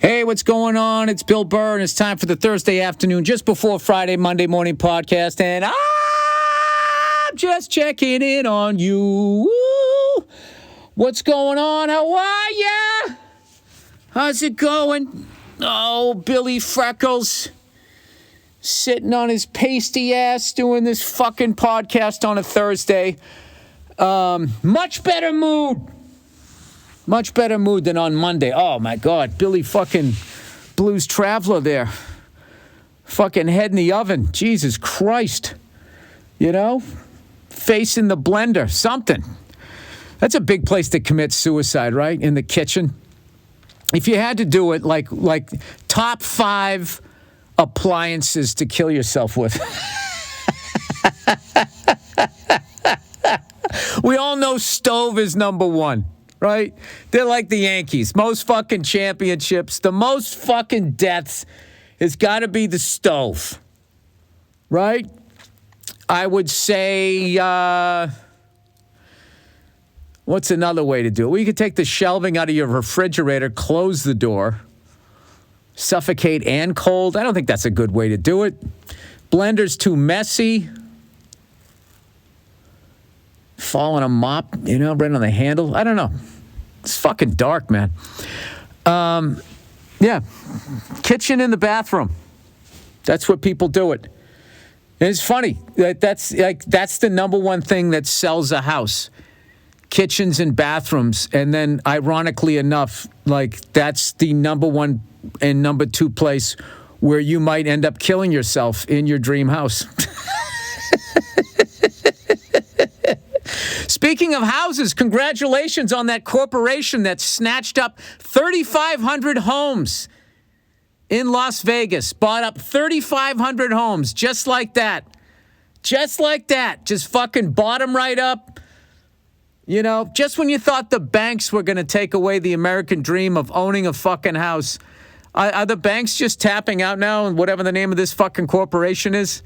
Hey, what's going on? It's Bill Burr, and it's time for the Thursday afternoon, just before Friday, Monday morning podcast, and I'm just checking in on you. Woo! What's going on? How are ya? How's it going? Oh, Billy Freckles sitting on his pasty ass doing this fucking podcast on a Thursday. Much better mood. Much better mood than on Monday. Oh, my God. Billy fucking Blues Traveler there. Fucking head in the oven. Jesus Christ. You know? Face in the blender. Something. That's a big place to commit suicide, right? In the kitchen. If you had to do it, like top 5 appliances to kill yourself with. We all know stove is number 1. Right? They're like the Yankees. Most fucking championships, the most fucking deaths has got to be the stove. Right? I would say, what's another way to do it? Well, you could take the shelving out of your refrigerator, close the door, suffocate and cold. I don't think that's a good way to do it. Blender's too messy. Fall on a mop, right on the handle. I don't know. It's fucking dark, man. Yeah. Kitchen in the bathroom. That's what people do it. And it's funny. That's the number one thing that sells a house. Kitchens and bathrooms. And then, ironically enough, that's the number 1 and number 2 place where you might end up killing yourself in your dream house. Speaking of houses, congratulations on that corporation that snatched up 3,500 homes in Las Vegas. Bought up 3,500 homes just like that. Just like that. Just fucking bought them right up. Just when you thought the banks were going to take away the American dream of owning a fucking house, are the banks just tapping out now and whatever the name of this fucking corporation is?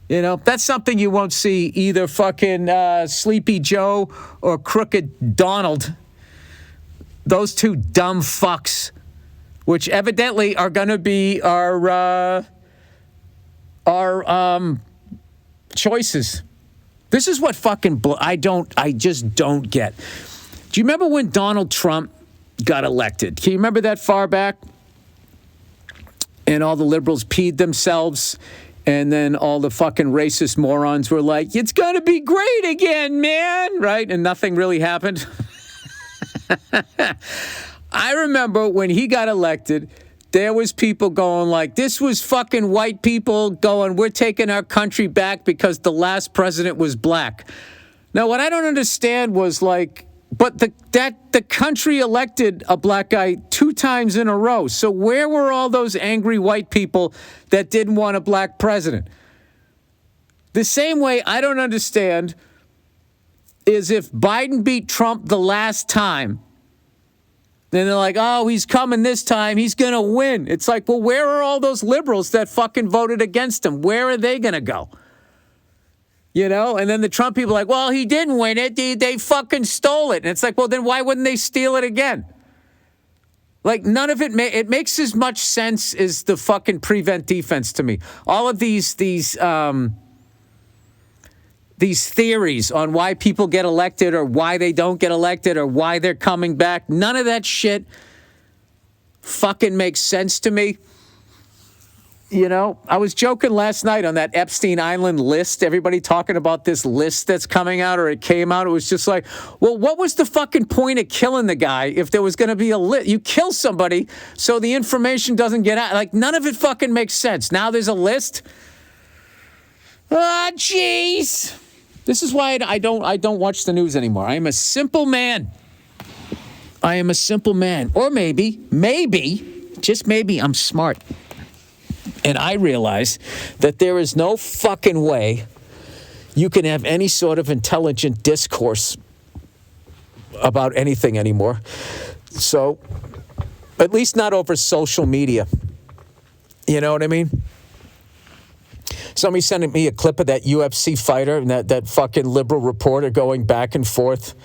That's something you won't see either fucking Sleepy Joe or Crooked Donald. Those two dumb fucks, which evidently are going to be our choices. This is what fucking I just don't get. Do you remember when Donald Trump got elected? Can you remember that far back? And all the liberals peed themselves. And then all the fucking racist morons were like, it's going to be great again, man. Right? And nothing really happened. I remember when he got elected, there was people going like, this was fucking white people going, we're taking our country back because the last president was black. Now, what I don't understand was but the country elected a black guy 2 times in a row. So where were all those angry white people that didn't want a black president? The same way I don't understand is if Biden beat Trump the last time, then they're like, oh, he's coming this time. He's going to win. It's like, well, where are all those liberals that fucking voted against him? Where are they going to go? And then the Trump people are like, well, he didn't win it. They fucking stole it. And it's like, well, then why wouldn't they steal it again? None of it, it makes as much sense as the fucking prevent defense to me. All of these theories on why people get elected or why they don't get elected or why they're coming back, none of that shit fucking makes sense to me. I was joking last night on that Epstein Island list, everybody talking about this list that's coming out or it came out. It was just like, well, what was the fucking point of killing the guy if there was going to be a list? You kill somebody so the information doesn't get out. None of it fucking makes sense. Now there's a list. Ah, jeez. This is why I don't watch the news anymore. I am a simple man. Or maybe, just maybe I'm smart. And I realize that there is no fucking way you can have any sort of intelligent discourse about anything anymore. So, at least not over social media. You know what I mean? Somebody sent me a clip of that UFC fighter and that fucking liberal reporter going back and forth.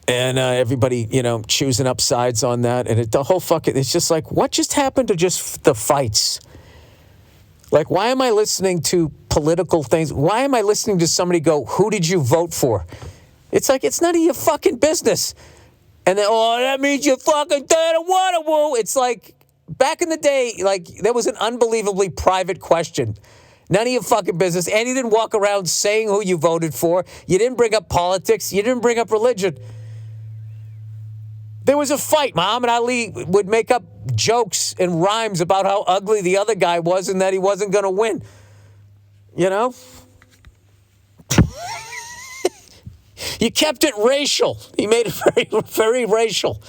And everybody, choosing up sides on that. And the whole fucking, it's just like, what just happened to just the fights? Like, why am I listening to political things? Why am I listening to somebody go, who did you vote for? It's like, it's none of your fucking business. And then, that means you fucking don't want to woo. It's like, back in the day, like, there was an unbelievably private question. None of your fucking business. And you didn't walk around saying who you voted for. You didn't bring up politics. You didn't bring up religion. There was a fight. Muhammad Ali would make up jokes and rhymes about how ugly the other guy was and that he wasn't going to win. You kept it racial. He made it very, very racial.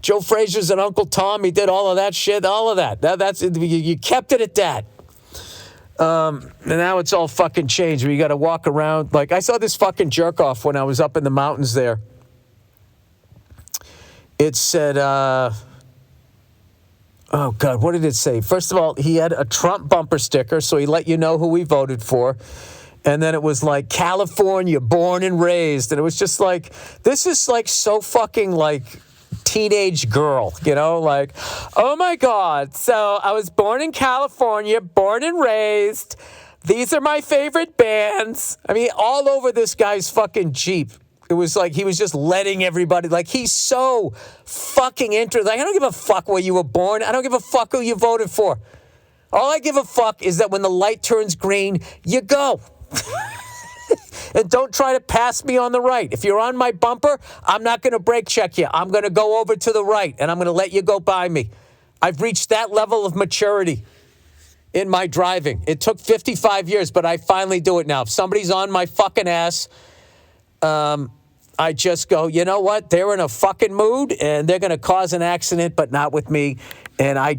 Joe Frazier's and Uncle Tom, he did all of that shit, all of that. That's you kept it at that. And now it's all fucking changed. Where you got to walk around. Like, I saw this fucking jerk off when I was up in the mountains there. It said, oh, God, what did it say? First of all, he had a Trump bumper sticker, so he let you know who he voted for. And then it was like, California, born and raised. And it was just like, this is like so fucking like teenage girl, like, oh, my God. So I was born in California, born and raised. These are my favorite bands. I mean, all over this guy's fucking Jeep. It was like he was just letting everybody, like, he's so fucking interested. Like, I don't give a fuck where you were born. I don't give a fuck who you voted for. All I give a fuck is that when the light turns green, you go. And don't try to pass me on the right. If you're on my bumper, I'm not going to brake check you. I'm going to go over to the right, and I'm going to let you go by me. I've reached that level of maturity in my driving. It took 55 years, but I finally do it now. If somebody's on my fucking ass, I just go, you know what? They're in a fucking mood and they're going to cause an accident, but not with me. And I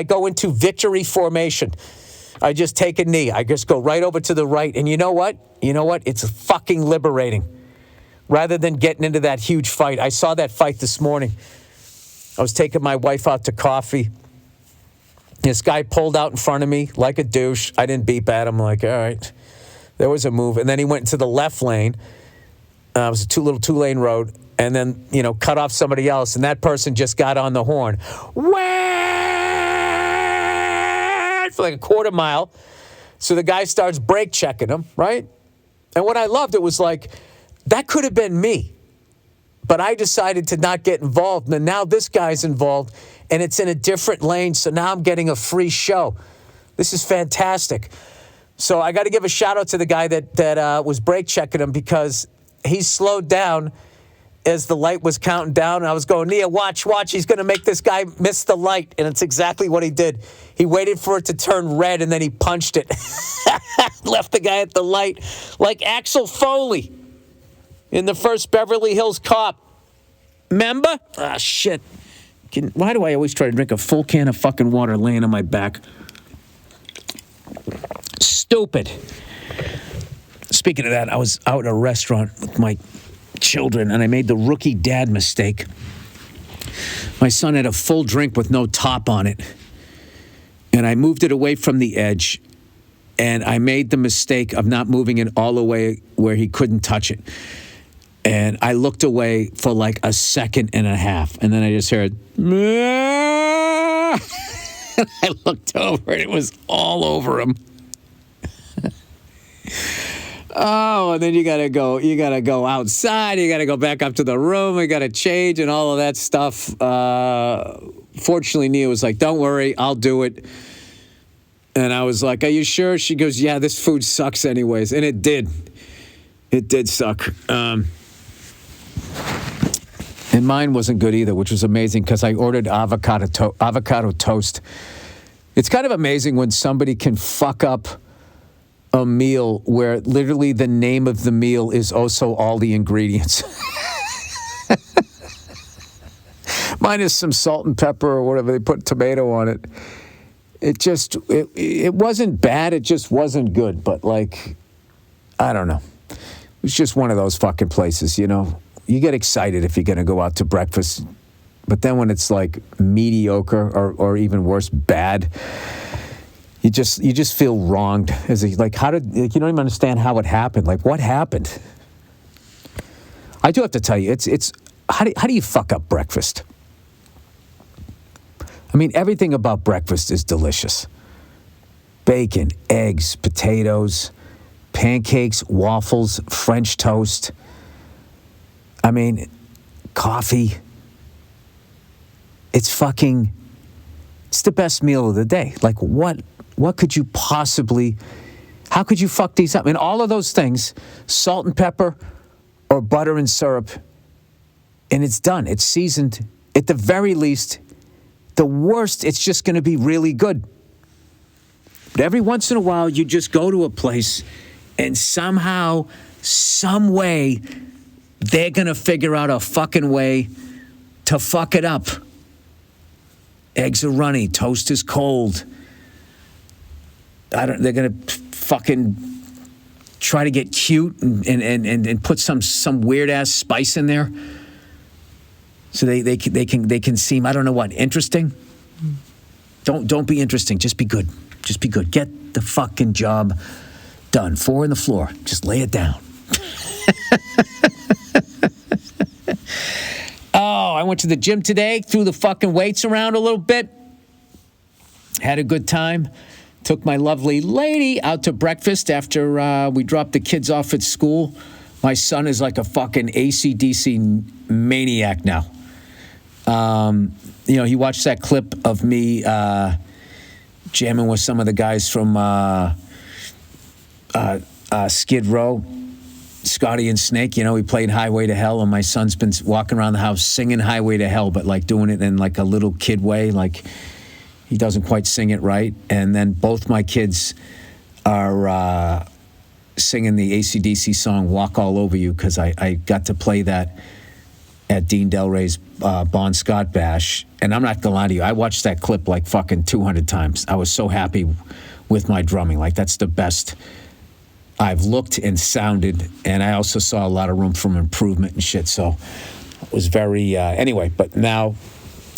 go into victory formation. I just take a knee. I just go right over to the right. And you know what? It's fucking liberating. Rather than getting into that huge fight. I saw that fight this morning. I was taking my wife out to coffee. This guy pulled out in front of me like a douche. I didn't beep at him. Like, all right. There was a move. And then he went into the left lane. It was a two-lane road. And then, cut off somebody else. And that person just got on the horn. For like a quarter mile. So the guy starts brake checking him, right? And what I loved, it was like, that could have been me. But I decided to not get involved. And now this guy's involved. And it's in a different lane. So now I'm getting a free show. This is fantastic. So I got to give a shout out to the guy that was brake checking him because he slowed down as the light was counting down. And I was going, Nia, watch. He's going to make this guy miss the light. And it's exactly what he did. He waited for it to turn red and then he punched it. Left the guy at the light like Axel Foley in the first Beverly Hills Cop. Remember? Ah, shit. Why do I always try to drink a full can of fucking water laying on my back? Stupid. Speaking of that, I was out at a restaurant with my children, and I made the rookie dad mistake. My son had a full drink with no top on it, and I moved it away from the edge, and I made the mistake of not moving it all the way where he couldn't touch it. And I looked away for like a second and a half, and then I just heard, and I looked over, and it was all over him. Oh, and then you gotta go outside, you gotta go back up to the room, you gotta change and all of that stuff. Fortunately, Nia was like, don't worry, I'll do it. And I was like, are you sure? She goes, yeah, this food sucks anyways. And it did. It did suck. And mine wasn't good either, which was amazing because I ordered avocado toast. It's kind of amazing when somebody can fuck up a meal where literally the name of the meal is also all the ingredients. Mine is some salt and pepper or whatever. They put tomato on it. It wasn't bad. It just wasn't good. But like, I don't know. It was just one of those fucking places, You get excited if you're going to go out to breakfast. But then when it's like mediocre or even worse, bad, you just feel wronged. How did you don't even understand how it happened? Like, what happened? I do have to tell you, it's how do you fuck up breakfast? I mean, everything about breakfast is delicious. Bacon, eggs, potatoes, pancakes, waffles, French toast. I mean, coffee. It's the best meal of the day. Like, what could you possibly, how could you fuck these up? And all of those things, salt and pepper or butter and syrup, and it's done. It's seasoned. At the very least, the worst, it's just going to be really good. But every once in a while, you just go to a place and somehow, some way, they're going to figure out a fucking way to fuck it up. Eggs are runny, toast is cold. They're going to fucking try to get cute and put some weird ass spice in there. So they can seem, I don't know what, interesting? Don't be interesting, just be good. Just be good. Get the fucking job done. 4 on the floor. Just lay it down. Oh, I went to the gym today, threw the fucking weights around a little bit. Had a good time. Took my lovely lady out to breakfast after we dropped the kids off at school. My son is like a fucking AC/DC maniac now. He watched that clip of me jamming with some of the guys from Skid Row, Scotty and Snake. We played Highway to Hell, and my son's been walking around the house singing Highway to Hell, but like doing it in like a little kid way, like he doesn't quite sing it right. And then both my kids are singing the AC/DC song Walk All Over You, because I got to play that at Dean Del Rey's Bon Scott Bash. And I'm not gonna lie to you, I watched that clip like fucking 200 times. I was so happy with my drumming. Like, that's the best I've looked and sounded. And I also saw a lot of room for improvement and shit. So it was very, anyway, but now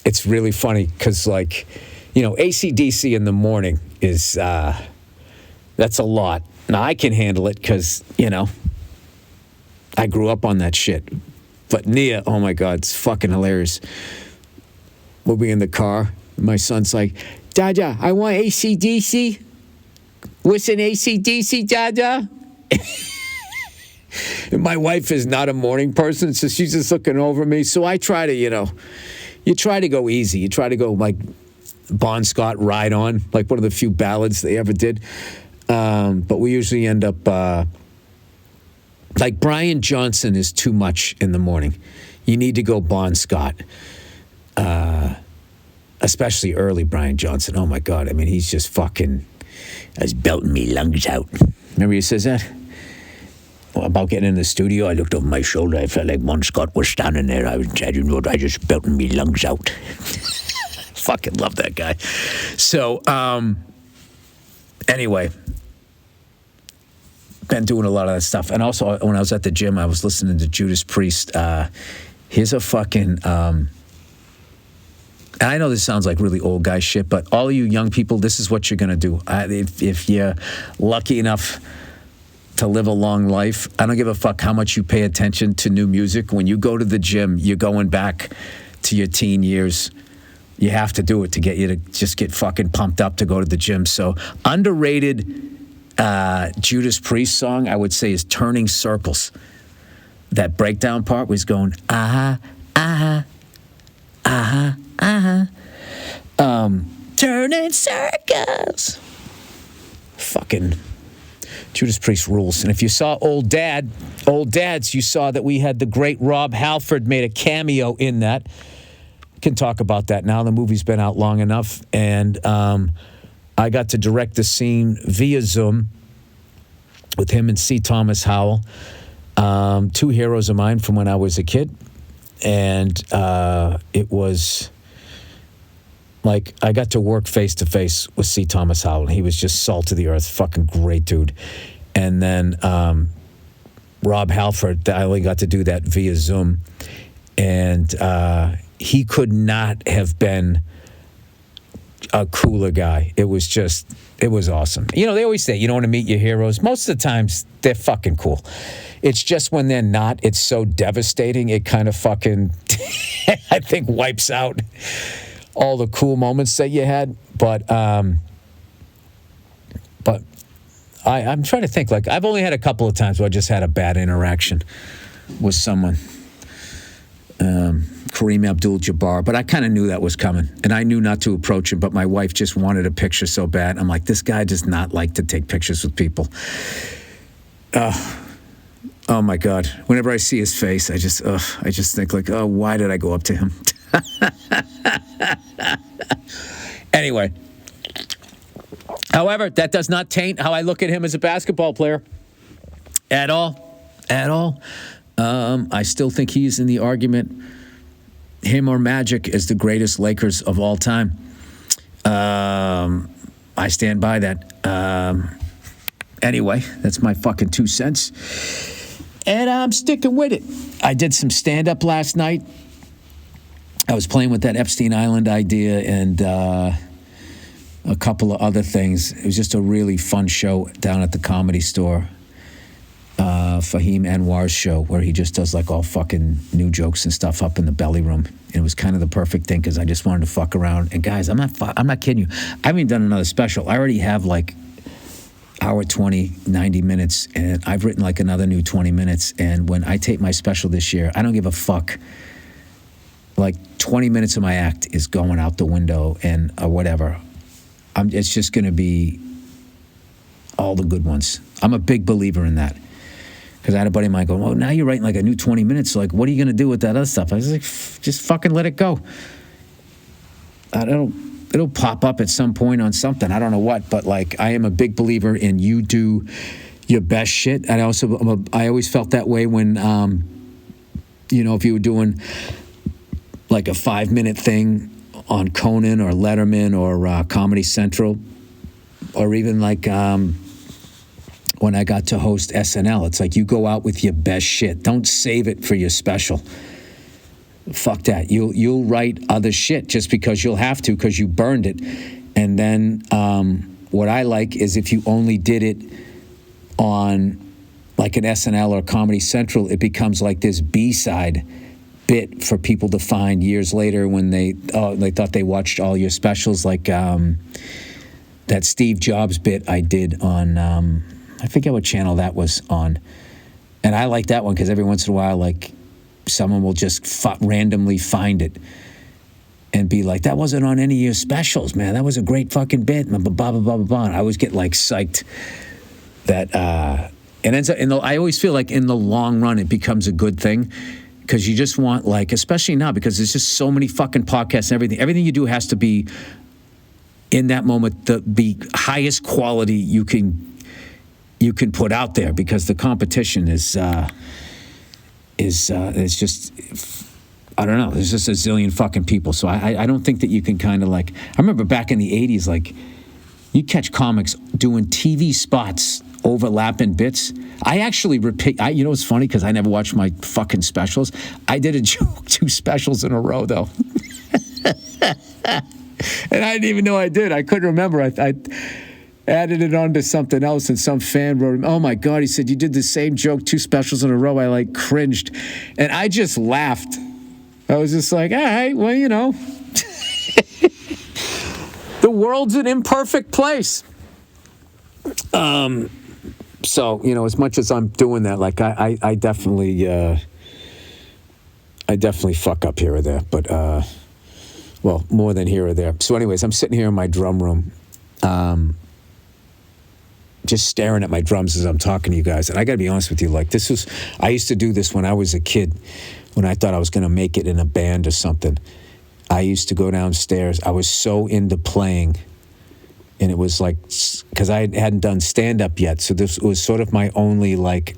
it's really funny because, like, AC/DC in the morning is, that's a lot. Now I can handle it because, I grew up on that shit. But Nia, oh my God, it's fucking hilarious. We'll be in the car. My son's like, Dada, I want AC/DC. What's an AC/DC, Dada? And my wife is not a morning person, so she's just looking over me. So I try to, you try to go easy. You try to go like Bon Scott, Ride On, like one of the few ballads they ever did. But we usually end up... like Brian Johnson is too much in the morning. You need to go Bon Scott. Especially early Brian Johnson. Oh my God. I mean, he's just fucking, I was belting me lungs out. Remember he says that? Well, about getting in the studio, I looked over my shoulder. I felt like Bon Scott was standing there. I just belting me lungs out. Fucking love that guy. So, anyway, been doing a lot of that stuff. And also, when I was at the gym, I was listening to Judas Priest. Here's a fucking... I know this sounds like really old guy shit, but all of you young people, this is what you're going to do. If you're lucky enough to live a long life, I don't give a fuck how much you pay attention to new music. When you go to the gym, you're going back to your teen years. You have to do it to get you to just get fucking pumped up to go to the gym. So underrated Judas Priest song, I would say, is Turning Circles. That breakdown part was going, turning circles. Fucking Judas Priest rules. And if you saw Old Dads, you saw that we had the great Rob Halford made a cameo in that. Can talk about that now. The movie's been out long enough. And I got to direct the scene via Zoom with him and C. Thomas Howell, two heroes of mine from when I was a kid. And it was like I got to work face to face with C. Thomas Howell. He was just salt of the earth, fucking great dude. And then Rob Halford, I only got to do that via Zoom. And he could not have been a cooler guy. It was awesome. You know, they always say you don't want to meet your heroes. Most of the times, they're fucking cool. It's just when they're not, it's so devastating. It kind of fucking, I think, wipes out all the cool moments that you had. But I'm trying to think. Like, I've only had a couple of times where I just had a bad interaction with someone. Kareem Abdul-Jabbar, but I kind of knew that was coming, and I knew not to approach him, but my wife just wanted a picture so bad. I'm like, this guy does not like to take pictures with people. Oh my God. Whenever I see his face, I just think like, oh, why did I go up to him? Anyway. However, that does not taint how I look at him as a basketball player. At all. I still think he's in the argument, him or Magic, as the greatest Lakers of all time. I stand by that. Anyway, that's my fucking 2 cents. And I'm sticking with it. I did some stand-up last night. I was playing with that Epstein Island idea and a couple of other things. It was just a really fun show down at the Comedy Store. Fahim Anwar's show, where he just does like all fucking new jokes and stuff up in the belly room. And it was kind of the perfect thing because I just wanted to fuck around. And guys, I'm not kidding you. I haven't even done another special. I already have like hour 20, 90 minutes, and I've written like another new 20 minutes. And when I tape my special this year, I don't give a fuck. Like 20 minutes of my act is going out the window and whatever. It's just going to be all the good ones. I'm a big believer in that. Because I had a buddy of mine go, well, now you're writing like a new 20 minutes. So like, what are you going to do with that other stuff? I was like, just fucking let it go. It'll pop up at some point on something. I don't know what, but like, I am a big believer in you do your best shit. And I always felt that way when, if you were doing like a 5-minute thing on Conan or Letterman or Comedy Central, or even like, when I got to host SNL, it's like you go out with your best shit. Don't save it for your special. Fuck that. You'll write other shit just because you'll have to because you burned it. And then what I like is if you only did it on like an SNL or Comedy Central, it becomes like this B-side bit for people to find years later when they thought they watched all your specials, like that Steve Jobs bit I did on... I forget what channel that was on. And I like that one because every once in a while, like, someone will just randomly find it and be like, that wasn't on any of your specials, man. That was a great fucking bit. Blah, blah, blah, blah, blah, blah. And I always get, like, psyched that, and ends up, I always feel like in the long run, it becomes a good thing because you just want, like, especially now because there's just so many fucking podcasts and everything. Everything you do has to be, in that moment, the highest quality you can put out there because the competition is just, I don't know, there's just a zillion fucking people. So I don't think that you can kind of like, I remember back in the 80s, like you catch comics doing TV spots overlapping bits. I actually you know what's funny? Because I never watched my fucking specials. I did a joke 2 specials in a row though. And I didn't even know I did. I couldn't remember. I added it onto something else, and some fan wrote, oh my God, he said, you did the same joke 2 specials in a row. I like cringed. And I just laughed. I was just like, all right, well, the world's an imperfect place. So, as much as I'm doing that, like I definitely fuck up here or there, but, well, more than here or there. So anyways, I'm sitting here in my drum room, just staring at my drums as I'm talking to you guys. And I got to be honest with you, like I used to do this when I was a kid, when I thought I was going to make it in a band or something. I used to go downstairs. I was so into playing. And it was like, because I hadn't done stand-up yet. So this was sort of my only like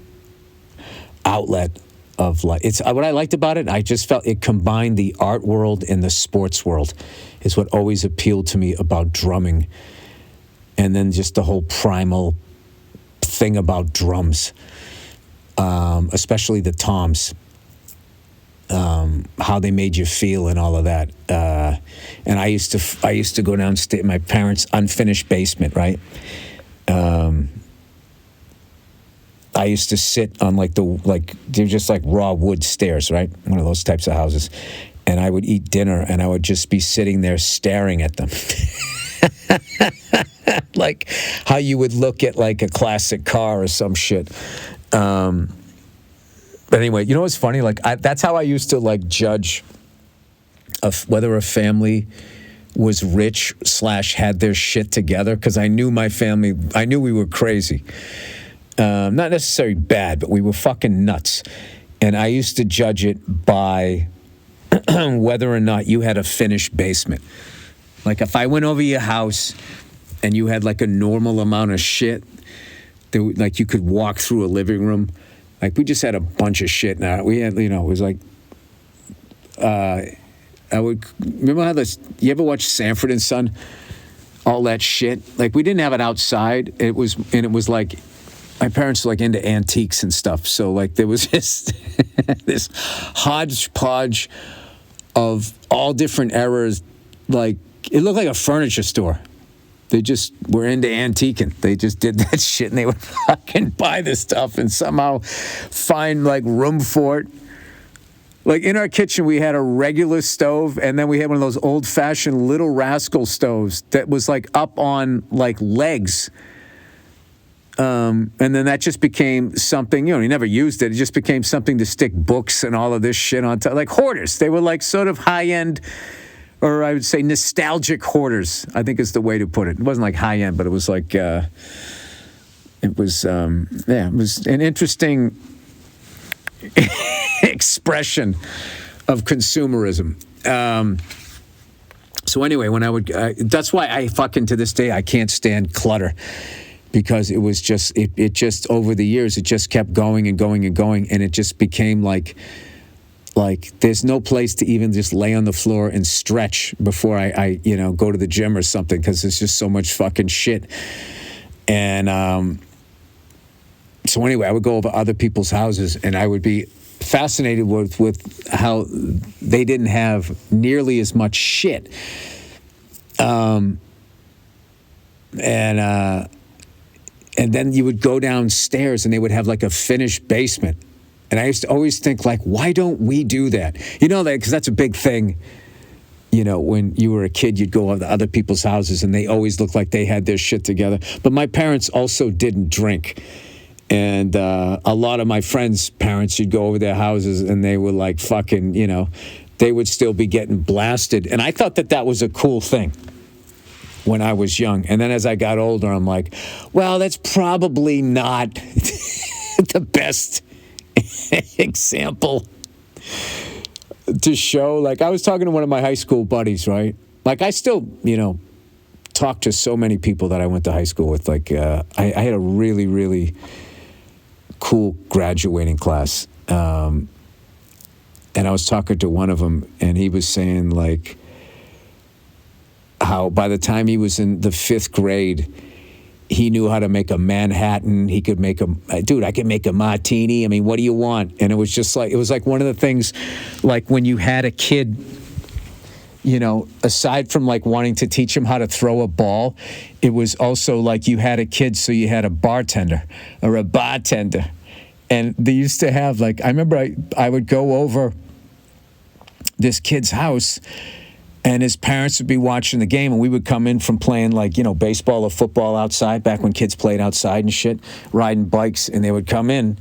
outlet of like, it's what I liked about it. I just felt it combined the art world and the sports world is what always appealed to me about drumming. And then just the whole primal thing about drums, especially the toms. how they made you feel and all of that. And I used to go downstairs in my parents' unfinished basement, right? I used to sit on they're just like raw wood stairs, right? One of those types of houses. And I would eat dinner and I would just be sitting there staring at them. Like how you would look at like a classic car or some shit. But anyway, you know what's funny? Like that's how I used to like judge whether a family was rich / had their shit together, because I knew my family. I knew we were crazy. Not necessarily bad, but we were fucking nuts. And I used to judge it by whether or not you had a finished basement. Like if I went over your house and you had like a normal amount of shit, like you could walk through a living room. Like we just had a bunch of shit now. We had, it was like, I would, remember how you ever watch Sanford and Son? All that shit. Like we didn't have it outside. It was like, my parents were like into antiques and stuff. So like there was this hodgepodge of all different eras. Like it looked like a furniture store. They just were into antiquing. They just did that shit and they would fucking buy this stuff and somehow find like room for it. Like in our kitchen, we had a regular stove and then we had one of those old fashioned Little Rascal stoves that was like up on like legs. And then that just became something, you never used it. It just became something to stick books and all of this shit on top. Like hoarders. They were like sort of high-end, or I would say nostalgic hoarders, I think is the way to put it. It wasn't like high-end, but it was like, it was an interesting expression of consumerism. So anyway, that's why I fucking to this day, I can't stand clutter. Because it was just, it just over the years, it just kept going and going and going. And it just became like there's no place to even just lay on the floor and stretch before I go to the gym or something. Because there's just so much fucking shit. And so anyway, I would go over other people's houses and I would be fascinated with how they didn't have nearly as much shit. And then you would go downstairs and they would have like a finished basement. And I used to always think like, why don't we do that? Because that's a big thing. When you were a kid, you'd go over to other people's houses and they always looked like they had their shit together. But my parents also didn't drink. And a lot of my friends' parents, you'd go over their houses and they were like fucking, they would still be getting blasted. And I thought that was a cool thing when I was young. And then as I got older, I'm like, well, that's probably not the best example to show. Like I was talking to one of my high school buddies, right? Like I still, talk to so many people that I went to high school with. Like I had a really, really cool graduating class. And I was talking to one of them and he was saying like, how by the time he was in the 5th grade, he knew how to make a Manhattan. He could make I could make a martini. I mean, what do you want? And it was just like, it was like one of the things, like when you had a kid, aside from like wanting to teach him how to throw a ball, it was also like you had a kid, so you had a bartender or a bartender. And they used to have like, I remember I would go over this kid's house and his parents would be watching the game and we would come in from playing like, baseball or football outside back when kids played outside and shit, riding bikes. And they would come in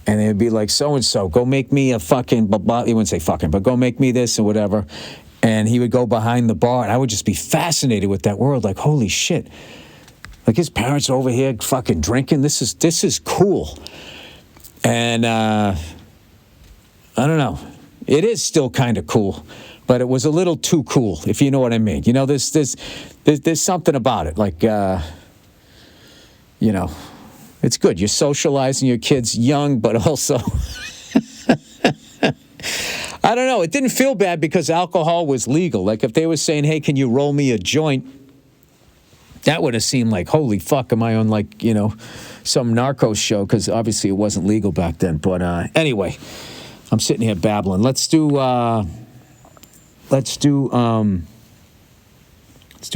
and they would be like, so-and-so, go make me a fucking, blah, blah. He wouldn't say fucking, but go make me this or whatever. And he would go behind the bar and I would just be fascinated with that world. Like, holy shit. Like his parents are over here fucking drinking. This is cool. And I don't know. It is still kind of cool. But it was a little too cool, if you know what I mean. There's something about it. Like, it's good. You're socializing your kids young, but also, I don't know. It didn't feel bad because alcohol was legal. Like if they were saying, hey, can you roll me a joint? That would have seemed like, holy fuck, am I on like, some narcos show? Because obviously it wasn't legal back then. But anyway, I'm sitting here babbling. Let's do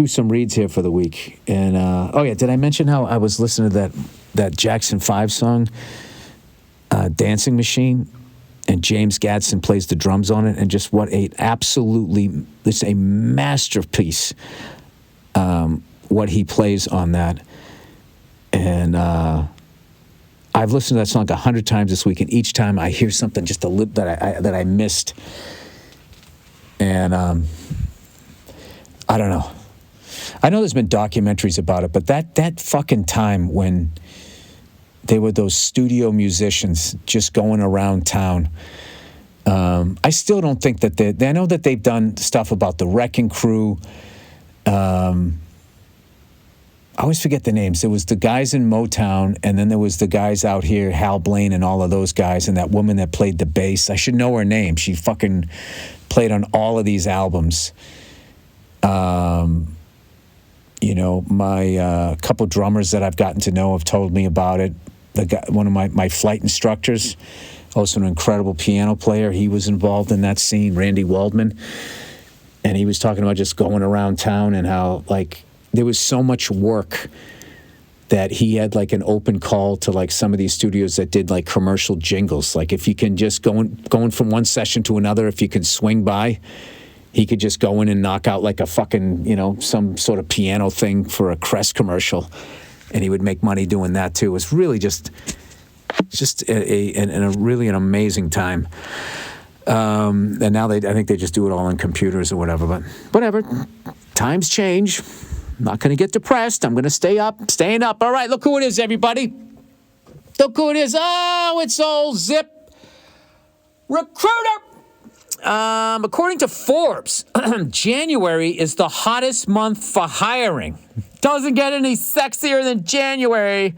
some reads here for the week. And did I mention how I was listening to that Jackson 5 song, Dancing Machine, and James Gadsden plays the drums on it, and just what it's a masterpiece, what he plays on that. And I've listened to that song 100 times this week, and each time I hear something just a little that I missed. And I don't know. I know there's been documentaries about it, but that fucking time when they were those studio musicians just going around town, I still don't think that I know that they've done stuff about the Wrecking Crew. I always forget the names. There was the guys in Motown, and then there was the guys out here, Hal Blaine and all of those guys, and that woman that played the bass. I should know her name. She fucking played on all of these albums. My couple drummers that I've gotten to know have told me about it. One of my flight instructors, also an incredible piano player, he was involved in that scene, Randy Waldman. And he was talking about just going around town and how, like, there was so much work that he had, like, an open call to, like, some of these studios that did, like, commercial jingles. Like, if you can just going from one session to another, if you can swing by, he could just go in and knock out, like, a fucking, some sort of piano thing for a Crest commercial. And he would make money doing that, too. It was really just a really an amazing time. And now I think they just do it all on computers or whatever. But whatever. Times change. I'm not going to get depressed. I'm going to staying up. All right, look who it is, everybody. Look who it is. Oh, it's old Zip Recruiter. According to Forbes, January is the hottest month for hiring. Doesn't get any sexier than January.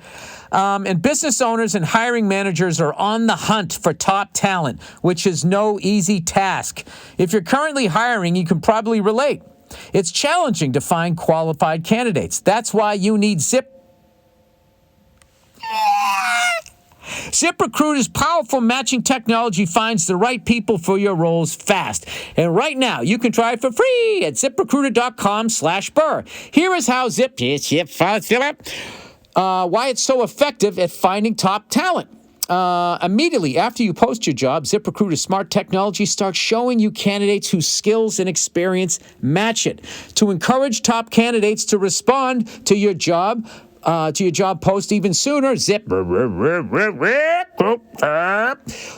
And business owners and hiring managers are on the hunt for top talent, which is no easy task. If you're currently hiring, you can probably relate. It's challenging to find qualified candidates. That's why you need Zip. ZipRecruiter's powerful matching technology finds the right people for your roles fast. And right now, you can try it for free at ZipRecruiter.com/Burr. Here is how why it's so effective at finding top talent. Immediately after you post your job, ZipRecruiter's smart technology starts showing you candidates whose skills and experience match it. To encourage top candidates to respond to your job post even sooner, Zip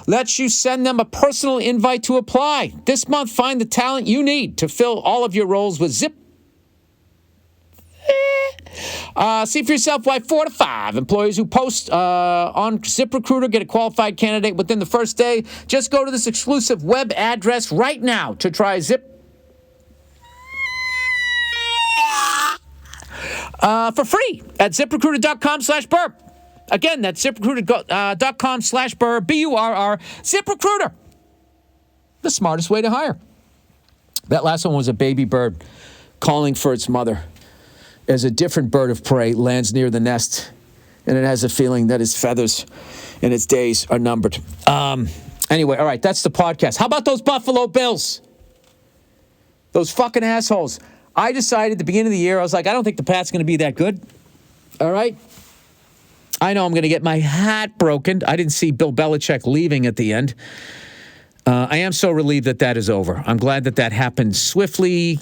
lets you send them a personal invite to apply. This month, find the talent you need to fill all of your roles with Zip. See for yourself why 4 to 5 employees who post on ZipRecruiter get a qualified candidate within the first day. Just go to this exclusive web address right now to try Zip for free at ZipRecruiter.com/Burr. Again, that's ZipRecruiter.com/Burr, BURR, ZipRecruiter. The smartest way to hire. That last one was a baby bird calling for its mother as a different bird of prey lands near the nest, and it has a feeling that its feathers and its days are numbered. Anyway, all right, that's the podcast. How about those Buffalo Bills? Those fucking assholes. I decided at the beginning of the year, I was like, I don't think the Pats going to be that good. All right? I know I'm going to get my hat broken. I didn't see Bill Belichick leaving at the end. I am so relieved that is over. I'm glad that happened swiftly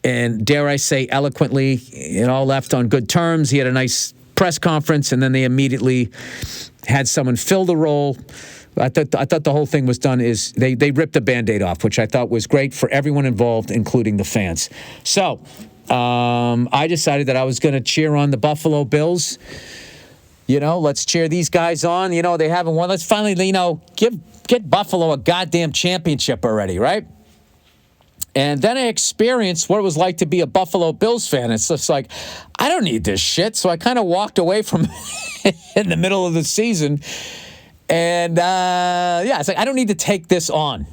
and, dare I say, eloquently. It all left on good terms. He had a nice press conference, and then they immediately had someone fill the role. I thought the whole thing was done is they ripped the Band-Aid off, which I thought was great for everyone involved, including the fans. So I decided that I was going to cheer on the Buffalo Bills. Let's cheer these guys on. They haven't won. Let's finally, get Buffalo a goddamn championship already, right? And then I experienced what it was like to be a Buffalo Bills fan. It's just like, I don't need this shit. So I kind of walked away from in the middle of the season. And, it's like, I don't need to take this on.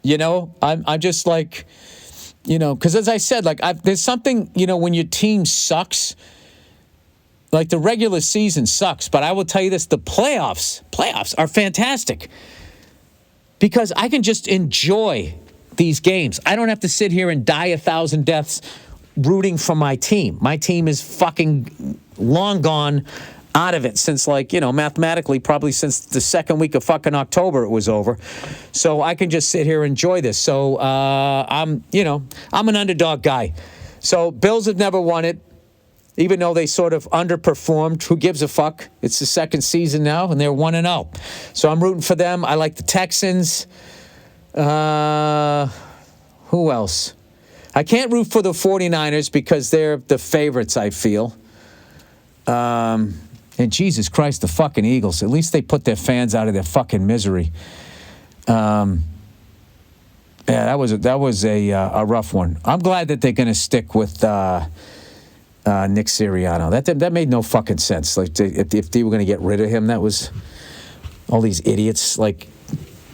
I'm just like, because as I said, like, there's something, when your team sucks, like the regular season sucks. But I will tell you this, the playoffs are fantastic. because I can just enjoy these games. I don't have to sit here and die 1,000 deaths rooting for my team. My team is fucking long gone out of it since, like, mathematically, probably since the second week of fucking October it was over. So I can just sit here and enjoy this. So I'm an underdog guy. So Bills have never won it, even though they sort of underperformed. Who gives a fuck? It's the second season now, and they're 1-0. So I'm rooting for them. I like the Texans. Who else? I can't root for the 49ers because they're the favorites, I feel. And Jesus Christ, the fucking Eagles. At least they put their fans out of their fucking misery. Yeah, that was a rough one. I'm glad that they're going to stick with Nick Sirianno. That made no fucking sense. Like, if they were going to get rid of him, that was all these idiots. Like,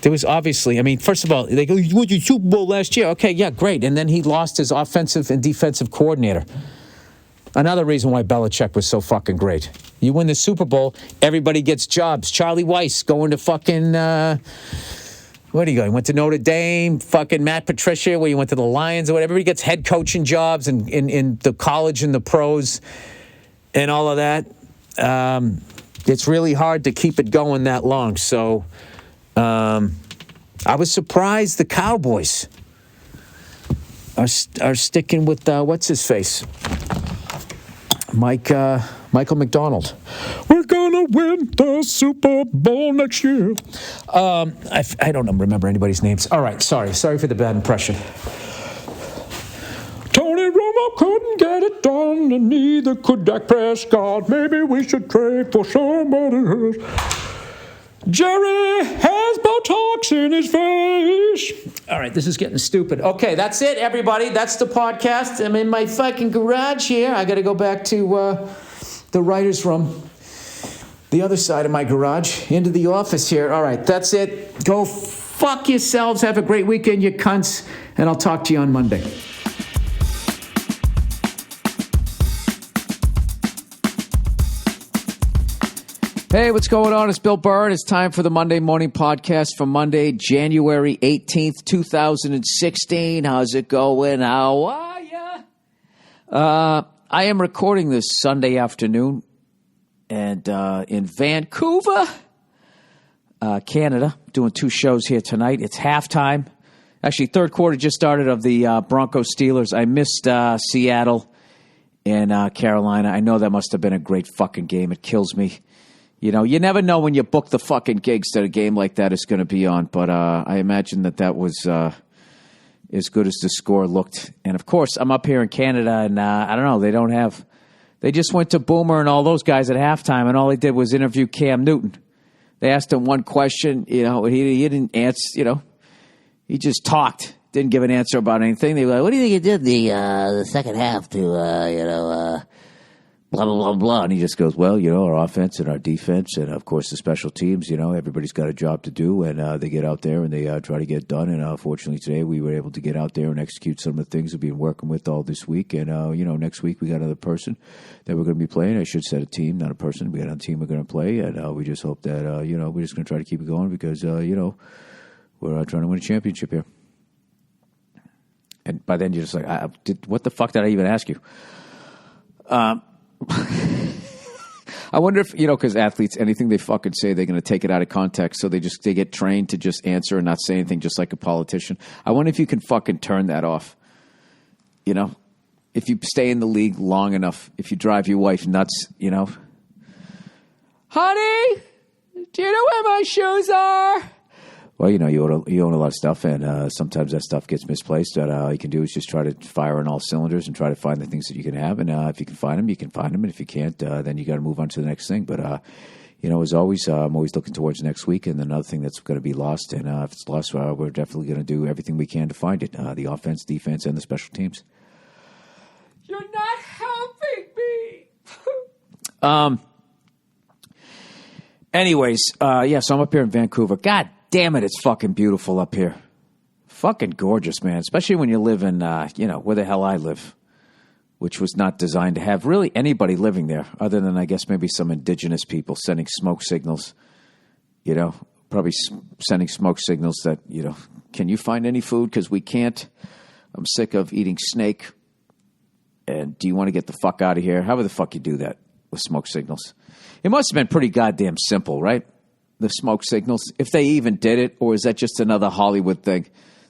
there was obviously, I mean, first of all, they go, you won your Super Bowl last year. Okay, yeah, great. And then he lost his offensive and defensive coordinator. Another reason why Belichick was so fucking great. You win the Super Bowl, everybody gets jobs. Charlie Weiss going to fucking, where do you go? He went to Notre Dame, fucking Matt Patricia, where he went to the Lions or whatever. Everybody gets head coaching jobs in the college and the pros and all of that. It's really hard to keep it going that long. So I was surprised the Cowboys are sticking with, what's his face? Michael McDonald. We're gonna win the Super Bowl next year. I don't remember anybody's names. All right, sorry for the bad impression. Tony Romo couldn't get it done, and neither could Dak Prescott. Maybe we should trade for somebody else. Jerry has Botox in his face. All right, this is getting stupid. Okay, that's it, everybody. That's the podcast. I'm in my fucking garage here. I got to go back to the writer's room, the other side of my garage, into the office here. All right, that's it. Go fuck yourselves. Have a great weekend, you cunts, and I'll talk to you on Monday. Hey, what's going on? It's Bill Burr. It's time for the Monday Morning Podcast for Monday, January 18th, 2016. How's it going? How are ya? I am recording this Sunday afternoon and in Vancouver, Canada. Doing 2 shows here tonight. It's halftime. Actually, third quarter just started of the Broncos Steelers. I missed Seattle and Carolina. I know that must have been a great fucking game. It kills me. You know, you never know when you book the fucking gigs that a game like that is going to be on. But I imagine that was as good as the score looked. And, of course, I'm up here in Canada, and I don't know, they just went to Boomer and all those guys at halftime, and all they did was interview Cam Newton. They asked him one question, and he didn't answer, he just talked, didn't give an answer about anything. They were like, what do you think you did the second half to, blah, blah, blah, blah. And he just goes, well, our offense and our defense and, of course, the special teams, everybody's got a job to do, and they get out there and they try to get it done. And fortunately today we were able to get out there and execute some of the things we've been working with all this week. And, next week we got another person that we're going to be playing. I should say a team, not a person. We got a team we're going to play. And we just hope that, we're just going to try to keep it going because, we're trying to win a championship here. And by then you're just like, what the fuck did I even ask you? I wonder if, because athletes, anything they fucking say, they're going to take it out of context. So they get trained to just answer and not say anything, just like a politician. I wonder if you can fucking turn that off. If you stay in the league long enough, if you drive your wife nuts, honey, do you know where my shoes are? Well, you own a lot of stuff, and sometimes that stuff gets misplaced. But all you can do is just try to fire on all cylinders and try to find the things that you can have. And if you can find them, you can find them. And if you can't, then you got to move on to the next thing. But, as always, I'm always looking towards next week and another thing that's going to be lost. And if it's lost, we're definitely going to do everything we can to find it, the offense, defense, and the special teams. You're not helping me. Anyways, so I'm up here in Vancouver. God damn it, it's fucking beautiful up here. Fucking gorgeous, man. Especially when you live in, where the hell I live, which was not designed to have really anybody living there other than, I guess, maybe some indigenous people sending smoke signals, Probably sending smoke signals that, can you find any food? Because we can't. I'm sick of eating snake. And do you want to get the fuck out of here? How the fuck you do that with smoke signals? It must have been pretty goddamn simple, right? The smoke signals, if they even did it, or is that just another Hollywood thing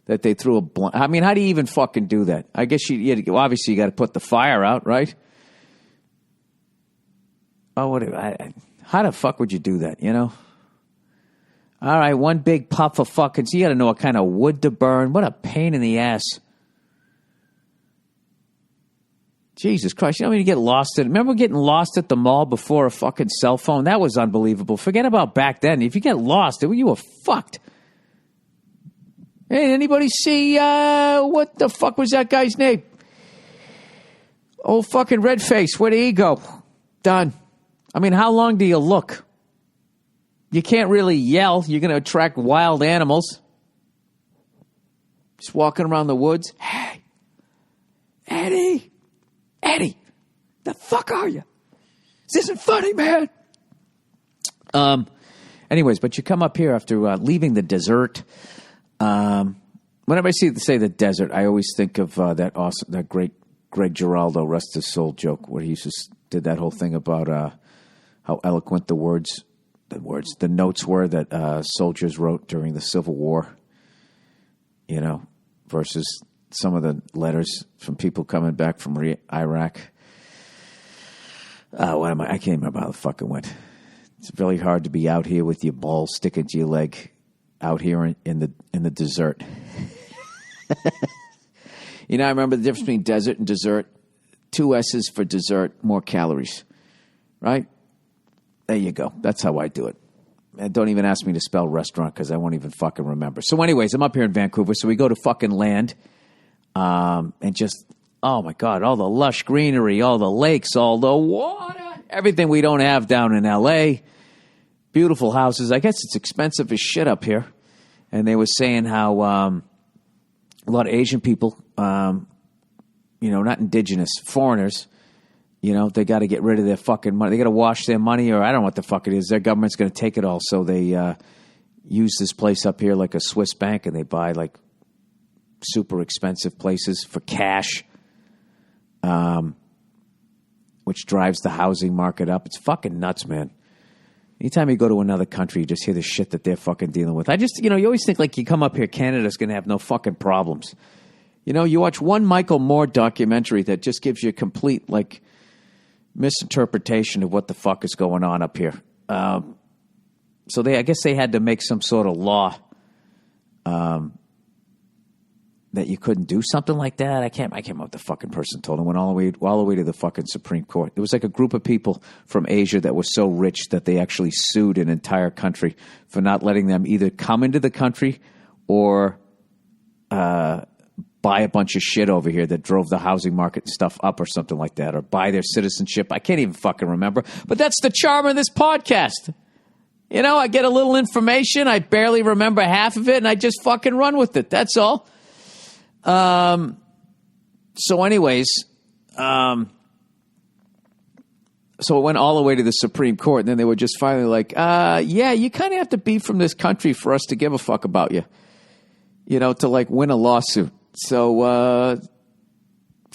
that they threw a I mean, how do you even fucking do that? I guess obviously you got to put the fire out, right? Oh, how the fuck would you do that, All right, one big puff of fucking... So you got to know what kind of wood to burn. What a pain in the ass. Jesus Christ. You know when you get lost remember getting lost at the mall before a fucking cell phone? That was unbelievable. Forget about back then. If you get lost, you were fucked. Hey, anybody see... what the fuck was that guy's name? Oh, fucking Redface. Where'd he go? Done. I mean, how long do you look? You can't really yell. You're going to attract wild animals. Just walking around the woods. Hey, Eddie, the fuck are you? This isn't funny, man. Anyways, but you come up here after leaving the desert. Whenever I say the desert, I always think of that great Greg Giraldo, rest his soul joke, where he just did that whole thing about how eloquent the notes were that soldiers wrote during the Civil War, versus some of the letters from people coming back from Iraq. I can't remember how the fuck it went. It's really hard to be out here with your ball sticking to your leg out here in the desert. I remember the difference between desert and dessert. 2 S's for dessert, more calories. Right? There you go. That's how I do it. And don't even ask me to spell restaurant because I won't even fucking remember. So anyways, I'm up here in Vancouver. So we go to fucking land and just, oh my God, all the lush greenery, all the lakes, all the water, everything we don't have down in L.A. Beautiful houses. I guess it's expensive as shit up here. And they were saying how a lot of Asian people, not indigenous, foreigners, they got to get rid of their fucking money. They got to wash their money, or I don't know what the fuck it is. Their government's going to take it all. So they use this place up here like a Swiss bank, and they buy like super expensive places for cash, which drives the housing market up. It's fucking nuts, man. Anytime you go to another country, you just hear the shit that they're fucking dealing with. You always think like you come up here, Canada's going to have no fucking problems. You watch one Michael Moore documentary that just gives you a complete like misinterpretation of what the fuck is going on up here. So I guess they had to make some sort of law that you couldn't do something like that. I can't remember what the fucking person told him. Went all the way to the fucking Supreme Court. There was like a group of people from Asia that were so rich that they actually sued an entire country for not letting them either come into the country or buy a bunch of shit over here that drove the housing market and stuff up or something like that, or buy their citizenship. I can't even fucking remember. But that's the charm of this podcast. I get a little information. I barely remember half of it, and I just fucking run with it. That's all. So anyways, so it went all the way to the Supreme Court, and then they were just finally like, yeah, you kind of have to be from this country for us to give a fuck about you, to like win a lawsuit. So,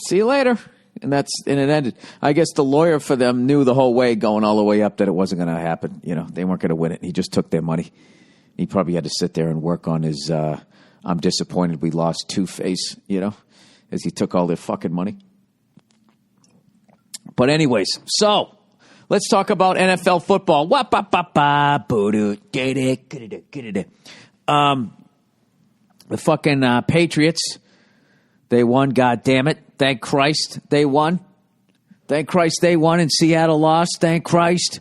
see you later. And it ended. I guess the lawyer for them knew the whole way going all the way up that it wasn't going to happen. They weren't going to win it. He just took their money. He probably had to sit there and work on his, I'm disappointed we lost Two-Face, as he took all their fucking money. But anyways, so let's talk about NFL football. The fucking Patriots, they won, God damn it. Thank Christ they won. Thank Christ they won and Seattle lost. Thank Christ.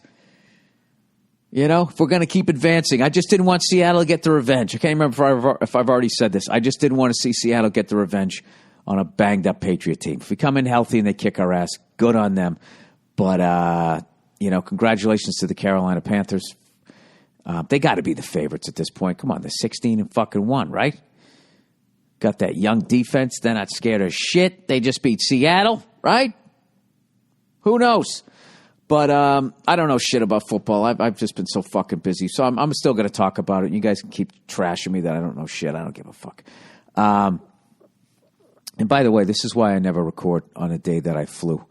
If we're going to keep advancing. I just didn't want Seattle to get the revenge. I can't remember if I've already said this. I just didn't want to see Seattle get the revenge on a banged-up Patriot team. If we come in healthy and they kick our ass, good on them. But, congratulations to the Carolina Panthers. They got to be the favorites at this point. Come on, they're 16-1, right? Got that young defense. They're not scared of shit. They just beat Seattle, right? Who knows? But I don't know shit about football. I've just been so fucking busy. So I'm still going to talk about it. You guys can keep trashing me that I don't know shit. I don't give a fuck. And by the way, this is why I never record on a day that I flew.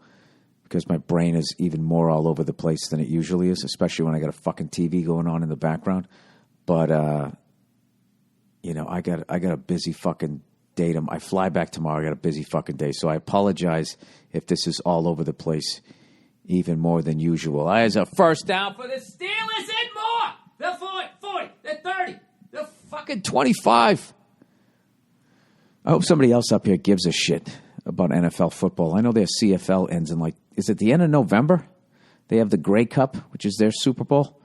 Because my brain is even more all over the place than it usually is, especially when I got a fucking TV going on in the background. But, I got a busy fucking day. I fly back tomorrow. I got a busy fucking day. So I apologize if this is all over the place even more than usual. As a first down for the Steelers and more. The 40, the 30, the fucking 25. I hope somebody else up here gives a shit about NFL football. I know their CFL ends in is it the end of November? They have the Grey Cup, which is their Super Bowl.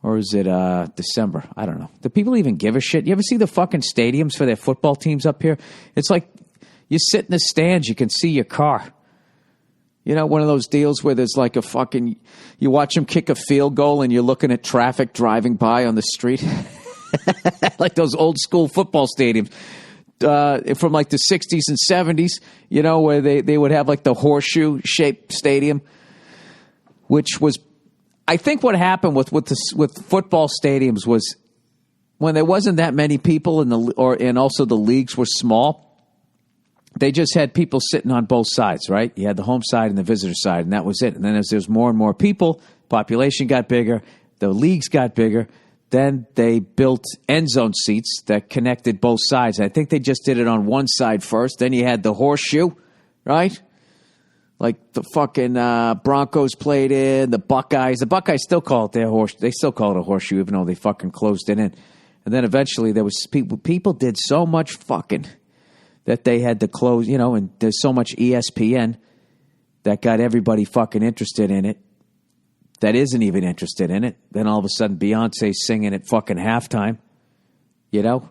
Or is it December? I don't know. Do people even give a shit? You ever see the fucking stadiums for their football teams up here? It's like you sit in the stands, you can see your car. You know, one of those deals where there's like a fucking, you watch them kick a field goal and you're looking at traffic driving by on the street. Like those old school football stadiums from like the 60s and 70s, where they would have like the horseshoe-shaped stadium, which was, I think what happened with football stadiums was when there wasn't that many people and also the leagues were small, they just had people sitting on both sides, right? You had the home side and the visitor side, and that was it. And then as there's more and more people, population got bigger, the leagues got bigger, then they built end zone seats that connected both sides. And I think they just did it on one side first. Then you had the horseshoe, right? Like the fucking Broncos played in, the Buckeyes. The Buckeyes still call it their horse. They still call it a horseshoe, even though they fucking closed it in. And then eventually there was people did so much fucking that they had to close, and there's so much ESPN that got everybody fucking interested in it that isn't even interested in it. Then all of a sudden Beyonce's singing at fucking halftime, and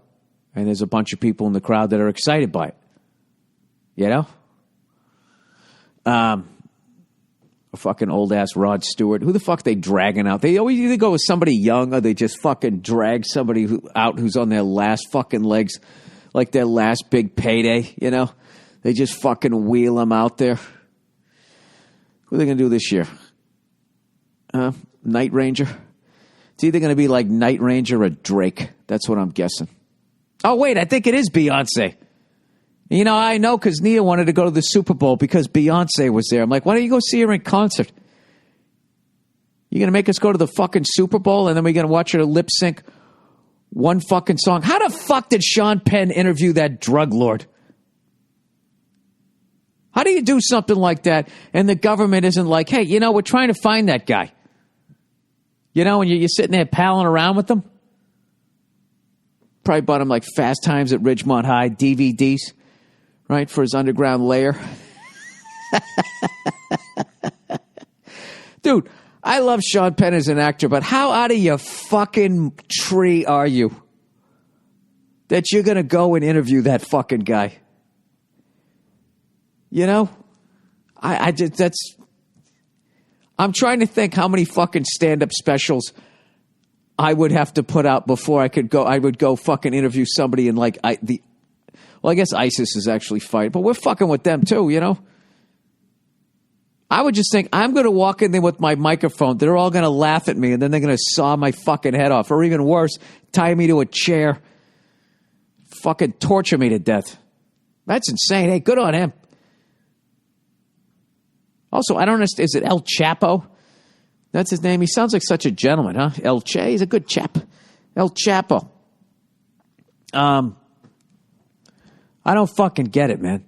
there's a bunch of people in the crowd that are excited by it, a fucking old-ass Rod Stewart. Who the fuck they dragging out? They always either go with somebody young or they just fucking drag somebody out who's on their last fucking legs, like their last big payday, They just fucking wheel them out there. Who are they going to do this year? Night Ranger? It's either going to be like Night Ranger or Drake. That's what I'm guessing. Oh, wait, I think it is Beyonce. I know because Nia wanted to go to the Super Bowl because Beyonce was there. I'm like, why don't you go see her in concert? You going to make us go to the fucking Super Bowl and then we're going to watch her lip sync one fucking song? How the fuck did Sean Penn interview that drug lord? How do you do something like that and the government isn't like, hey, we're trying to find that guy? And you're sitting there palling around with them? Probably bought him like Fast Times at Ridgemont High DVDs. Right, for his underground lair. Dude, I love Sean Penn as an actor, but how out of your fucking tree are you that you're going to go and interview that fucking guy? I'm trying to think how many fucking stand-up specials I would have to put out before I would go fucking interview somebody in well, I guess ISIS is actually fighting, but we're fucking with them too, I would just think, I'm going to walk in there with my microphone. They're all going to laugh at me, and then they're going to saw my fucking head off. Or even worse, tie me to a chair, fucking torture me to death. That's insane. Hey, good on him. Also, I don't understand. Is it El Chapo? That's his name. He sounds like such a gentleman, huh? El Che. He's a good chap. El Chapo. I don't fucking get it, man.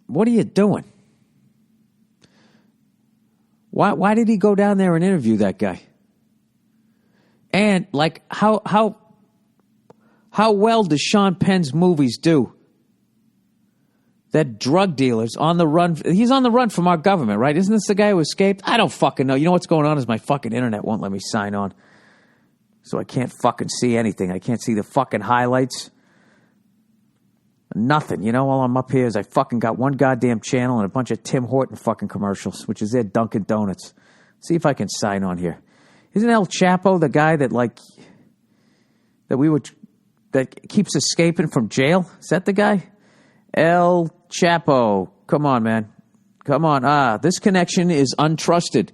What are you doing? Why did he go down there and interview that guy? And like how well does Sean Penn's movies do? That drug dealers on the run. He's on the run from our government, right? Isn't this the guy who escaped? I don't fucking know. You know what's going on is my fucking internet won't let me sign on. So I can't fucking see anything. I can't see the fucking highlights. Nothing. While I'm up here is I fucking got one goddamn channel and a bunch of Tim Horton fucking commercials, which is their Dunkin' Donuts. See if I can sign on here. Isn't El Chapo the guy that that keeps escaping from jail? Is that the guy? El Chapo. Come on, man. Come on. This connection is untrusted.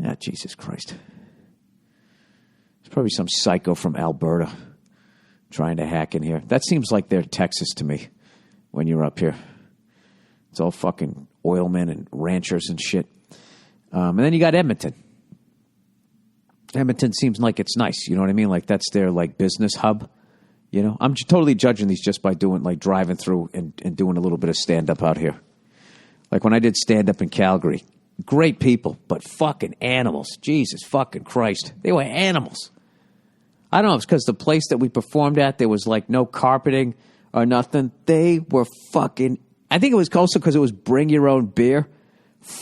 Ah, Jesus Christ. It's probably some psycho from Alberta trying to hack in here. That seems like they're Texas to me when you're up here. It's all fucking oilmen and ranchers and shit. And then you got Edmonton. Edmonton seems like it's nice. You know what I mean? Like that's their like business hub. You know, I'm totally judging these just by doing like driving through and doing a little bit of stand up out here. Like when I did stand up in Calgary, great people, but fucking animals. Jesus fucking Christ. They were animals. I don't know if it's because the place that we performed at, there was like no carpeting or nothing. They were fucking, I think it was also because it was bring your own beer.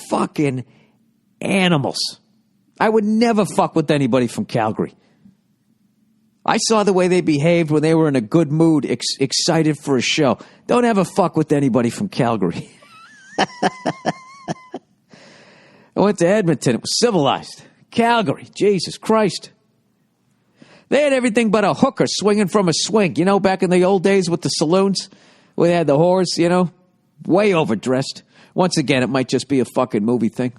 Fucking animals. I would never fuck with anybody from Calgary. I saw the way they behaved when they were in a good mood, excited for a show. Don't ever fuck with anybody from Calgary. I went to Edmonton. It was civilized. Calgary. Jesus Christ. They had everything but a hooker swinging from a swing. You know, back in the old days with the saloons, where they had the whores, you know, way overdressed. Once again, it might just be a fucking movie thing.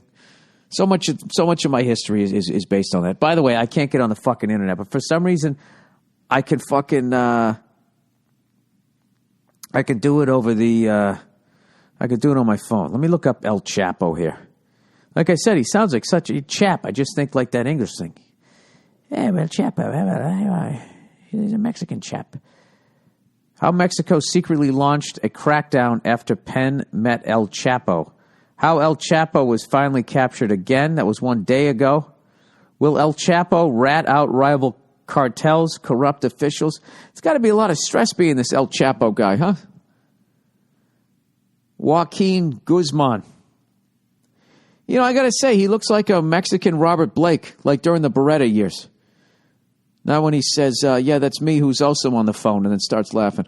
So much of my history is based on that. By the way, I can't get on the fucking internet, but for some reason, I can fucking I can do it over the I could do it on my phone. Let me look up El Chapo here. Like I said, he sounds like such a chap. I just think like that English thing. Yeah, well, Chapo, he's a Mexican chap. How Mexico secretly launched a crackdown after Penn met El Chapo. How El Chapo was finally captured again. That was 1 day ago. Will El Chapo rat out rival cartels, corrupt officials? It's got to be a lot of stress being this El Chapo guy, huh? Joaquin Guzman. You know, I got to say, he looks like a Mexican Robert Blake, like during the Beretta years. Now when he says, yeah, that's me who's also on the phone, and then starts laughing.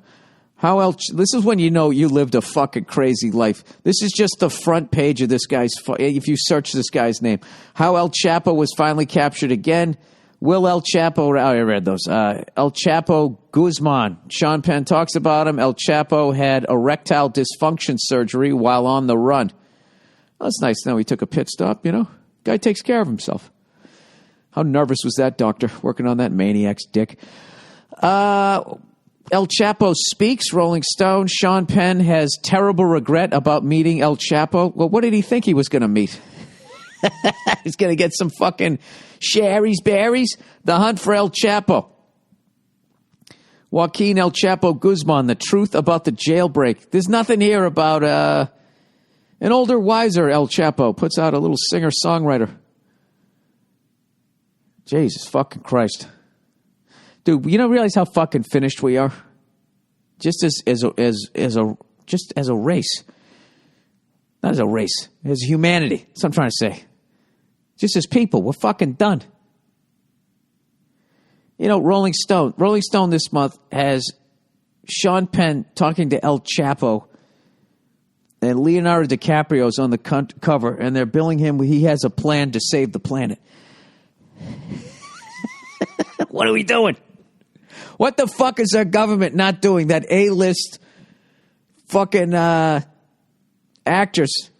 This is when you know you lived a fucking crazy life. This is just the front page of this guy's, if you search this guy's name. How El Chapo was finally captured again. Will El Chapo, I read those. El Chapo Guzman. Sean Penn talks about him. El Chapo had erectile dysfunction surgery while on the run. Well, that's nice to know he took a pit stop, you know. Guy takes care of himself. How nervous was that doctor working on that maniac's dick? El Chapo speaks, Rolling Stone. Sean Penn has terrible regret about meeting El Chapo. Well, what did he think he was going to meet? He's going to get some fucking Sherry's berries? The hunt for El Chapo. Joaquin El Chapo Guzman, the truth about the jailbreak. There's nothing here about an older, wiser El Chapo. Puts out a little singer-songwriter. Jesus fucking Christ. Dude, you don't realize how fucking finished we are? Just as a race. Not as a race. As humanity. That's what I'm trying to say. Just as people. We're fucking done. You know, Rolling Stone. Rolling Stone this month has Sean Penn talking to El Chapo. And Leonardo DiCaprio's on the cover. And they're billing him. He has a plan to save the planet. What are we doing? What the fuck is our government not doing that A-list fucking actors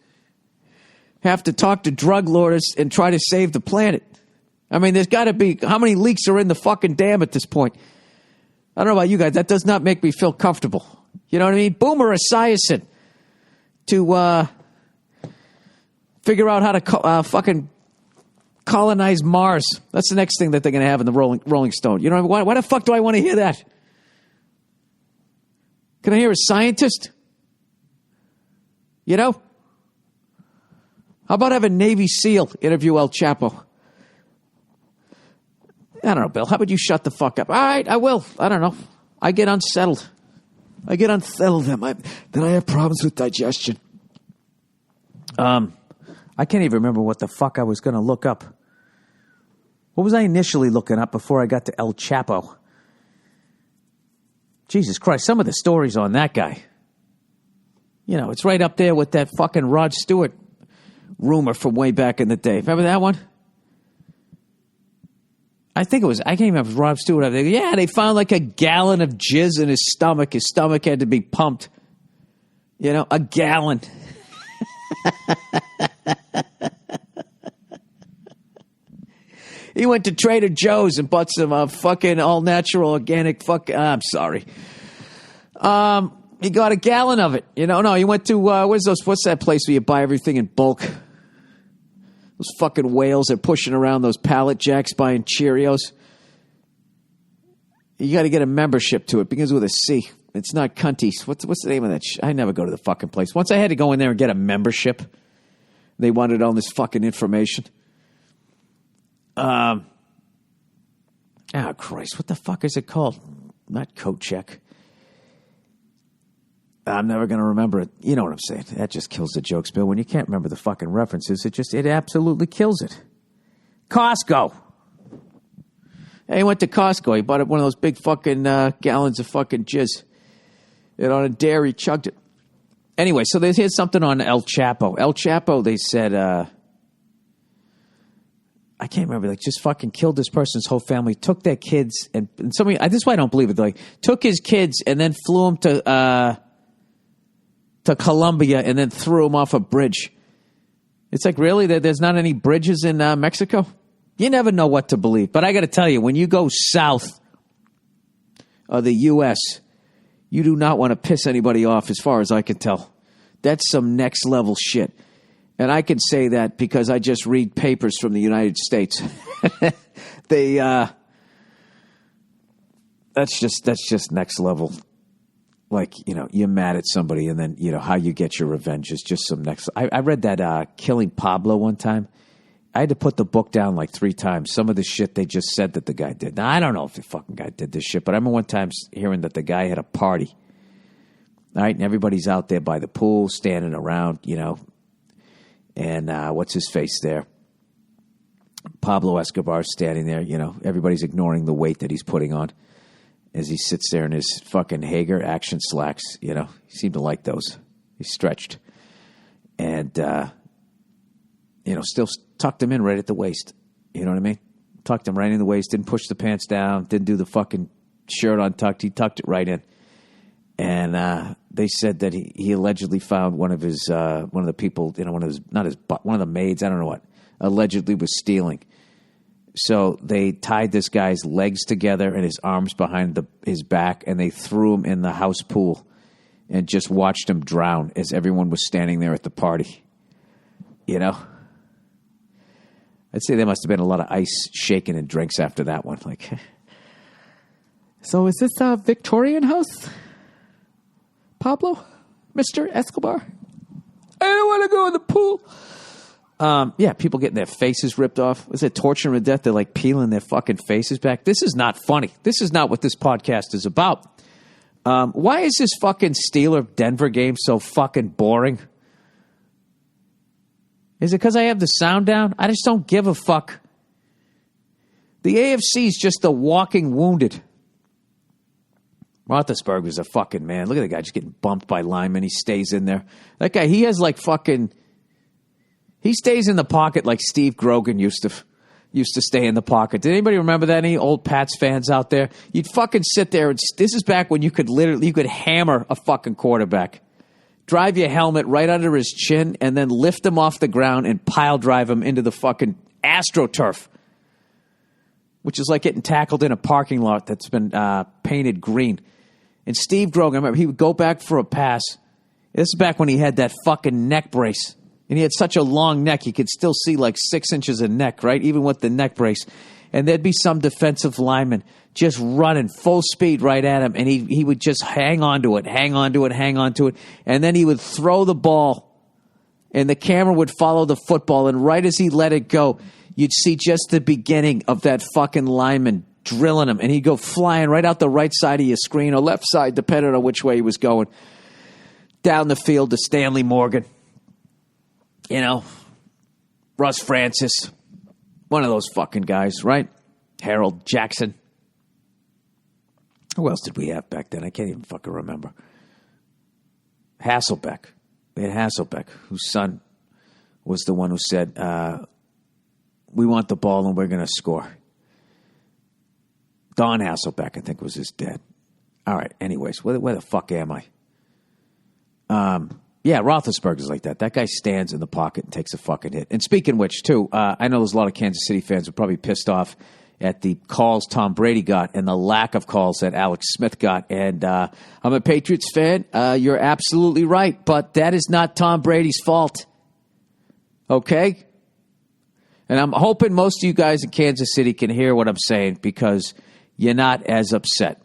have to talk to drug lords and try to save the planet? I mean, there's got to be... How many leaks are in the fucking dam at this point? I don't know about you guys. That does not make me feel comfortable. You know what I mean? Boomer Esiason to figure out how to fucking... colonize Mars. That's the next thing that they're going to have in the Rolling Stone. You know, why the fuck do I want to hear that? Can I hear a scientist? You know? How about have a Navy SEAL interview El Chapo? I don't know, Bill. How about you shut the fuck up? All right, I will. I don't know. I get unsettled. Then I have problems with digestion. I can't even remember what the fuck I was going to look up. What was I initially looking up before I got to El Chapo? Jesus Christ, some of the stories on that guy. You know, it's right up there with that fucking Rod Stewart rumor from way back in the day. Remember that one? I can't even remember if Rod Stewart. Yeah, they found like a gallon of jizz in his stomach. His stomach had to be pumped. You know, a gallon. He went to Trader Joe's and bought some fucking all-natural organic I'm sorry. He got a gallon of it. No, he went to, what's that place where you buy everything in bulk? Those fucking whales are pushing around those pallet jacks buying Cheerios. You got to get a membership to it. It begins with a C. It's not Cunties. What's the name of that? I never go to the fucking place. Once I had to go in there and get a membership. They wanted all this fucking information. Oh, Christ. What the fuck is it called? Not Coat Check. I'm never going to remember it. You know what I'm saying. That just kills the jokes, Bill. When you can't remember the fucking references, it absolutely kills it. Costco. He went to Costco. He bought up one of those big fucking gallons of fucking jizz. And on a dare, he chugged it. Anyway, so here's something on El Chapo. El Chapo, they said, I can't remember, like just fucking killed this person's whole family, took their kids, and somebody, this is why I don't believe it, like took his kids and then flew them to Colombia and then threw them off a bridge. It's like, really? There's not any bridges in Mexico? You never know what to believe. But I got to tell you, when you go south of the U.S., you do not want to piss anybody off as far as I can tell. That's some next level shit. And I can say that because I just read papers from the United States. That's just next level. Like, you're mad at somebody and then, how you get your revenge is just some next. I read that Killing Pablo one time. I had to put the book down like 3 times. Some of the shit they just said that the guy did. Now, I don't know if the fucking guy did this shit, but I remember one time hearing that the guy had a party. All right, and everybody's out there by the pool, standing around, and what's his face there? Pablo Escobar's standing there, everybody's ignoring the weight that he's putting on as he sits there in his fucking Hager action slacks, He seemed to like those. He's stretched. And, still tucked him in right at the waist. You know what I mean? Tucked him right in the waist, didn't push the pants down, didn't do the fucking shirt untucked. He tucked it right in. And they said that he allegedly found one of the people, one of the maids, I don't know what, allegedly was stealing. So they tied this guy's legs together and his arms behind his back, and they threw him in the house pool and just watched him drown as everyone was standing there at the party. I'd say there must have been a lot of ice shaking and drinks after that one. Like, so is this a Victorian house, Pablo? Mr. Escobar? I don't want to go in the pool. People getting their faces ripped off. Was it torture them to death? They're like peeling their fucking faces back. This is not funny. This is not what this podcast is about. Why is this fucking Steeler-Denver game so fucking boring? Is it because I have the sound down? I just don't give a fuck. The AFC is just the walking wounded. Roethlisberger's a fucking man. Look at the guy just getting bumped by linemen. He stays in there. That guy, he has like fucking... He stays in the pocket like Steve Grogan used to stay in the pocket. Did anybody remember that? Any old Pats fans out there? You'd fucking sit there. This is back when you could hammer a fucking quarterback. Drive your helmet right under his chin and then lift him off the ground and pile drive him into the fucking AstroTurf, which is like getting tackled in a parking lot that's been painted green. And Steve Grogan, I remember, he would go back for a pass. This is back when he had that fucking neck brace. And he had such a long neck, you could still see like 6 inches of neck, right? Even with the neck brace. And there'd be some defensive lineman just running full speed right at him. And he would just hang on to it. And then he would throw the ball. And the camera would follow the football. And right as he let it go, you'd see just the beginning of that fucking lineman drilling him. And he'd go flying right out the right side of your screen or left side, depending on which way he was going. Down the field to Stanley Morgan. Russ Francis. One of those fucking guys, right? Harold Jackson. Who else did we have back then? I can't even fucking remember. Hasselbeck. We had Hasselbeck, whose son was the one who said, we want the ball and we're going to score. Don Hasselbeck, I think, was his dad. All right, anyways, where the fuck am I? Yeah, Roethlisberger's like that. That guy stands in the pocket and takes a fucking hit. And speaking of which, too, I know there's a lot of Kansas City fans who are probably pissed off at the calls Tom Brady got and the lack of calls that Alex Smith got. And I'm a Patriots fan. You're absolutely right. But that is not Tom Brady's fault. Okay? And I'm hoping most of you guys in Kansas City can hear what I'm saying because you're not as upset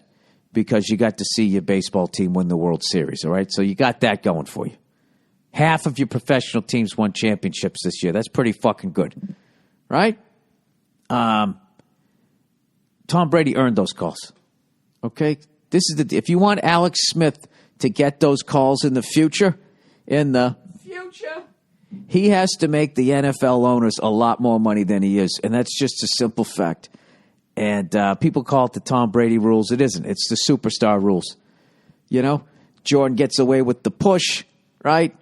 because you got to see your baseball team win the World Series, all right? So you got that going for you. Half of your professional teams won championships this year. That's pretty fucking good, right? Tom Brady earned those calls, okay? If you want Alex Smith to get those calls in the future, he has to make the NFL owners a lot more money than he is, and that's just a simple fact. And people call it the Tom Brady rules. It isn't. It's the superstar rules. You know, Jordan gets away with the push, right?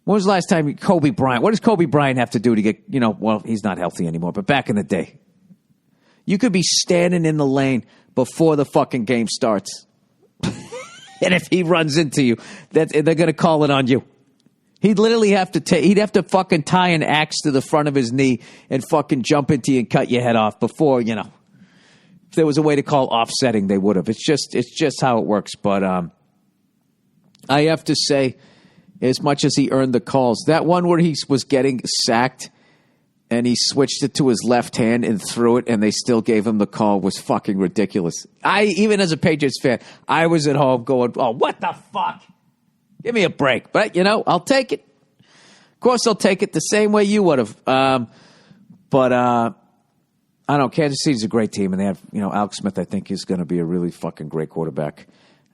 When was the last time Kobe Bryant? What does Kobe Bryant have to do to get, well, he's not healthy anymore, but back in the day, you could be standing in the lane before the fucking game starts. And if he runs into you, they're going to call it on you. He'd literally have to he'd have to fucking tie an axe to the front of his knee and fucking jump into you and cut your head off before, if there was a way to call offsetting, they would have. It's just how it works. But I have to say, as much as he earned the calls, that one where he was getting sacked and he switched it to his left hand and threw it and they still gave him the call was fucking ridiculous. Even as a Patriots fan, I was at home going, oh, what the fuck? Give me a break. But, I'll take it. Of course, I'll take it the same way you would have. But I don't know. Kansas City's a great team, and they have, Alex Smith, I think, is going to be a really fucking great quarterback.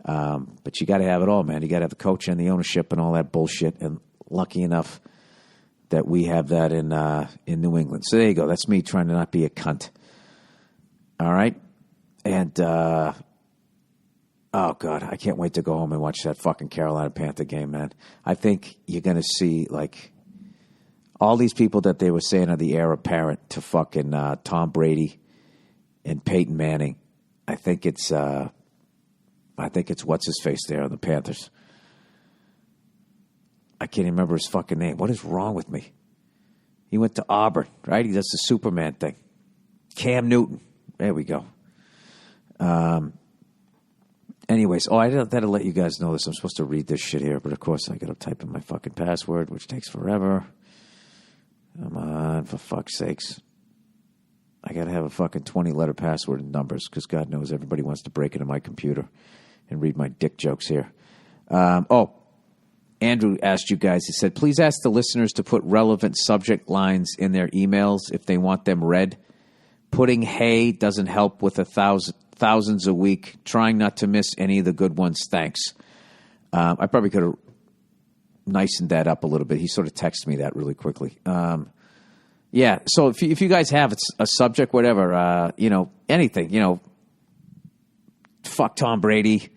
But you got to have it all, man. You got to have the coach and the ownership and all that bullshit. And lucky enough that we have that in New England. So there you go. That's me trying to not be a cunt. All right? And, oh, God, I can't wait to go home and watch that fucking Carolina Panther game, man. I think you're going to see, all these people that they were saying are the heir apparent to fucking Tom Brady and Peyton Manning. I think it's what's his face there on the Panthers. I can't even remember his fucking name. What is wrong with me? He went to Auburn, right? He does the Superman thing. Cam Newton. There we go. Anyways, I had to let you guys know this. I'm supposed to read this shit here, but of course I got to type in my fucking password, which takes forever. Come on, for fuck's sakes. I got to have a fucking 20-letter password and numbers because God knows everybody wants to break into my computer and read my dick jokes here. Andrew asked you guys, he said, please ask the listeners to put relevant subject lines in their emails if they want them read. Putting hey doesn't help with thousands a week. Trying not to miss any of the good ones. Thanks. I probably could have nicened that up a little bit. He sort of texted me that really quickly. Yeah, so if you guys have a subject, whatever, anything, fuck Tom Brady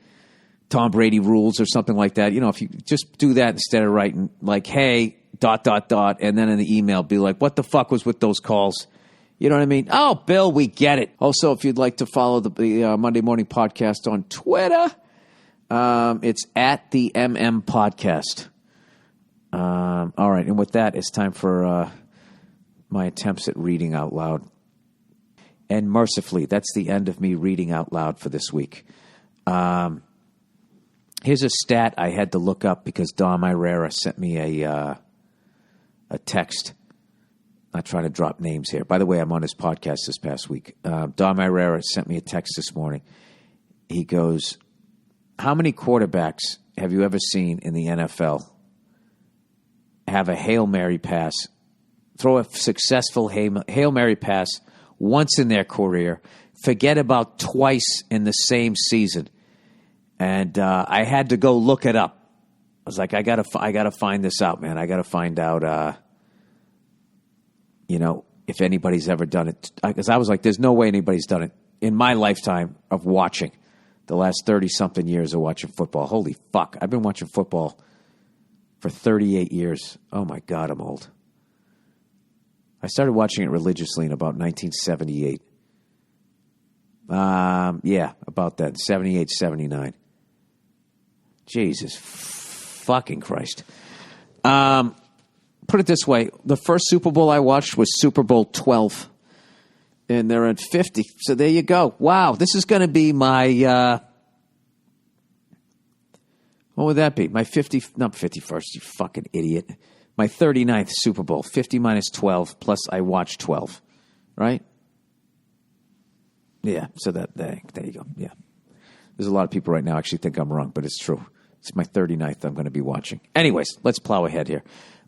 rules or something like that. If you just do that instead of writing hey, ... and then in the email be like, what the fuck was with those calls? You know what I mean? Oh, Bill, we get it. Also, if you'd like to follow the Monday Morning Podcast on Twitter, it's at the MM Podcast. All right, and with that, it's time for my attempts at reading out loud. And mercifully, that's the end of me reading out loud for this week. Here's a stat I had to look up because Dom Irera sent me a text. Not trying to drop names here. By the way, I'm on his podcast this past week. Dom Irera sent me a text this morning. He goes, how many quarterbacks have you ever seen in the NFL have a Hail Mary pass, throw a successful Hail Mary pass once in their career, forget about twice in the same season? And I had to go look it up. I was like, I gotta find this out, man. I gotta find out, if anybody's ever done it. Because I was like, there's no way anybody's done it in my lifetime of watching the last 30-something years of watching football. Holy fuck. I've been watching football for 38 years. Oh, my God, I'm old. I started watching it religiously in about 1978. Yeah, about that. 78, 79. Jesus fucking Christ. Put it this way. The first Super Bowl I watched was Super Bowl 12. And they're at 50. So there you go. Wow. This is going to be my... what would that be? My 51st, you fucking idiot. My 39th Super Bowl. 50 minus 12, plus I watched 12. Right? Yeah. So there you go. Yeah. There's a lot of people right now actually think I'm wrong, but it's true. It's my 39th I'm going to be watching. Anyways, let's plow ahead here.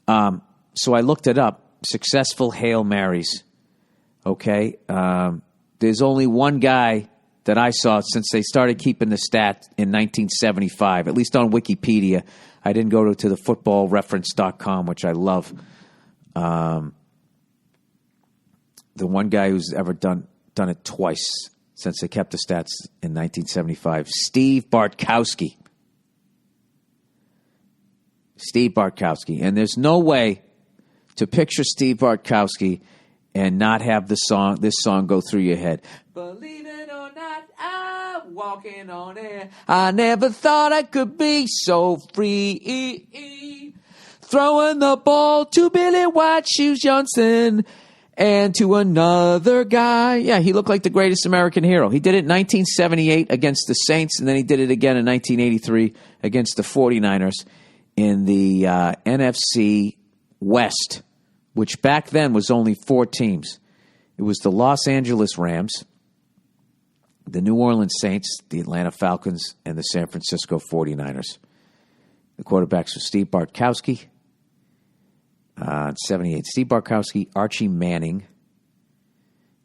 So I looked it up. Successful Hail Marys. Okay? There's only one guy that I saw since they started keeping the stat in 1975, at least on Wikipedia. I didn't go to the footballreference.com, which I love. The one guy who's ever done it twice since they kept the stats in 1975, Steve Bartkowski. Steve Bartkowski. And there's no way to picture Steve Bartkowski and not have this song go through your head. Believe it or not, I'm walking on air. I never thought I could be so free. Throwing the ball to Billy White Shoes Johnson and to another guy. Yeah, he looked like the greatest American hero. He did it in 1978 against the Saints, and then he did it again in 1983 against the 49ers in the NFC West, which back then was only 4 teams. It was the Los Angeles Rams, the New Orleans Saints, the Atlanta Falcons, and the San Francisco 49ers. The quarterbacks were Steve Bartkowski, 78. Steve Bartkowski, Archie Manning,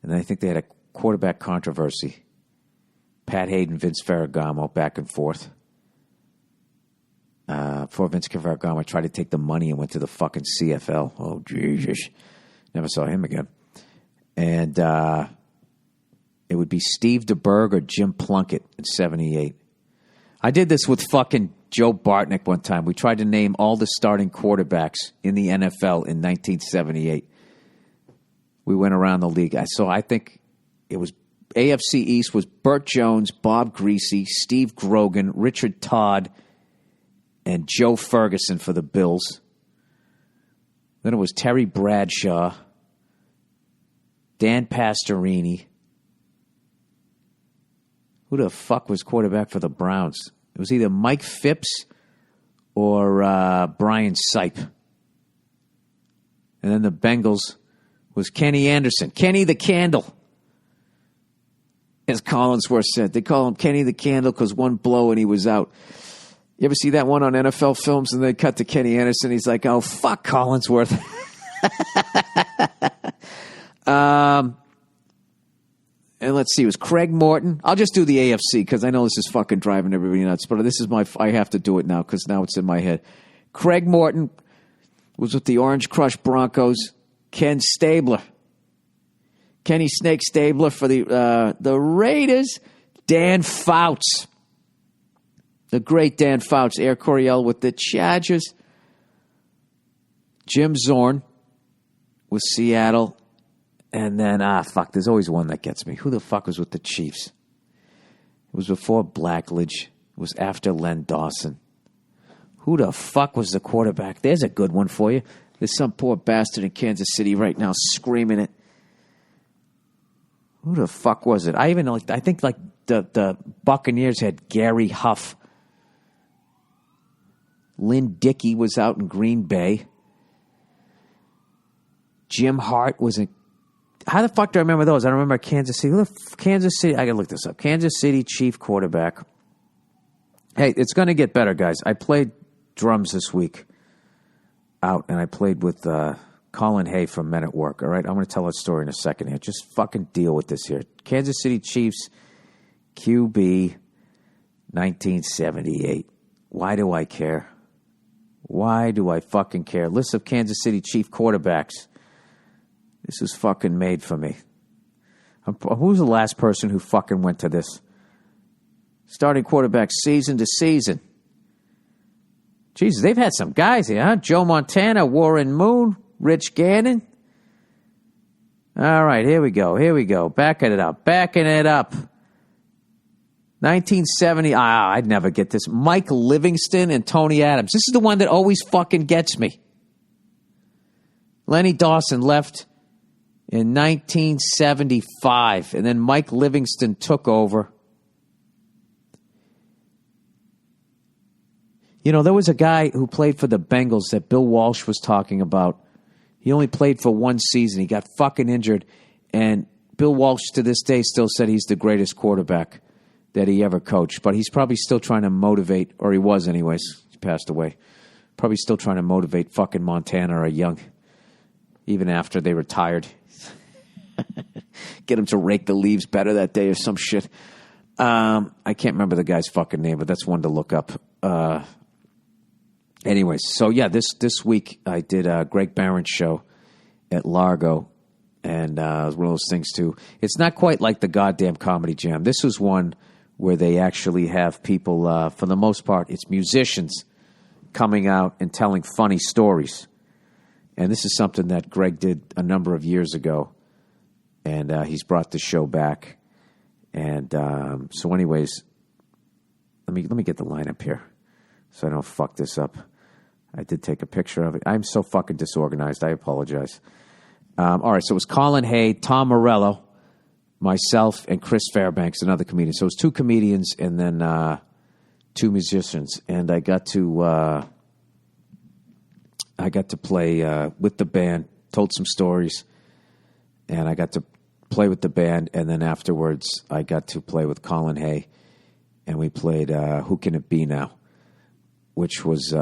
and then I think they had a quarterback controversy. Pat Hayden, Vince Ferragamo, back and forth. Before Vince Ferragamo tried to take the money and went to the fucking CFL. Oh, Jesus. Never saw him again. And it would be Steve DeBerg or Jim Plunkett in 78. I did this with fucking Joe Bartnick one time. We tried to name all the starting quarterbacks in the NFL in 1978. We went around the league. So I think it was AFC East was Burt Jones, Bob Greasy, Steve Grogan, Richard Todd, and Joe Ferguson for the Bills. Then it was Terry Bradshaw, Dan Pastorini. Who the fuck was quarterback for the Browns? It was either Mike Phipps or Brian Sipe. And then the Bengals was Kenny Anderson. Kenny the Candle, as Collinsworth said. They call him Kenny the Candle because one blow and he was out. You ever see that one on NFL Films and they cut to Kenny Anderson? He's like, oh, fuck Collinsworth. And let's see, it was Craig Morton. I'll just do the AFC because I know this is fucking driving everybody nuts, but this is I have to do it now because now it's in my head. Craig Morton was with the Orange Crush Broncos. Ken Stabler. Kenny Snake Stabler for the Raiders. Dan Fouts. The great Dan Fouts. Air Coryell with the Chargers. Jim Zorn with Seattle. And then, there's always one that gets me. Who the fuck was with the Chiefs? It was before Blackledge. It was after Len Dawson. Who the fuck was the quarterback? There's a good one for you. There's some poor bastard in Kansas City right now screaming it. Who the fuck was it? I think the Buccaneers had Gary Huff. Lynn Dickey was out in Green Bay. Jim Hart was in... How the fuck do I remember those? I don't remember Kansas City. Kansas City, I got to look this up. Kansas City Chief quarterback. Hey, it's going to get better, guys. I played drums this week out, and I played with Colin Hay from Men at Work, all right? I'm going to tell that story in a second here. Just fucking deal with this here. Kansas City Chiefs QB 1978. Why do I care? Why do I fucking care? List of Kansas City Chief quarterbacks. This was fucking made for me. Who's the last person who fucking went to this? Starting quarterback season to season. Jesus, they've had some guys here, huh? Joe Montana, Warren Moon, Rich Gannon. All right, here we go. Backing it up. 1970. I'd never get this. Mike Livingston and Tony Adams. This is the one that always fucking gets me. Lenny Dawson left in 1975, and then Mike Livingston took over. You know, there was a guy who played for the Bengals that Bill Walsh was talking about. He only played for one season. He got fucking injured, and Bill Walsh to this day still said he's the greatest quarterback that he ever coached. But he's probably still trying to motivate, or he was anyways. He passed away. Probably still trying to motivate fucking Montana or Young, even after they retired. Get him to rake the leaves better that day or some shit. I can't remember the guy's fucking name, but that's one to look up. Anyways, so yeah, this week I did a Greg Barron's show at Largo, and it was one of those things too. It's not quite like the goddamn Comedy Jam. This is one where they actually have people, for the most part, it's musicians coming out and telling funny stories. And this is something that Greg did a number of years ago, and he's brought the show back. And so anyways, let me get the lineup here so I don't fuck this up. I did take a picture of it. I'm so fucking disorganized. I apologize. All right, so it was Colin Hay, Tom Morello, myself, and Chris Fairbanks, another comedian. So it was two comedians and then two musicians. And I got to play with the band, told some stories, and I got to play with the band. And then afterwards, I got to play with Colin Hay, and we played Who Can It Be Now, which was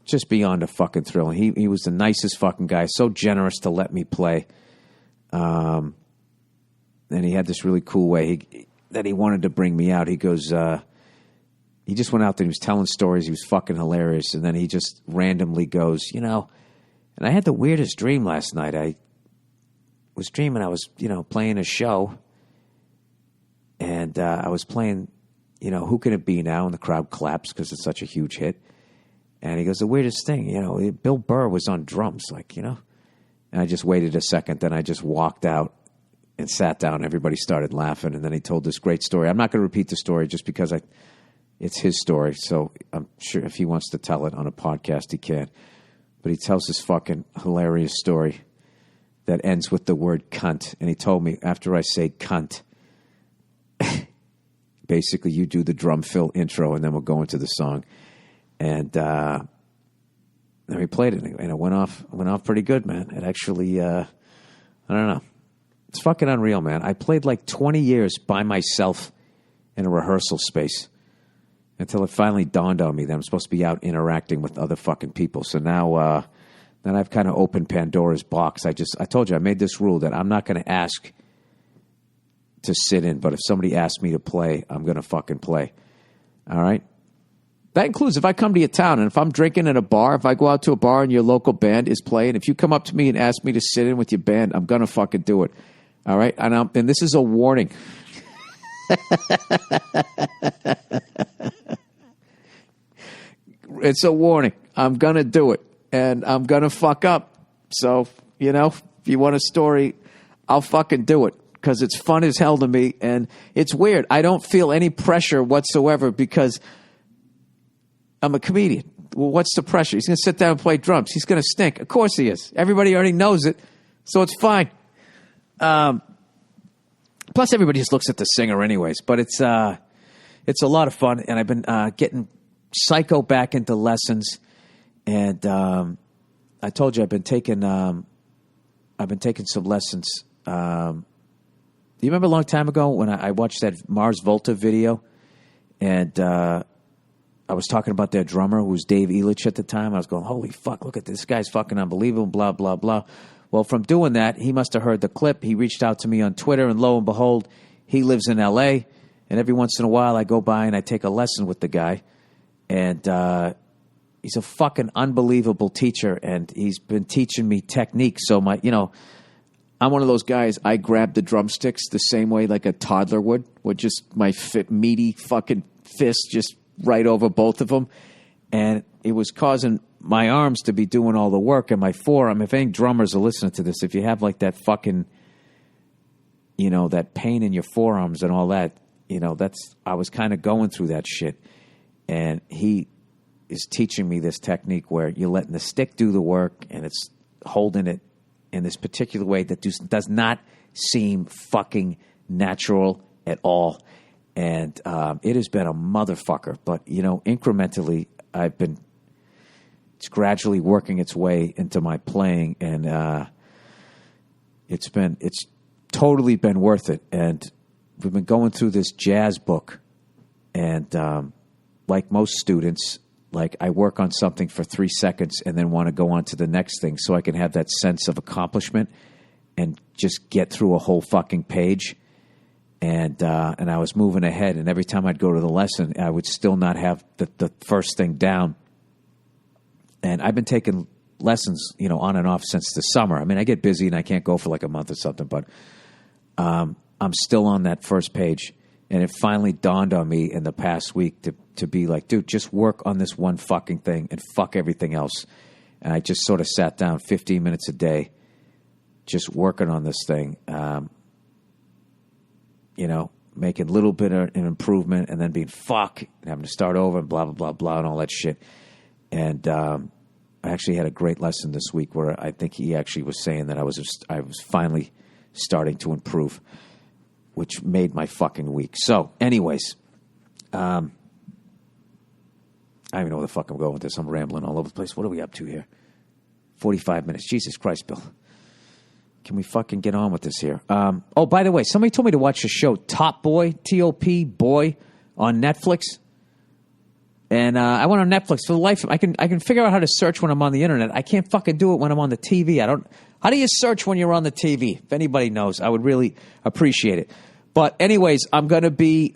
just beyond a fucking thrill. He was the nicest fucking guy, so generous to let me play. And he had this really cool way that he wanted to bring me out. He goes, he just went out there and he was telling stories. He was fucking hilarious. And then he just randomly goes, you know, and I had the weirdest dream last night. I was dreaming I was, playing a show. And I was playing, Who Can It Be Now? And the crowd claps because it's such a huge hit. And he goes, the weirdest thing, Bill Burr was on drums, And I just waited a second. Then I just walked out and sat down. Everybody started laughing. And then he told this great story. I'm not going to repeat the story just because it's his story. So I'm sure if he wants to tell it on a podcast, he can. But he tells this fucking hilarious story that ends with the word cunt. And he told me, after I say cunt, basically you do the drum fill intro and then we'll go into the song. And then we played it, and it went off pretty good, man. It actually, I don't know. It's fucking unreal, man. I played like 20 years by myself in a rehearsal space until it finally dawned on me that I'm supposed to be out interacting with other fucking people. So now, then I've kind of opened Pandora's box. I told you, I made this rule that I'm not going to ask to sit in, but if somebody asks me to play, I'm going to fucking play. All right? That includes if I come to your town and if I'm drinking at a bar, if I go out to a bar and your local band is playing, if you come up to me and ask me to sit in with your band, I'm going to fucking do it. All right? And this is a warning. It's a warning. I'm going to do it. And I'm going to fuck up. So, if you want a story, I'll fucking do it. Because it's fun as hell to me. And it's weird. I don't feel any pressure whatsoever because I'm a comedian. Well, what's the pressure? He's going to sit down and play drums. He's going to stink. Of course he is. Everybody already knows it, so it's fine. Plus, everybody just looks at the singer anyways. But it's a lot of fun, and I've been getting psycho back into lessons. And I told you I've been taking some lessons. Do you remember a long time ago when I watched that Mars Volta video, and I was talking about their drummer, who was Dave Elitch at the time. I was going, holy fuck, look at this guy's fucking unbelievable, blah, blah, blah. Well, from doing that, he must have heard the clip. He reached out to me on Twitter, and lo and behold, he lives in L.A., and every once in a while I go by and I take a lesson with the guy. And he's a fucking unbelievable teacher, and he's been teaching me technique. So I'm one of those guys, I grab the drumsticks the same way like a toddler would, with just my meaty fucking fist just right over both of them, and it was causing my arms to be doing all the work and my forearm. If any drummers are listening to this, if you have like that fucking, that pain in your forearms and all that, I was kind of going through that shit. And he is teaching me this technique where you're letting the stick do the work and it's holding it in this particular way that does not seem fucking natural at all. And it has been a motherfucker. But, incrementally, it's gradually working its way into my playing. And it's totally been worth it. And we've been going through this jazz book. And like most students, I work on something for 3 seconds and then want to go on to the next thing so I can have that sense of accomplishment and just get through a whole fucking page. And I was moving ahead, and every time I'd go to the lesson, I would still not have the first thing down. And I've been taking lessons, on and off since the summer. I mean, I get busy and I can't go for a month or something, but I'm still on that first page. And it finally dawned on me in the past week to be like, dude, just work on this one fucking thing and fuck everything else. And I just sort of sat down 15 minutes a day just working on this thing, making a little bit of an improvement and then being fuck and having to start over and blah, blah, blah, blah, and all that shit. And I actually had a great lesson this week where I think he actually was saying that I was finally starting to improve, which made my fucking week. So, anyways, I don't even know where the fuck I'm going with this. I'm rambling all over the place. What are we up to here? 45 minutes. Jesus Christ, Bill. Can we fucking get on with this here? Oh, by the way, somebody told me to watch the show Top Boy, T-O-P, Boy, on Netflix. And I went on Netflix for the life of I can figure out how to search when I'm on the internet. I can't fucking do it when I'm on the TV. How do you search when you're on the TV? If anybody knows, I would really appreciate it. But anyways, I'm gonna be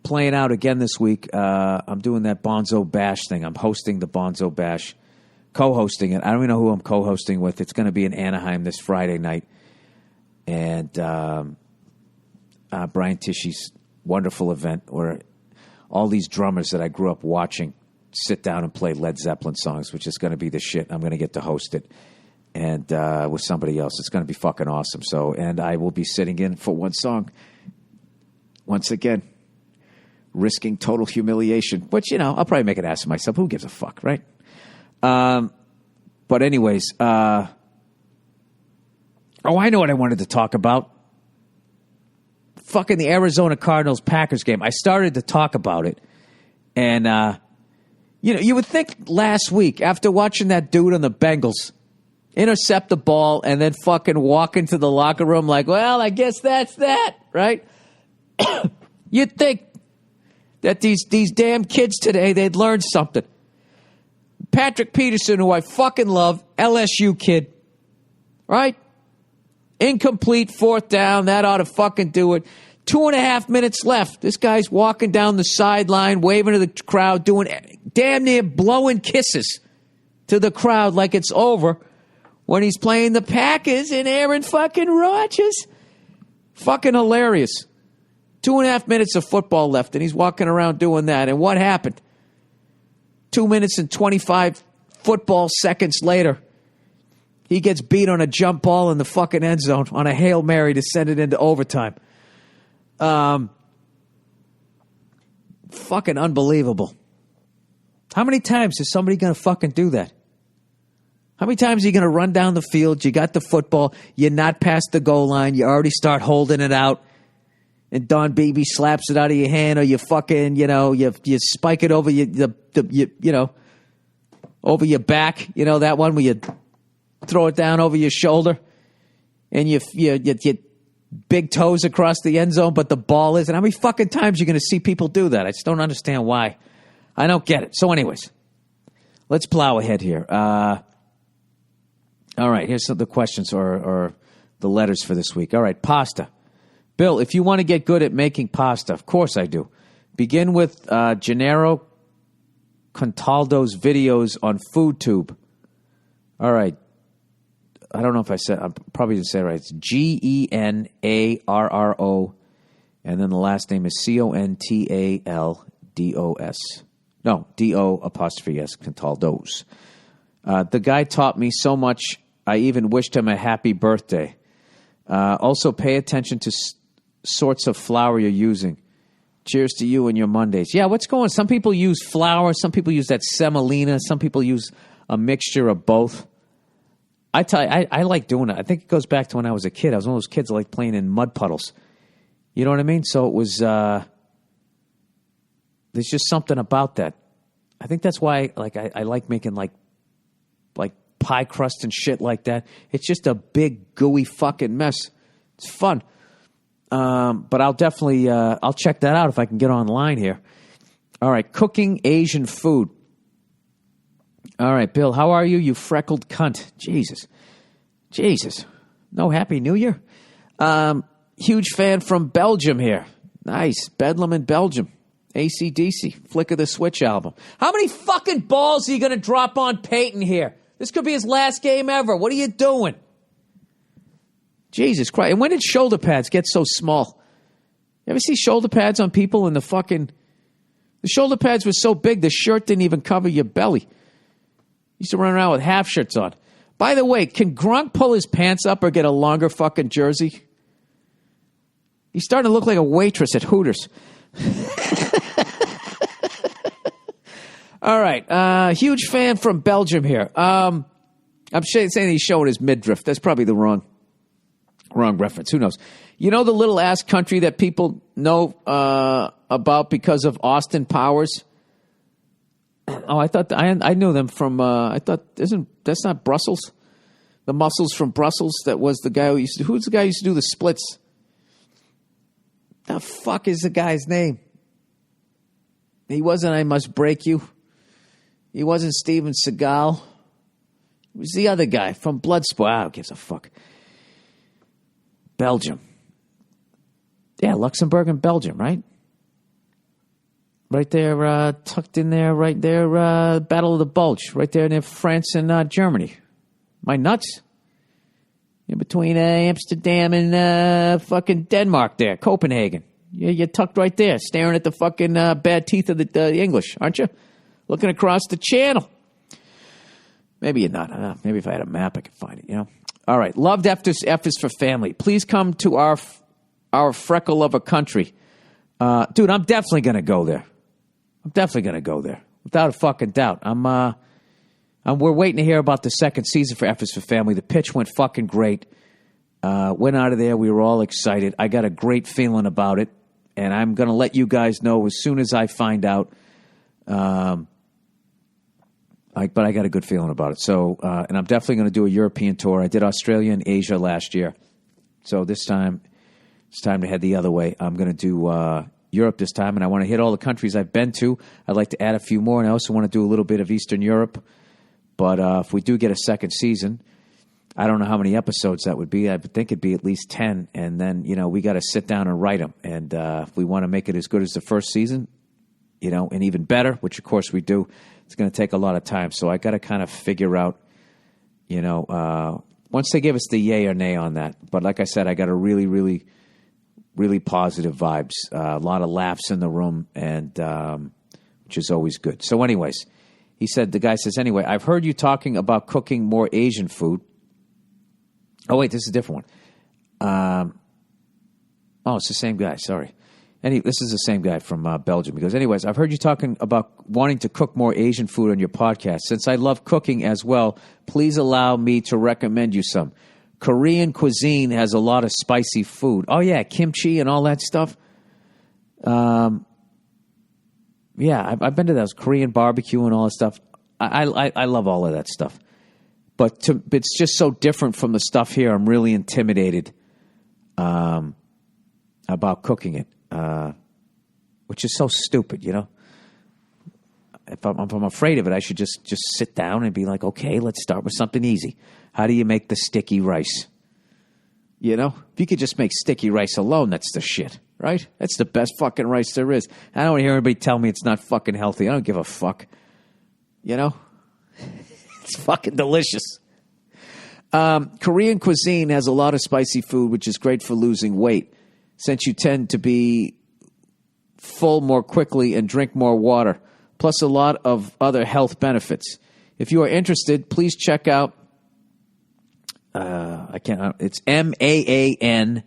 playing out again this week. I'm doing that Bonzo Bash thing. I'm hosting the Bonzo Bash, co-hosting it. I don't even know who I'm co-hosting with. It's going to be in Anaheim this Friday night. And Brian Tishy's wonderful event where all these drummers that I grew up watching sit down and play Led Zeppelin songs, which is going to be the shit. I'm going to get to host it. And with somebody else. It's going to be fucking awesome. So, and I will be sitting in for one song. Once again, risking total humiliation. Which, I'll probably make an ass of myself. Who gives a fuck, right? But anyways, I know what I wanted to talk about. Fucking the Arizona Cardinals-Packers game. I started to talk about it. And, you would think last week, after watching that dude on the Bengals intercept the ball and then fucking walk into the locker room like, well, I guess that's that, right? You'd think that these damn kids today, they'd learn something. Patrick Peterson, who I fucking love, LSU kid, right? Incomplete fourth down. That ought to fucking do it. 2.5 minutes left. This guy's walking down the sideline, waving to the crowd, doing damn near blowing kisses to the crowd like it's over when he's playing the Packers and Aaron fucking Rodgers. Fucking hilarious. 2.5 minutes of football left, and he's walking around doing that. And what happened? 2 minutes and 25 football seconds later, he gets beat on a jump ball in the fucking end zone on a Hail Mary to send it into overtime. Fucking unbelievable. How many times is somebody going to fucking do that? How many times are you going to run down the field? You got the football. You're not past the goal line. You already start holding it out. And Don Beebe slaps it out of your hand, or you fucking, you spike it over over your back. That one where you throw it down over your shoulder, and you big toes across the end zone, but the ball isn't. How many fucking times are you going to see people do that? I just don't understand why. I don't get it. So, anyways, let's plow ahead here. All right, here's some of the questions or the letters for this week. All right, pasta. Bill, if you want to get good at making pasta, of course I do. Begin with Gennaro Contaldo's videos on FoodTube. All right. I don't know if I probably didn't say it right. It's Genarro, and then the last name is Contaldos. No, D-O''S, Contaldos. The guy taught me so much, I even wished him a happy birthday. Also, pay attention to sorts of flour you're using. Cheers to you and your Mondays. Yeah, what's going on? Some people use flour. Some people use that semolina. Some people use a mixture of both. I tell you, I like doing it. I think it goes back to when I was a kid. I was one of those kids that liked playing in mud puddles. You know what I mean? So it was, there's just something about that. I think that's why I like making like pie crust and shit like that. It's just a big gooey fucking mess. It's fun. But I'll definitely, I'll check that out if I can get online here. All right, cooking Asian food. All right, Bill, how are you, you freckled cunt? Jesus. No Happy New Year? Huge fan from Belgium here. Nice. Bedlam in Belgium. AC/DC. Flick of the Switch album. How many fucking balls are you going to drop on Peyton here? This could be his last game ever. What are you doing? Jesus Christ. And when did shoulder pads get so small? You ever see shoulder pads on people in the fucking... The shoulder pads were so big, the shirt didn't even cover your belly. Used to run around with half shirts on. By the way, can Gronk pull his pants up or get a longer fucking jersey? He's starting to look like a waitress at Hooters. All right. Huge fan from Belgium here. I'm saying he's showing his midriff. That's probably the wrong reference. Who knows? You know the little ass country that people know about because of Austin Powers? Oh, I thought I knew them from. I thought that's not Brussels? The Muscles from Brussels. That was the guy who used to. Who's the guy who used to do the splits? The fuck is the guy's name? He wasn't I Must Break You. He wasn't Steven Seagal. It was the other guy from Bloodsport. Who gives a fuck? Belgium. Yeah, Luxembourg and Belgium, right? Right there, tucked in there, right there, Battle of the Bulge, right there near France and Germany. Am I nuts? In between Amsterdam and fucking Denmark there, Copenhagen. Yeah, you're tucked right there, staring at the fucking bad teeth of the English, aren't you? Looking across the channel. Maybe you're not. Maybe if I had a map, I could find it, you know? All right, loved F is for family. Please come to our freckle of a country. Dude, I'm definitely going to go there. Without a fucking doubt. We're waiting to hear about the second season for F is for Family. The pitch went fucking great. Went out of there. We were all excited. I got a great feeling about it. And I'm going to let you guys know as soon as I find out. But I got a good feeling about it. So, and I'm definitely going to do a European tour. I did Australia and Asia last year. So this time, it's time to head the other way. I'm going to do Europe this time, and I want to hit all the countries I've been to. I'd like to add a few more, and I also want to do a little bit of Eastern Europe. But if we do get a second season, I don't know how many episodes that would be. I would think it'd be at least 10, and then, we got to sit down and write them. And if we want to make it as good as the first season, and even better, which of course we do, it's going to take a lot of time. So I got to kind of figure out, once they give us the yay or nay on that. But like I said, I got a really, really, really positive vibes, a lot of laughs in the room, and which is always good. So anyways, the guy says, anyway, I've heard you talking about cooking more Asian food. Oh, wait, this is a different one. It's the same guy, sorry. This is the same guy from Belgium. He goes, anyways, I've heard you talking about wanting to cook more Asian food on your podcast. Since I love cooking as well, please allow me to recommend you some. Korean cuisine has a lot of spicy food. Oh, yeah, kimchi and all that stuff. Yeah, I've been to those Korean barbecue and all that stuff. I love all of that stuff. But it's just so different from the stuff here. I'm really intimidated about cooking it, which is so stupid, If I'm afraid of it, I should just sit down and be like, okay, let's start with something easy. How do you make the sticky rice? If you could just make sticky rice alone, that's the shit, right? That's the best fucking rice there is. I don't want to hear anybody tell me it's not fucking healthy. I don't give a fuck. It's fucking delicious. Korean cuisine has a lot of spicy food, which is great for losing weight, since you tend to be full more quickly and drink more water, plus a lot of other health benefits. If you are interested, please check out, I can't. It's MAANGCHI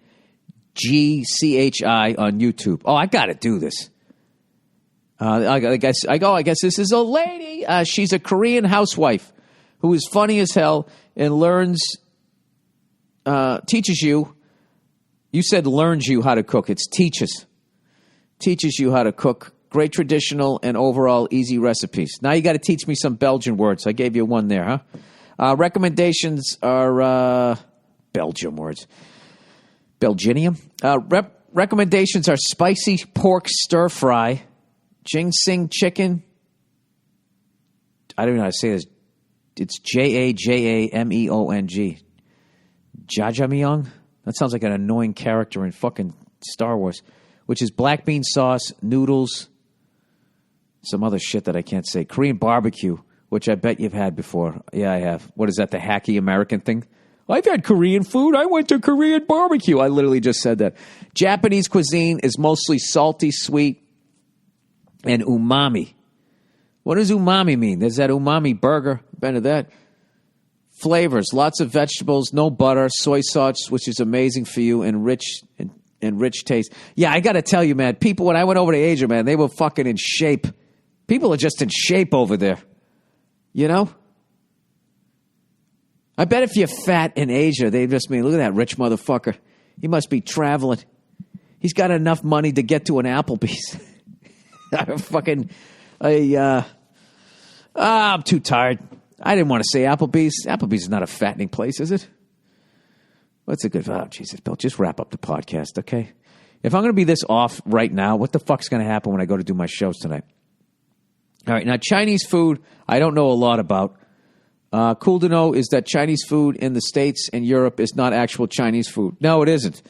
on YouTube. Oh, I got to do this. I guess this is a lady. She's a Korean housewife who is funny as hell and teaches you. You said learns you how to cook. It's teaches you how to cook. Great traditional and overall easy recipes. Now you got to teach me some Belgian words. I gave you one there, huh? Recommendations are Belgian words. Belginium. Recommendations are spicy pork stir fry, ginseng chicken. I don't know how to say this. It's Jajameong. Jajangmyeon? That sounds like an annoying character in fucking Star Wars. Which is black bean sauce, noodles, some other shit that I can't say. Korean barbecue, which I bet you've had before. Yeah, I have. What is that, the hacky American thing? I've had Korean food. I went to Korean barbecue. I literally just said that. Japanese cuisine is mostly salty, sweet, and umami. What does umami mean? There's that umami burger. Been to that. Flavors, lots of vegetables, no butter, soy sauce, which is amazing for you, and rich taste. Yeah, I got to tell you, man, people, when I went over to Asia, man, they were fucking in shape. People are just in shape over there. You know? I bet if you're fat in Asia, they just mean, look at that rich motherfucker. He must be traveling. He's got enough money to get to an Applebee's. I'm too tired. I didn't want to say Applebee's. Applebee's is not a fattening place, is it? What's a good... Oh, Jesus, Bill, just wrap up the podcast, okay? If I'm going to be this off right now, what the fuck's going to happen when I go to do my shows tonight? All right, now, Chinese food, I don't know a lot about. Cool to know is that Chinese food in the States and Europe is not actual Chinese food. No, it isn't.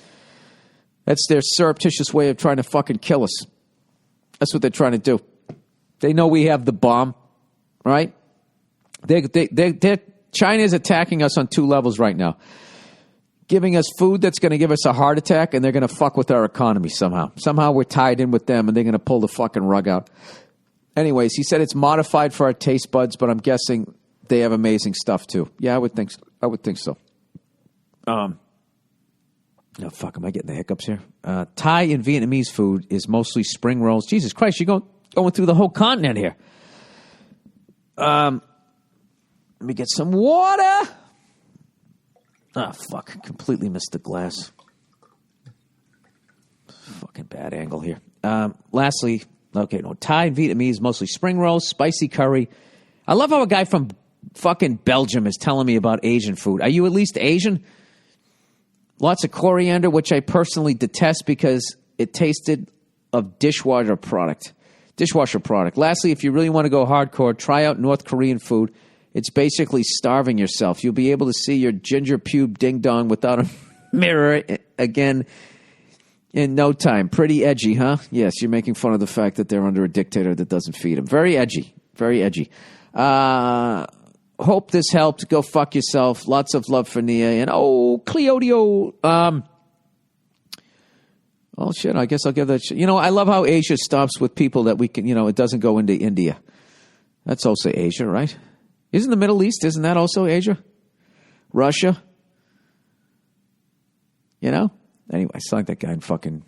That's their surreptitious way of trying to fucking kill us. That's what they're trying to do. They know we have the bomb, right? China is attacking us on two levels right now. Giving us food that's going to give us a heart attack, and they're going to fuck with our economy somehow. Somehow we're tied in with them, and they're going to pull the fucking rug out. Anyways, he said it's modified for our taste buds, but I'm guessing they have amazing stuff too. Yeah, I would think so. Oh, fuck, am I getting the hiccups here? Thai and Vietnamese food is mostly spring rolls. Jesus Christ, you're going through the whole continent here. Let me get some water. Ah, fuck. Completely missed the glass. Fucking bad angle here. Lastly, Thai and Vietnamese, mostly spring rolls, spicy curry. I love how a guy from fucking Belgium is telling me about Asian food. Are you at least Asian? Lots of coriander, which I personally detest because it tasted of dishwasher product. Lastly, if you really want to go hardcore, try out North Korean food. It's basically starving yourself. You'll be able to see your ginger pube ding-dong without a mirror again in no time. Pretty edgy, huh? Yes, you're making fun of the fact that they're under a dictator that doesn't feed them. Very edgy. Very edgy. Hope this helped. Go fuck yourself. Lots of love for Nia. And, Cleodio. Oh, shit, I guess I'll give that shit. You know, I love how Asia stops with people that we can, it doesn't go into India. That's also Asia, right? Isn't the Middle East, isn't that also Asia? Russia? Anyway, I sound like that guy in fucking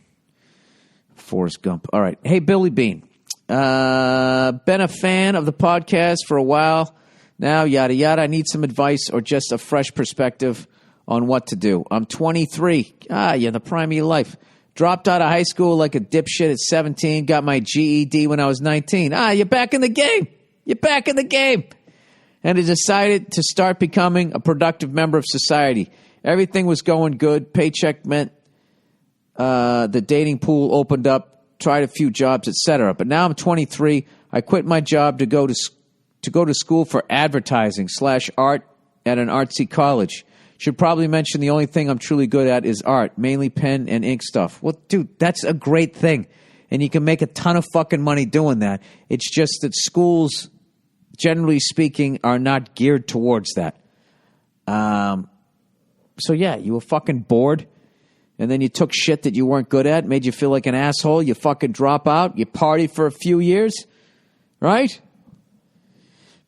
Forrest Gump. All right. Hey, Billy Bean. Been a fan of the podcast for a while now, yada, yada. I need some advice or just a fresh perspective on what to do. I'm 23. You're in the prime of your life. Dropped out of high school like a dipshit at 17. Got my GED when I was 19. You're back in the game. And I decided to start becoming a productive member of society. Everything was going good. Paycheck meant the dating pool opened up. Tried a few jobs, etc. But now I'm 23. I quit my job to go to school for advertising / art at an artsy college. Should probably mention the only thing I'm truly good at is art, mainly pen and ink stuff. Well, dude, that's a great thing. And you can make a ton of fucking money doing that. It's just that schools, generally speaking, are not geared towards that. So yeah, you were fucking bored, and then you took shit that you weren't good at, made you feel like an asshole, you fucking drop out, you party for a few years, right?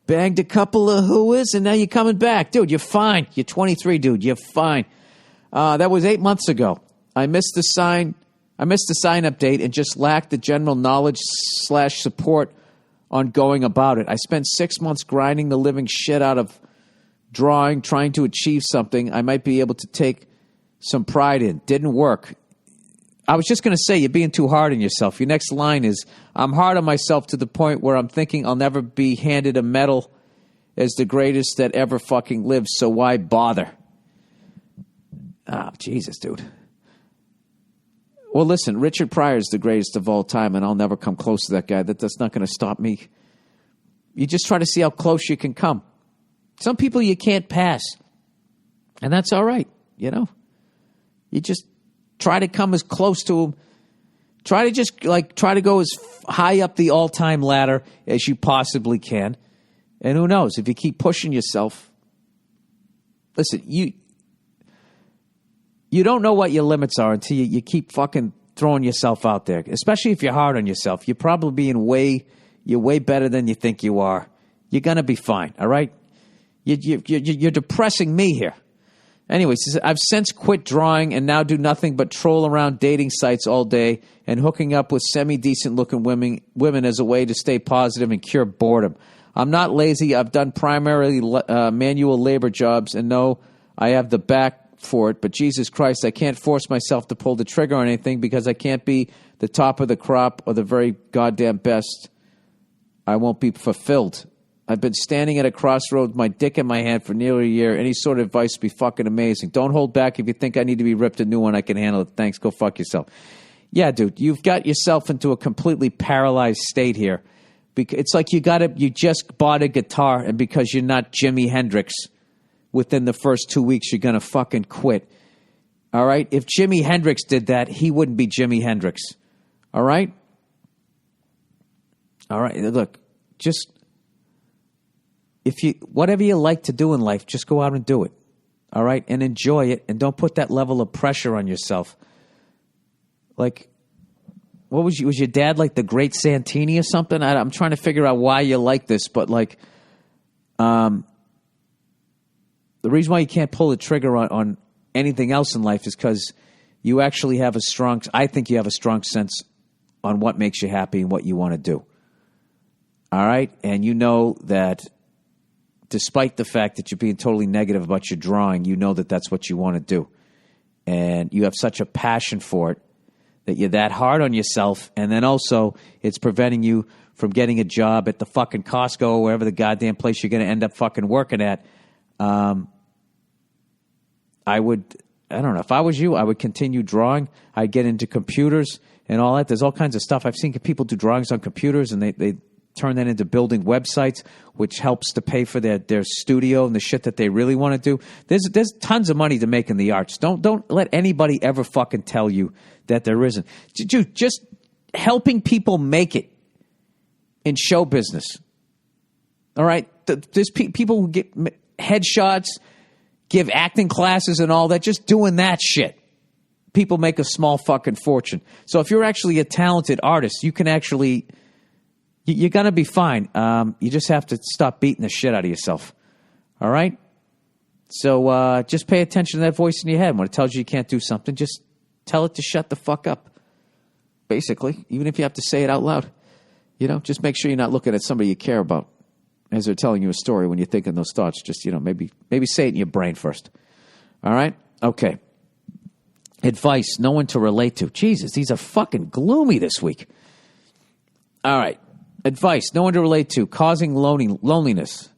Bagged a couple of hooahs, and now you're coming back. Dude, you're fine. You're 23, dude. You're fine. That was 8 months ago. I missed the sign update and just lacked the general knowledge / support on going about it. I spent 6 months grinding the living shit out of drawing, trying to achieve something I might be able to take some pride in. Didn't work. I was just going to say, you're being too hard on yourself. Your next line is, I'm hard on myself to the point where I'm thinking I'll never be handed a medal as the greatest that ever fucking lived, so why bother? Oh, Jesus, dude. Well, listen, Richard Pryor is the greatest of all time, and I'll never come close to that guy. That's not going to stop me. You just try to see how close you can come. Some people you can't pass, and that's all right, you know? You just try to come as close to him. Try to go as high up the all-time ladder as you possibly can. And who knows, if you keep pushing yourself, listen, you don't know what your limits are until you keep fucking throwing yourself out there, especially if you're hard on yourself. You're probably you're way better than you think you are. You're going to be fine, all right? You're depressing me here. Anyways, I've since quit drawing and now do nothing but troll around dating sites all day and hooking up with semi-decent looking women as a way to stay positive and cure boredom. I'm not lazy. I've done primarily manual labor jobs and know I have the back for it, but Jesus Christ, I can't force myself to pull the trigger on anything because I can't be the top of the crop or the very goddamn best. I won't be fulfilled. I've been standing at a crossroads, my dick in my hand for nearly a year. Any sort of advice would be fucking amazing. Don't hold back. If you think I need to be ripped a new one, I can handle it. Thanks. Go fuck yourself. Yeah, dude, you've got yourself into a completely paralyzed state here. It's like you just bought a guitar, and because you're not Jimi Hendrix, within the first 2 weeks, you're going to fucking quit. All right? If Jimi Hendrix did that, he wouldn't be Jimi Hendrix. All right? All right. Look, just whatever you like to do in life, just go out and do it. All right? And enjoy it, and don't put that level of pressure on yourself. Like, was your dad like the Great Santini or something? I'm trying to figure out why you like this, but like, the reason why you can't pull the trigger on anything else in life is because you actually have I think you have a strong sense on what makes you happy and what you want to do. All right? And you know that despite the fact that you're being totally negative about your drawing, you know that that's what you want to do. And you have such a passion for it that you're that hard on yourself. And then also it's preventing you from getting a job at the fucking Costco or wherever the goddamn place you're going to end up fucking working at. I don't know, if I was you, I would continue drawing. I'd get into computers and all that. There's all kinds of stuff. I've seen people do drawings on computers, and they turn that into building websites, which helps to pay for their studio and the shit that they really want to do. There's tons of money to make in the arts. Don't let anybody ever fucking tell you that there isn't. Dude, just helping people make it in show business. All right? There's people who get headshots, give acting classes and all that, just doing that shit. People make a small fucking fortune. So if you're actually a talented artist, you can actually, you're going to be fine. You just have to stop beating the shit out of yourself. All right? So just pay attention to that voice in your head. When it tells you can't do something, just tell it to shut the fuck up. Basically, even if you have to say it out loud. You know, just make sure you're not looking at somebody you care about as they're telling you a story when you're thinking those thoughts. Just, maybe say it in your brain first. All right? Okay. Advice, no one to relate to. Jesus, these are fucking gloomy this week. All right. Advice, no one to relate to, causing loneliness.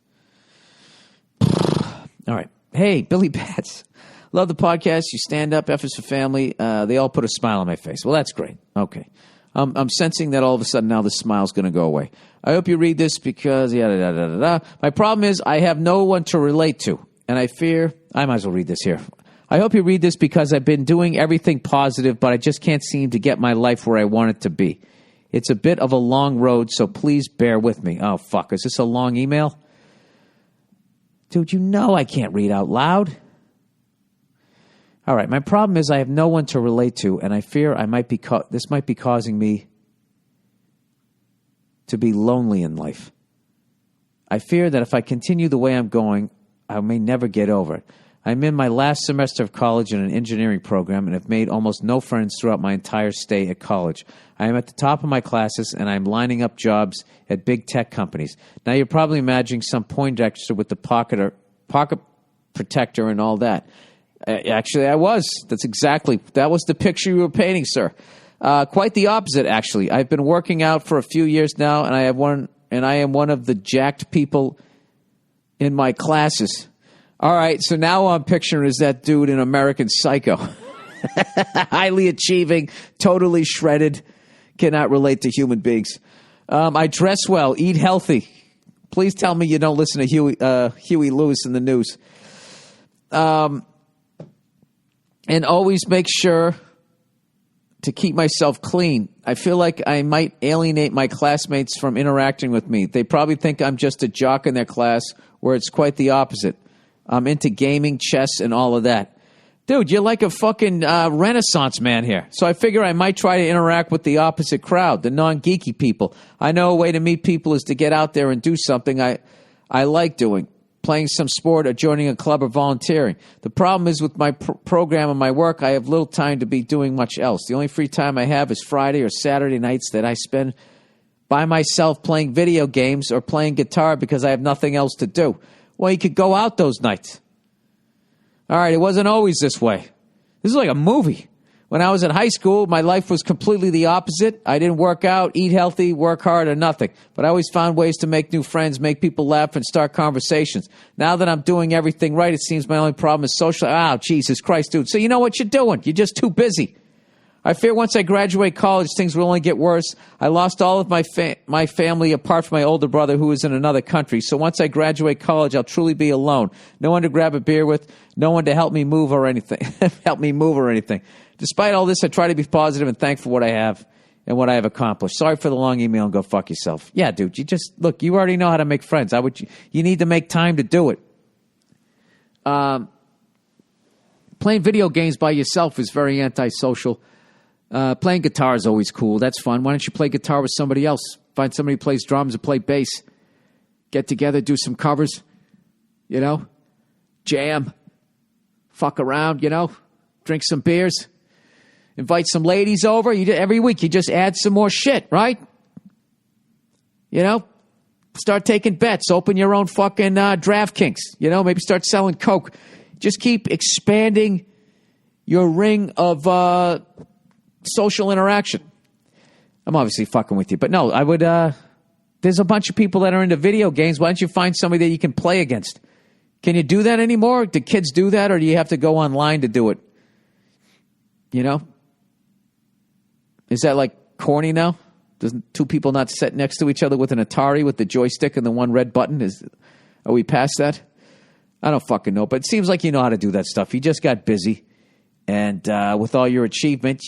All right. Hey, Billy Bats. Love the podcast. You stand up, F is for family. They all put a smile on my face. Well, that's great. Okay. I'm sensing that all of a sudden now the smile's going to go away. I hope you read this because my problem is I have no one to relate to, and I fear I might as well read this here. I hope you read this because I've been doing everything positive, but I just can't seem to get my life where I want it to be. It's a bit of a long road, so please bear with me. Oh, fuck. Is this a long email? Dude, I can't read out loud. All right, my problem is I have no one to relate to, and I fear this might be causing me to be lonely in life. I fear that if I continue the way I'm going, I may never get over it. I'm in my last semester of college in an engineering program and have made almost no friends throughout my entire stay at college. I am at the top of my classes, and I'm lining up jobs at big tech companies. Now, you're probably imagining some Poindexter with the pocket protector and all that. Actually, I was. That was the picture you were painting, sir. Quite the opposite, actually. I've been working out for a few years now, and I am one of the jacked people in my classes. All right, so now I'm picturing is that dude in American Psycho. Highly achieving, totally shredded, cannot relate to human beings. I dress well, eat healthy. Please tell me you don't listen to Huey Lewis in the news. And always make sure to keep myself clean. I feel like I might alienate my classmates from interacting with me. They probably think I'm just a jock in their class, where it's quite the opposite. I'm into gaming, chess, and all of that. Dude, you're like a fucking Renaissance man here. So I figure I might try to interact with the opposite crowd, the non-geeky people. I know a way to meet people is to get out there and do something I like doing, playing some sport or joining a club or volunteering. The problem is with my program and my work, I have little time to be doing much else. The only free time I have is Friday or Saturday nights that I spend by myself playing video games or playing guitar because I have nothing else to do. Well, you could go out those nights. All right, it wasn't always this way. This is like a movie. When I was in high school, my life was completely the opposite. I didn't work out, eat healthy, work hard, or nothing. But I always found ways to make new friends, make people laugh, and start conversations. Now that I'm doing everything right, it seems my only problem is social. Oh, Jesus Christ, dude. So you know what you're doing. You're just too busy. I fear once I graduate college, things will only get worse. I lost all of my family apart from my older brother who is in another country. So once I graduate college, I'll truly be alone. No one to grab a beer with, no one to help me move or anything. Despite all this, I try to be positive and thankful for what I have and what I have accomplished. Sorry for the long email and go fuck yourself. Yeah, dude, you already know how to make friends. You need to make time to do it. Playing video games by yourself is very antisocial. Playing guitar is always cool. That's fun. Why don't you play guitar with somebody else? Find somebody who plays drums or play bass. Get together, do some covers, jam, fuck around, drink some beers, invite some ladies over. Every week you just add some more shit, right? Start taking bets. Open your own fucking DraftKings. Maybe start selling Coke. Just keep expanding your ring of social interaction. I'm obviously fucking with you, but no, I would, there's a bunch of people that are into video games. Why don't you find somebody that you can play against? Can you do that anymore? Do kids do that, or do you have to go online to do it? Is that like corny now? Doesn't two people not sit next to each other with an Atari with the joystick and the one red button? Are we past that? I don't fucking know, but it seems like you know how to do that stuff. You just got busy. And with all your achievement,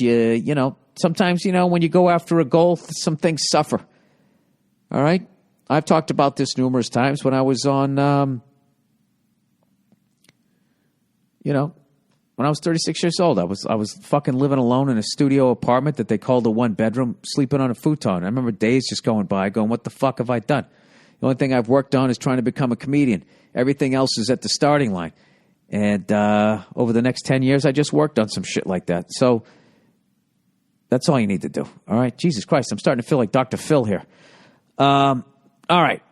sometimes, when you go after a goal, some things suffer. All right? I've talked about this numerous times when I was on, when I was 36 years old. I was fucking living alone in a studio apartment that they called a one-bedroom, sleeping on a futon. I remember days just going by going, what the fuck have I done? The only thing I've worked on is trying to become a comedian. Everything else is at the starting line. And over the next 10 years, I just worked on some shit like that. So that's all you need to do. All right? Jesus Christ, I'm starting to feel like Dr. Phil here. All right.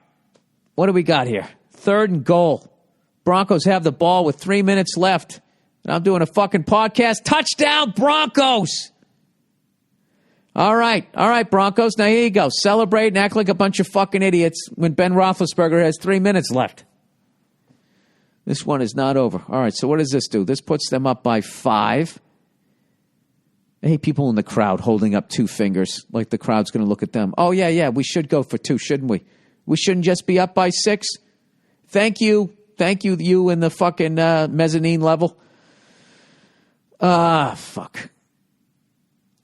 What do we got here? 3rd and goal. Broncos have the ball with 3 minutes left. And I'm doing a fucking podcast. Touchdown, Broncos! All right, Broncos. Now here you go. Celebrate and act like a bunch of fucking idiots when Ben Roethlisberger has 3 minutes left. This one is not over. All right, so what does this do? This puts them up by 5. I hate people in the crowd holding up 2 fingers like the crowd's going to look at them. Oh, yeah, we should go for 2, shouldn't we? We shouldn't just be up by 6? Thank you, you in the fucking mezzanine level. Fuck.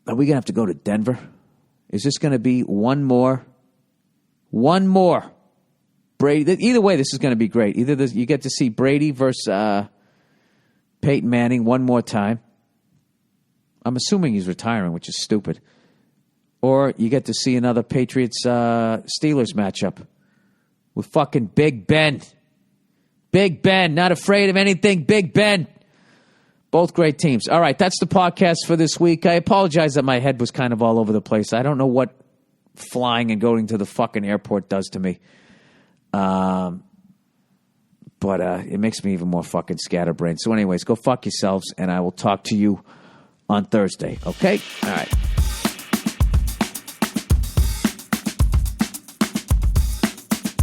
Are we going to have to go to Denver? Is this going to be one more? Brady. Either way, this is going to be great. Either you get to see Brady versus Peyton Manning one more time. I'm assuming he's retiring, which is stupid. Or you get to see another Patriots Steelers matchup with fucking Big Ben Big Ben, not afraid of anything. Big Ben. Both great teams. All right, that's the podcast for this week. I apologize that my head was kind of all over the place. I don't know what flying and going to the fucking airport does to me. But it makes me even more fucking scatterbrained. So anyways, go fuck yourselves, and I will talk to you on Thursday, okay? All right.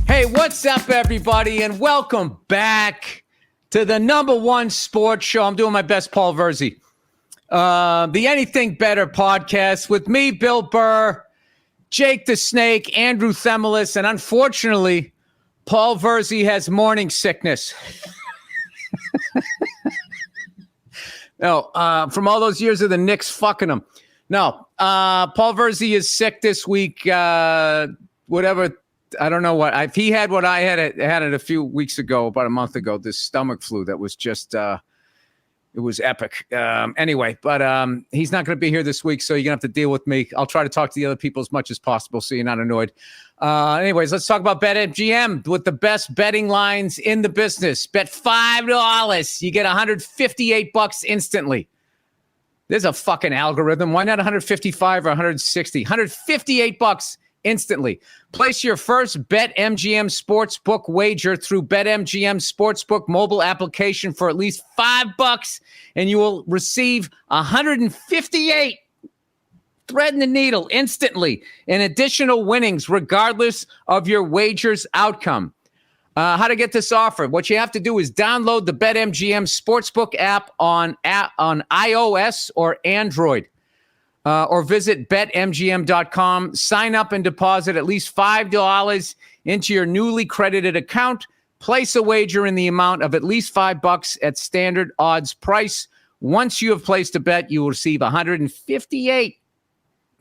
Hey, what's up, everybody, and welcome back to the number one sports show. I'm doing my best, Paul Verzi. The Anything Better podcast with me, Bill Burr, Jake the Snake, Andrew Themelis, and unfortunately, Paul Verzi has morning sickness. No, from all those years of the Knicks fucking him. No, Paul Verzi is sick this week. Whatever. I don't know what. If he had what I had it a few weeks ago, about a month ago, this stomach flu that was just, it was epic. Anyway, but he's not going to be here this week, so you're going to have to deal with me. I'll try to talk to the other people as much as possible so you're not annoyed. Anyways, let's talk about BetMGM with the best betting lines in the business. Bet $5. You get $158 instantly. There's a fucking algorithm. Why not 155 or 160? $158 instantly. Place your first BetMGM Sportsbook wager through BetMGM Sportsbook mobile application for at least $5, and you will receive 158 threading the needle instantly in additional winnings, regardless of your wager's outcome. How to get this offer? What you have to do is download the BetMGM Sportsbook app on iOS or Android. Or visit betmgm.com, sign up and deposit at least $5 into your newly credited account. Place a wager in the amount of at least $5 at standard odds price. Once you have placed a bet, you will receive 158,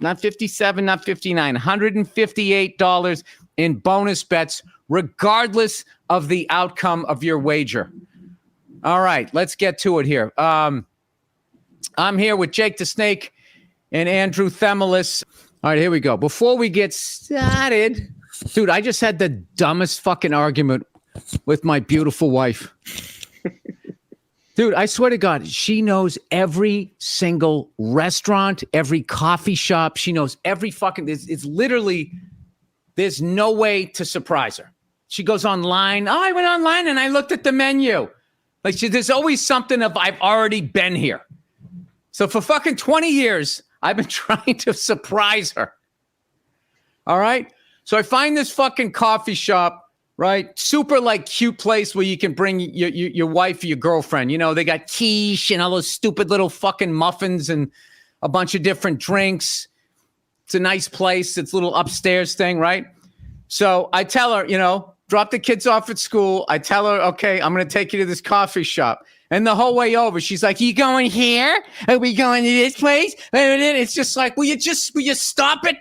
not 57, not 59, $158 in bonus bets, regardless of the outcome of your wager. All right, let's get to it here. I'm here with Jake the Snake and Andrew Themelis. All right, here we go. Before we get started, dude, I just had the dumbest fucking argument with my beautiful wife. Dude, I swear to God, she knows every single restaurant, every coffee shop. She knows every fucking, it's literally, there's no way to surprise her. She goes online. Oh, I went online and I looked at the menu. Like, there's always something of, I've already been here. So for fucking 20 years, I've been trying to surprise her. All right? So I find this fucking coffee shop, right? Super, like, cute place where you can bring your wife or your girlfriend. You know, they got quiche and all those stupid little fucking muffins and a bunch of different drinks. It's a nice place. It's a little upstairs thing, right? So I tell her, you know, drop the kids off at school. I tell her, okay, I'm going to take you to this coffee shop. And the whole way over, she's like, you going here? Are we going to this place? It's just like, will you stop it?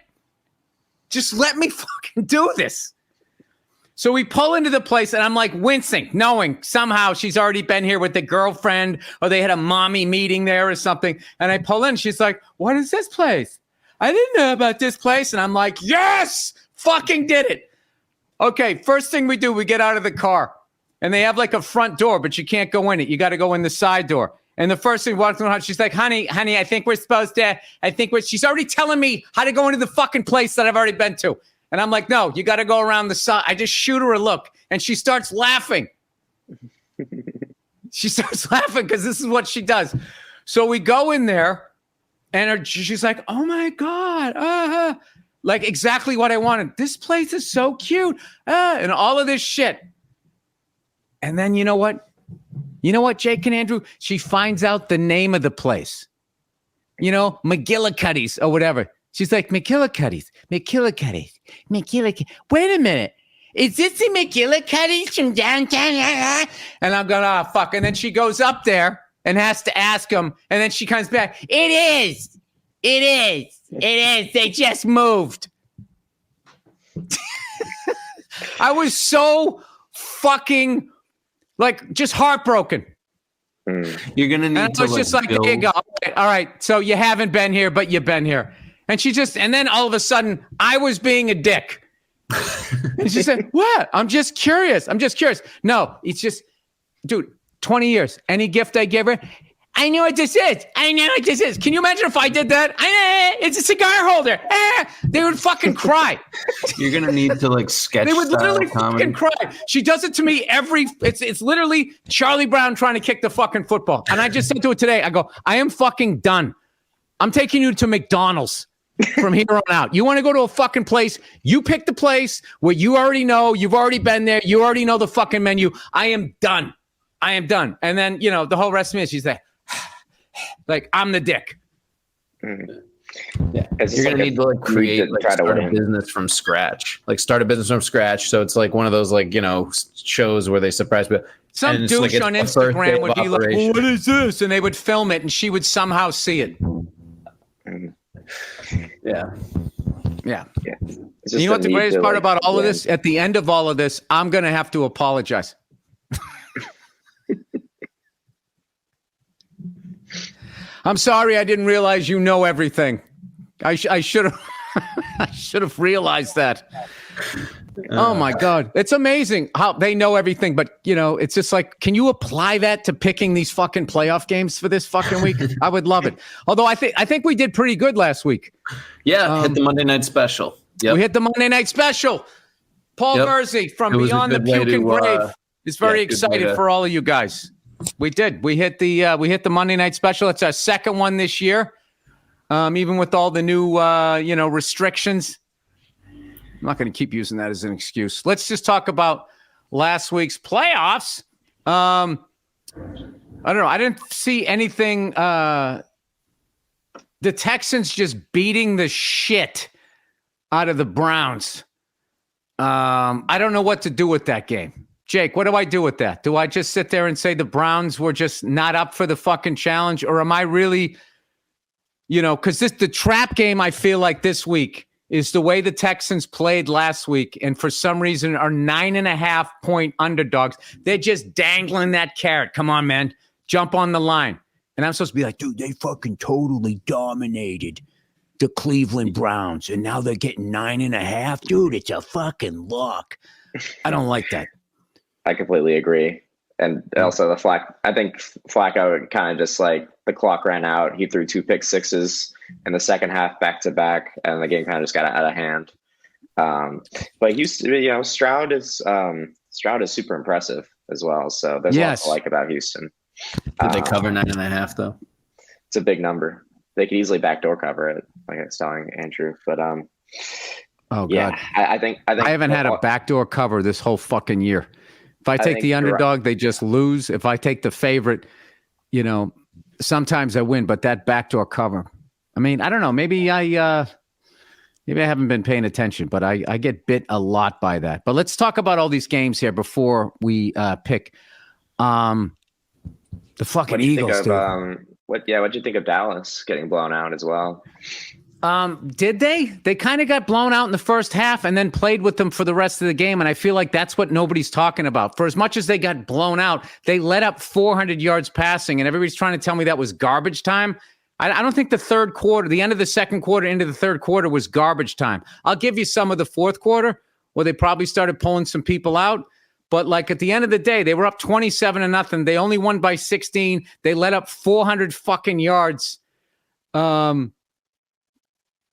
Just let me fucking do this. So we pull into the place and I'm like wincing, knowing somehow she's already been here with the girlfriend or they had a mommy meeting there or something. And I pull in, she's like, what is this place? I didn't know about this place. And I'm like, yes, fucking did it. Okay, first thing we do, we get out of the car. And they have like a front door, but you can't go in it. You got to go in the side door. And the first thing walks around, she's like, honey, I think we're supposed to, she's already telling me how to go into the fucking place that I've already been to. And I'm like, no, you got to go around the side. I just shoot her a look and she starts laughing. She starts laughing because this is what she does. So we go in there and she's like, oh my God. Like exactly what I wanted. This place is so cute. And all of this shit. And then you know what? You know what, Jake and Andrew? She finds out the name of the place. You know, McGillicuddy's or whatever. She's like, McGillicuddy's. Wait a minute. Is this the McGillicuddy's from downtown? And I'm going, oh, fuck. And then she goes up there and has to ask him. And then she comes back. It is. They just moved. I was so fucking... like, just heartbroken. You're going to need and to I was just like, there you go. All right. So you haven't been here, but you've been here. And and then all of a sudden, I was being a dick. And she said, what? I'm just curious. No, it's just, dude, 20 years. Any gift I give her, I know what this is. I know what this is. Can you imagine if I did that? It's a cigar holder. They would fucking cry. You're gonna need to like sketch. They would literally comedy. fucking cry. She does it to me it's literally Charlie Brown trying to kick the fucking football. And I just said to her today, I go, I am fucking done. I'm taking you to McDonald's from here on out. You want to go to a fucking place? You pick the place where you already know. You've already been there. You already know the fucking menu. I am done. I am done. And then, the whole rest of me is she's like, I'm the dick. Mm-hmm. Yeah, you're gonna need to like create, start a business from scratch. Like start a business from scratch. So it's like one of those shows where they surprise people. Some douche on Instagram would be like, "What is this?" And they would film it, and she would somehow see it. Yeah. You know what the greatest part about all of this? At the end of all of this, I'm gonna have to apologize. I'm sorry, I didn't realize you know everything. I should have I should have realized that. Oh my God. It's amazing how they know everything, but it's just like, can you apply that to picking these fucking playoff games for this fucking week? I would love it. Although I think we did pretty good last week. Yeah, hit the Monday night special. Yep. We hit the Monday night special. Paul Verzi from Beyond the Puking Grave is very excited for all of you guys. We did. We hit the Monday night special. It's our second one this year. Even with all the new restrictions. I'm not going to keep using that as an excuse. Let's just talk about last week's playoffs. I don't know. I didn't see anything. The Texans just beating the shit out of the Browns. I don't know what to do with that game. Jake, what do I do with that? Do I just sit there and say the Browns were just not up for the fucking challenge? Or am I really, because the trap game I feel like this week is the way the Texans played last week, and for some reason are 9.5-point underdogs. They're just dangling that carrot. Come on, man. Jump on the line. And I'm supposed to be like, dude, they fucking totally dominated the Cleveland Browns, and now they're getting 9.5. Dude, it's a fucking lock. I don't like that. I completely agree. And also I think Flacco kind of just like the clock ran out. He threw 2 pick sixes in the second half back to back, and the game kind of just got out of hand. But Houston, Stroud is super impressive as well. So there's a lot to like about Houston. Did they cover 9.5 though? It's a big number. They could easily backdoor cover it, like I was telling Andrew. But oh God, yeah, I think I haven't had a backdoor cover this whole fucking year. If I take the underdog, they just lose. If I take the favorite, sometimes I win. But that backdoor cover, I mean, I don't know. Maybe I haven't been paying attention, but I get bit a lot by that. But let's talk about all these games here before we pick the fucking Eagles. What'd you think of Dallas getting blown out as well? Did they? They kind of got blown out in the first half and then played with them for the rest of the game. And I feel like that's what nobody's talking about. For as much as they got blown out, they let up 400 yards passing, and everybody's trying to tell me that was garbage time. I don't think the third quarter, the end of the second quarter into the third quarter was garbage time. I'll give you some of the fourth quarter where they probably started pulling some people out. But like at the end of the day, they were up 27-0. They only won by 16. They let up 400 fucking yards. I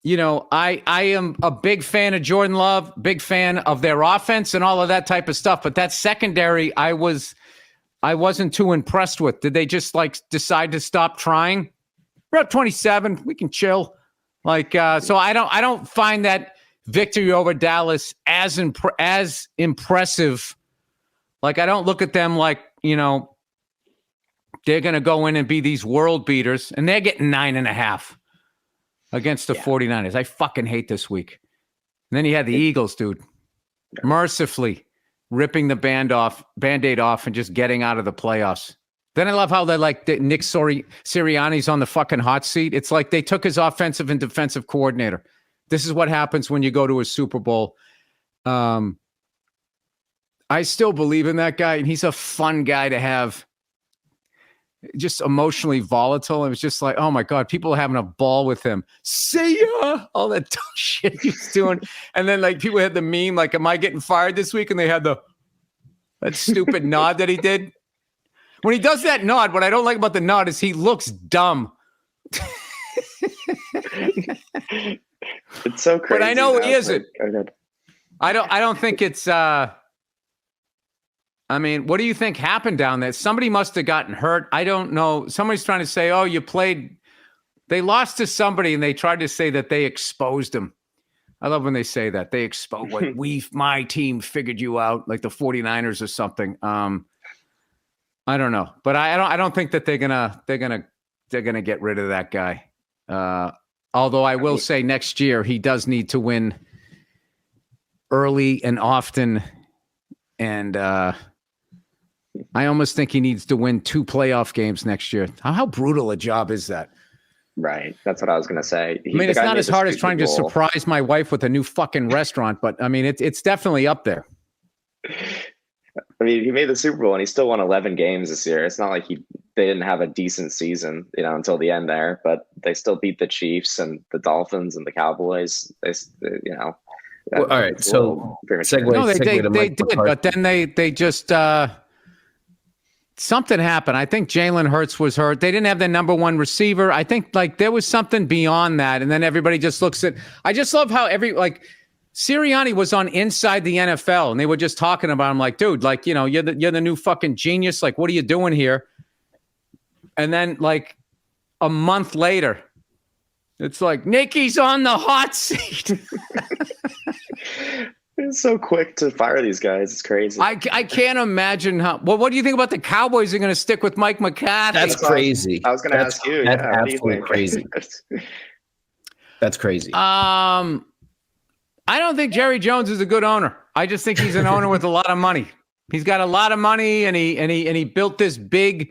am a big fan of Jordan Love, big fan of their offense and all of that type of stuff. But that secondary, I wasn't too impressed with. Did they just decide to stop trying? We're up 27. We can chill. So I don't find that victory over Dallas as impressive. I don't look at them like, they're going to go in and be these world beaters, and they're getting 9.5 against the 49ers. I fucking hate this week. And then you had the Eagles, dude, mercifully ripping the Band-Aid off and just getting out of the playoffs. Then I love how they're Nick Sirianni's on the fucking hot seat. It's like they took his offensive and defensive coordinator. This is what happens when you go to a Super Bowl. I still believe in that guy, and he's a fun guy to have. Just emotionally volatile. It was just like, oh my God, people are having a ball with him. See ya! All that dumb shit he was doing. And then people had the meme, am I getting fired this week? And they had that stupid nod that he did. when he does that nod, what I don't like about the nod is he looks dumb. It's so crazy. But I know he isn't. Like, I don't think it's I mean, what do you think happened down there? Somebody must have gotten hurt. I don't know. Somebody's trying to say, oh, they lost to somebody and they tried to say that they exposed him. I love when they say that. They exposed my team figured you out, like the 49ers or something. I don't know. But I don't think that they're gonna get rid of that guy. Although I will say next year he does need to win early and often. And I almost think he needs to win 2 playoff games next year. How brutal a job is that? Right. That's what I was going to say. I mean, it's not as hard as trying to surprise my wife with a new fucking restaurant, but I mean, it's definitely up there. I mean, he made the Super Bowl and he still won 11 games this year. It's not like they didn't have a decent season, until the end there, but they still beat the Chiefs and the Dolphins and the Cowboys. Well, all right. So segue. No, they did, but then they just something happened. I think Jalen Hurts was hurt. They didn't have their number 1 receiver. I think there was something beyond that, and then everybody just looks at. I just love how Sirianni was on Inside the NFL, and they were just talking about him like, dude, you're the new fucking genius. Like, what are you doing here? And then a month later, it's like Nicky's on the hot seat. It's so quick to fire these guys. It's crazy. I can't imagine how. Well, what do you think about the Cowboys are going to stick with Mike McCarthy? That's crazy. I was going to ask you. That's absolutely crazy. That's crazy. I don't think Jerry Jones is a good owner. I just think he's an owner with a lot of money. He's got a lot of money, and he built this big.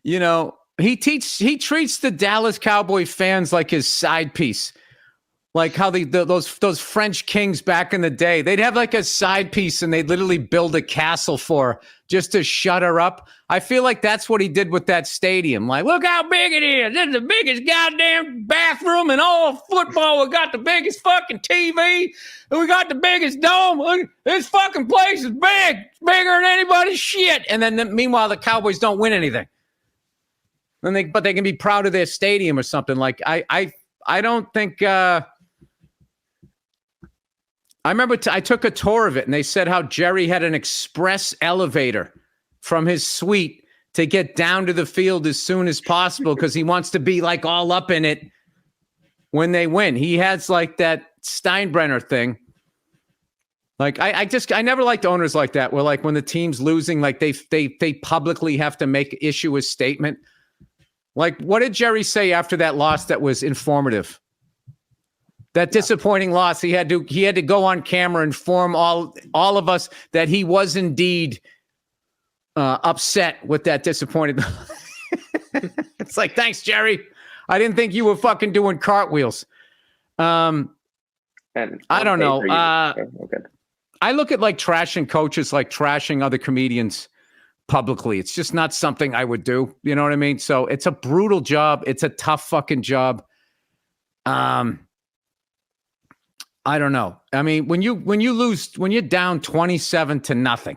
He treats the Dallas Cowboy fans like his side piece. Like how those French kings back in the day, they'd have like a side piece and they'd literally build a castle for her just to shut her up. I feel like that's what he did with that stadium. Like, look how big it is. This is the biggest goddamn bathroom in all football. We got the biggest fucking TV. And we got the biggest dome. Look, this fucking place is big. It's bigger than anybody's shit. And then meanwhile, the Cowboys don't win anything. But they can be proud of their stadium or something. Like, I don't think... I remember I took a tour of it, and they said how Jerry had an express elevator from his suite to get down to the field as soon as possible because he wants to be like all up in it when they win. He has like that Steinbrenner thing. Like I never liked owners like that, where like when the team's losing, like they publicly have to issue a statement. Like, what did Jerry say after that loss that was informative? That disappointing loss, he had to go on camera and inform all of us that he was indeed upset with that disappointed. It's like, thanks, Jerry. I didn't think you were fucking doing cartwheels. And I don't know. I look at like trashing coaches like trashing other comedians publicly. It's just not something I would do. You know what I mean? So it's a brutal job. It's a tough fucking job. I don't know. I mean, when you're down 27-0,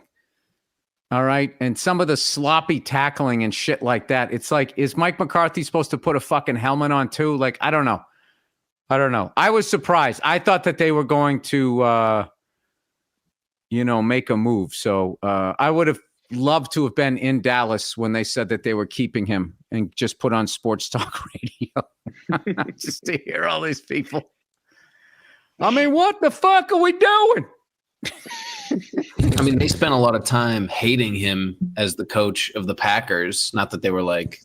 all right, and some of the sloppy tackling and shit like that, it's like, is Mike McCarthy supposed to put a fucking helmet on too? Like, I don't know. I was surprised. I thought that they were going to, make a move. So I would have loved to have been in Dallas when they said that they were keeping him and just put on sports talk radio just to hear all these people. I mean, what the fuck are we doing? I mean, they spent a lot of time hating him as the coach of the Packers. Not that they were like,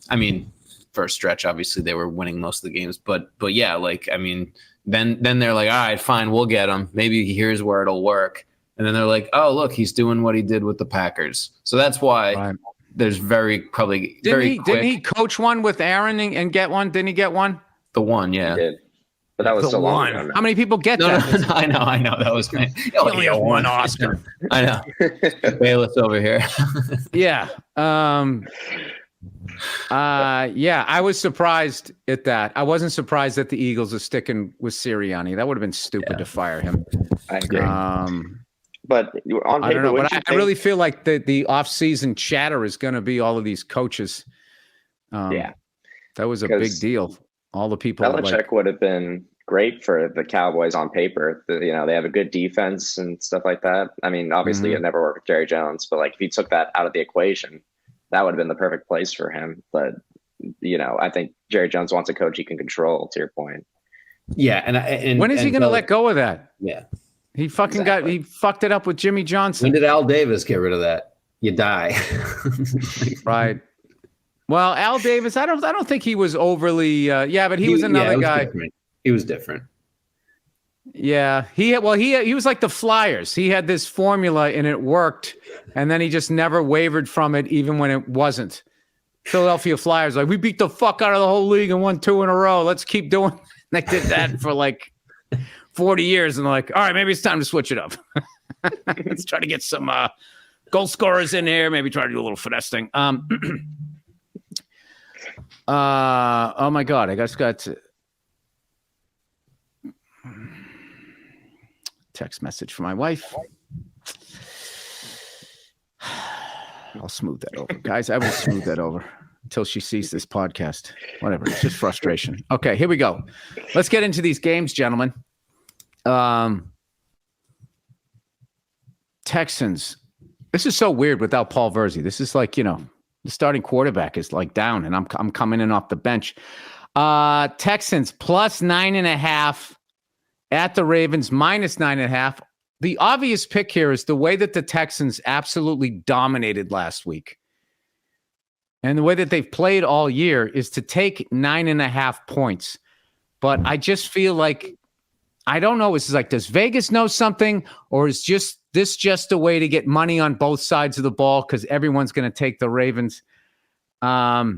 I mean, for a stretch, obviously they were winning most of the games, but yeah, like, I mean, then they're like, all right, fine, we'll get him. Maybe here's where it'll work. And then they're like, oh, look, he's doing what he did with the Packers. So that's why there's didn't he coach one with Aaron and get one? Didn't he get one? The one, yeah. He did. But that was so long ago. How many people get that? No, I know. That was me. Only have one Oscar. I know. Bayless over here. Yeah. Yeah, I was surprised at that. I wasn't surprised that the Eagles are sticking with Sirianni. That would have been stupid to fire him. I agree. But on I paper, don't know, wouldn't but you I really feel like the off-season chatter is going to be all of these coaches. Yeah, That was a big because deal. All the people Belichick would have been great for the Cowboys on paper. They have a good defense and stuff like that. I mean, obviously, it never worked with Jerry Jones, but like if he took that out of the equation, that would have been the perfect place for him. But I think Jerry Jones wants a coach he can control. To your point, Yeah, and when is he going to let go of that? Yeah, he fucking fucked it up with Jimmy Johnson. When did Al Davis get rid of that? You die, right? Well, Al Davis, I don't think he was overly. But he was another guy. Different. He was different. Yeah, he was like the Flyers. He had this formula and it worked, and then he just never wavered from it, even when it wasn't. Philadelphia Flyers, like, we beat the fuck out of the whole league and won 2 in a row. Let's keep doing. They did that for like 40 years, and they're like, all right, maybe it's time to switch it up. Let's try to get some goal scorers in here. Maybe try to do a little finesse thing. Oh my God, I just got text message from my wife. I'll smooth that over, guys. I will smooth that over until she sees this podcast. Whatever, it's just frustration. Okay, here we go. Let's get into these games, gentlemen. Texans. This is so weird without Paul Verzi. This is like, the starting quarterback is like down, and I'm coming in off the bench. Texans plus 9.5 at the Ravens minus 9.5. The obvious pick here is the way that the Texans absolutely dominated last week, and the way that they've played all year is to take 9.5 points. But I just feel like, I don't know. It's like, does Vegas know something, or is this just a way to get money on both sides of the ball because everyone's going to take the Ravens? I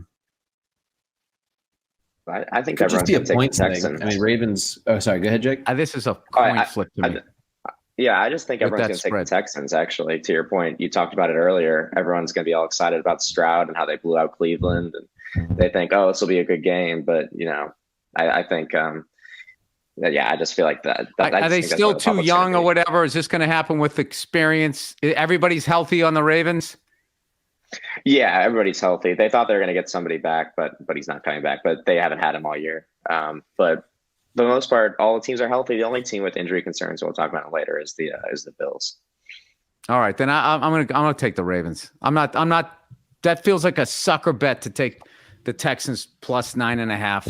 think could just be a take point the Texans. I mean, Ravens. Oh, sorry. Go ahead, Jake. This is a coin flip to me. I just think everyone's going to take the Texans, actually. To your point, you talked about it earlier. Everyone's going to be all excited about Stroud and how they blew out Cleveland. And they think, this will be a good game. But, I think, I just feel like that. Are they still too young or whatever? Is this going to happen with experience? Everybody's healthy on the Ravens? Yeah, everybody's healthy. They thought they were going to get somebody back, but he's not coming back. But they haven't had him all year. But for the most part, all the teams are healthy. The only team with injury concerns, we'll talk about it later, is the Bills. All right, then I'm gonna take the Ravens. I'm not. That feels like a sucker bet to take the Texans plus 9.5,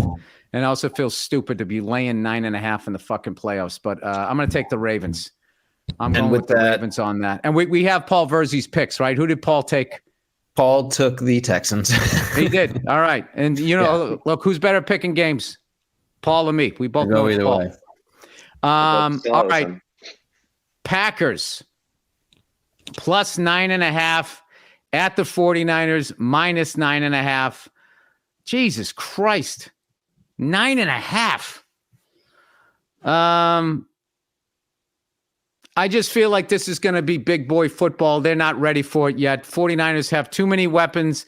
and it also feels stupid to be laying 9.5 in the fucking playoffs. But I'm gonna take the Ravens. I'm going with the Ravens on that. And we have Paul Verzi's picks, right? Who did Paul take? Paul took the Texans. He did. All right, and look, who's better picking games? Paul or me? We both know either Paul. Way. All right. Packers plus 9.5 at the 49ers minus 9.5. Jesus Christ. 9.5. I just feel like this is going to be big boy football. They're not ready for it yet. 49ers have too many weapons.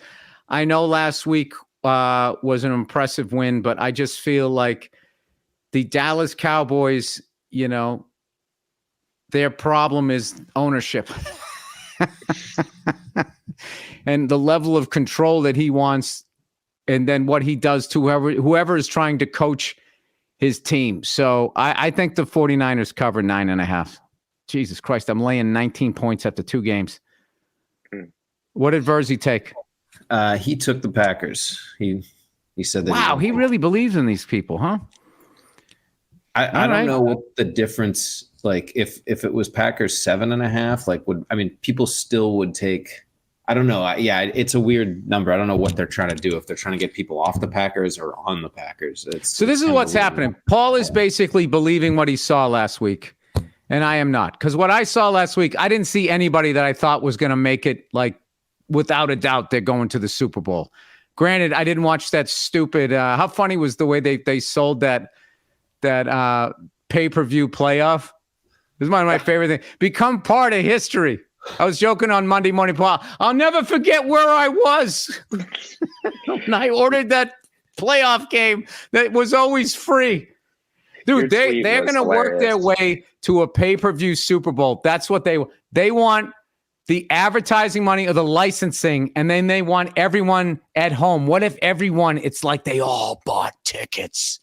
I know last week was an impressive win, but I just feel like the Dallas Cowboys, their problem is ownership and the level of control that he wants, and then what he does to whoever is trying to coach his team. So I think the 49ers cover 9.5. Jesus Christ, I'm laying 19 points after 2 games. What did Verzi take? He took the Packers. He said that. Wow, he really believes in these people, huh? I don't know what the difference, like if it was Packers 7.5, people still would take. I don't know. It's a weird number. I don't know what they're trying to do. If they're trying to get people off the Packers or on the Packers. So this is what's happening. Paul is basically believing what he saw last week, and I am not. Because what I saw last week, I didn't see anybody that I thought was going to make it, like, without a doubt they're going to the Super Bowl. Granted, I didn't watch that stupid. How funny was the way they sold that pay-per-view playoff? This is one of my favorite things. Become part of history. I was joking on Monday Morning Paul. I'll never forget where I was when I ordered that playoff game that was always free. Dude, tweet they're was going to work their hilarious. way to a pay-per-view Super Bowl. That's what they want, the advertising money or the licensing, and then they want everyone at home. What if everyone, it's like they all bought tickets?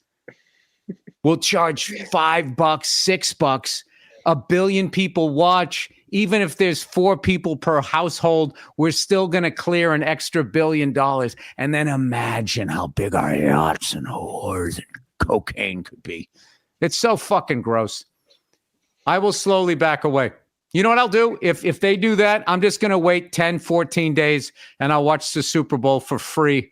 We'll charge $5, $6. 1 billion people watch. Even if there's 4 people per household, we're still going to clear an extra $1 billion. And then imagine how big our yachts and whores and cocaine could be. It's so fucking gross. I will slowly back away. You know what I'll do? If they do that, I'm just going to wait 10, 14 days and I'll watch the Super Bowl for free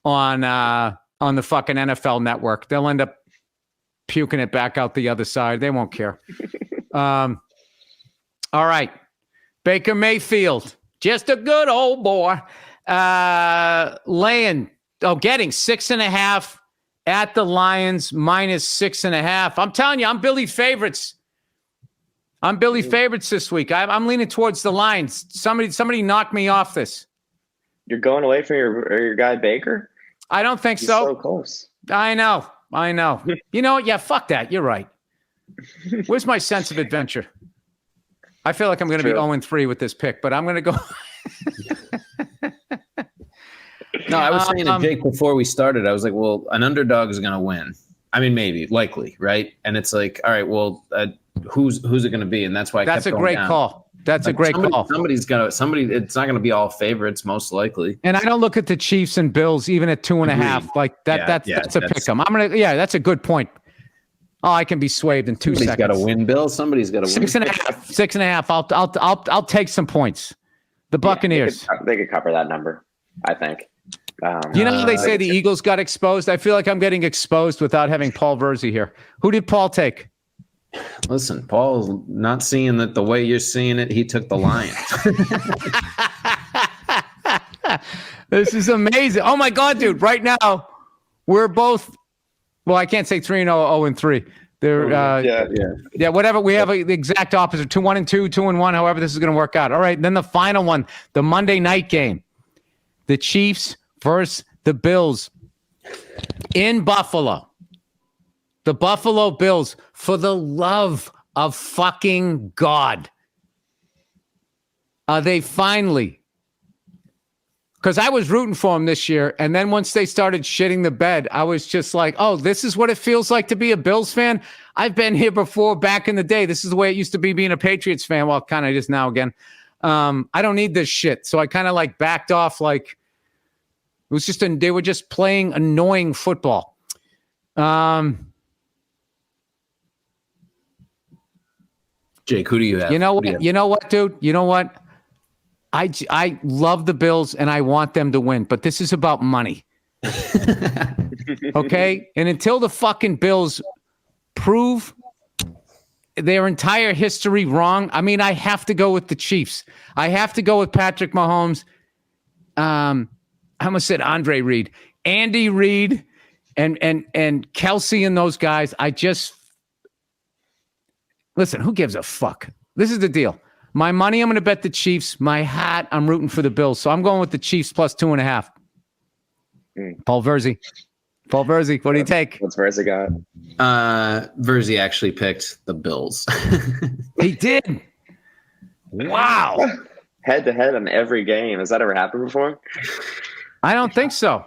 on the fucking NFL network. They'll end up puking it back out the other side. They won't care. All right. Baker Mayfield, just a good old boy. Getting 6.5 at the Lions, -6.5. I'm telling you, I'm Billy favorites. I'm Billy favorites this week. I'm leaning towards the Lions. Somebody knock me off this. You're going away from your guy Baker? I don't think He's so. so close. I know. You know what? Yeah, fuck that. You're right. Where's my sense of adventure? I feel like I'm going to be 0-3 with this pick, but I'm going to go. No, I was saying to Jake before we started, I was like, well, an underdog is going to win. I mean, maybe, likely, right? And it's like, all right, well, who's it going to be? And that's why I That's kept a going great down. call. That's a great call. Somebody's going to, it's not going to be all favorites, most likely. And I don't look at the Chiefs and Bills even at 2.5. Agreed. Like that's a pick 'em. That's a good point. Oh, I can be swayed in 2 Somebody's seconds. got to win, Bill. Somebody's got to win. 6.5. 6.5. I'll take some points. The Buccaneers. They could cover that number, I think. You know how they say the Eagles got exposed? I feel like I'm getting exposed without having Paul Verzi here. Who did Paul take? Listen, Paul's not seeing it the way you're seeing it. He took the Lions. This is amazing. Oh my God, dude. Right now, we're both, well, I can't say 3-0, 0-3. They're yeah, whatever. We have the exact opposite. 2-1-2, 2-1, however this is going to work out. All right. Then the final one, the Monday night game. The Chiefs versus the Bills in Buffalo. The Buffalo Bills, for the love of fucking God. They finally, because I was rooting for them this year, and then once they started shitting the bed, I was just like, oh, this is what it feels like to be a Bills fan? I've been here before back in the day. This is the way it used to be being a Patriots fan. Well, kind of just now again. I don't need this shit. So I kind of like backed off like it was just they were just playing annoying football. Jake, who do you have? You know what? You know what, dude? You know what? I love the Bills and I want them to win, but this is about money. Okay? And until the fucking Bills prove their entire history wrong, I mean, I have to go with the Chiefs. I have to go with Patrick Mahomes. I almost said Andre Reed. Andy Reid and Kelsey and those guys. Listen, who gives a fuck? This is the deal. My money, I'm going to bet the Chiefs. My hat, I'm rooting for the Bills. So I'm going with the Chiefs plus 2.5. Paul Verzi. What do you take? What's Verzi got? Verzi actually picked the Bills. He did. Wow. Head to head on every game. Has that ever happened before? I don't think so.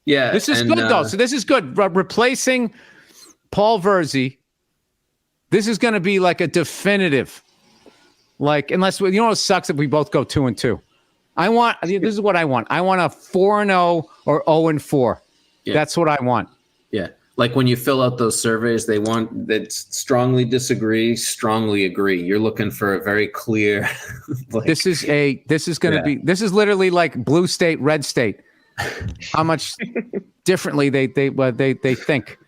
Yeah. This is good, though. So this is good. Replacing Paul Verzi. This is going to be like a definitive. Like, unless, you know what sucks if we both go 2-2. This is what I want. I want a 4-0 or 0-4. Yeah. That's what I want. Yeah. Like when you fill out those surveys, they want that strongly disagree, strongly agree. You're looking for a very clear. This is literally like blue state, red state. How much differently they think.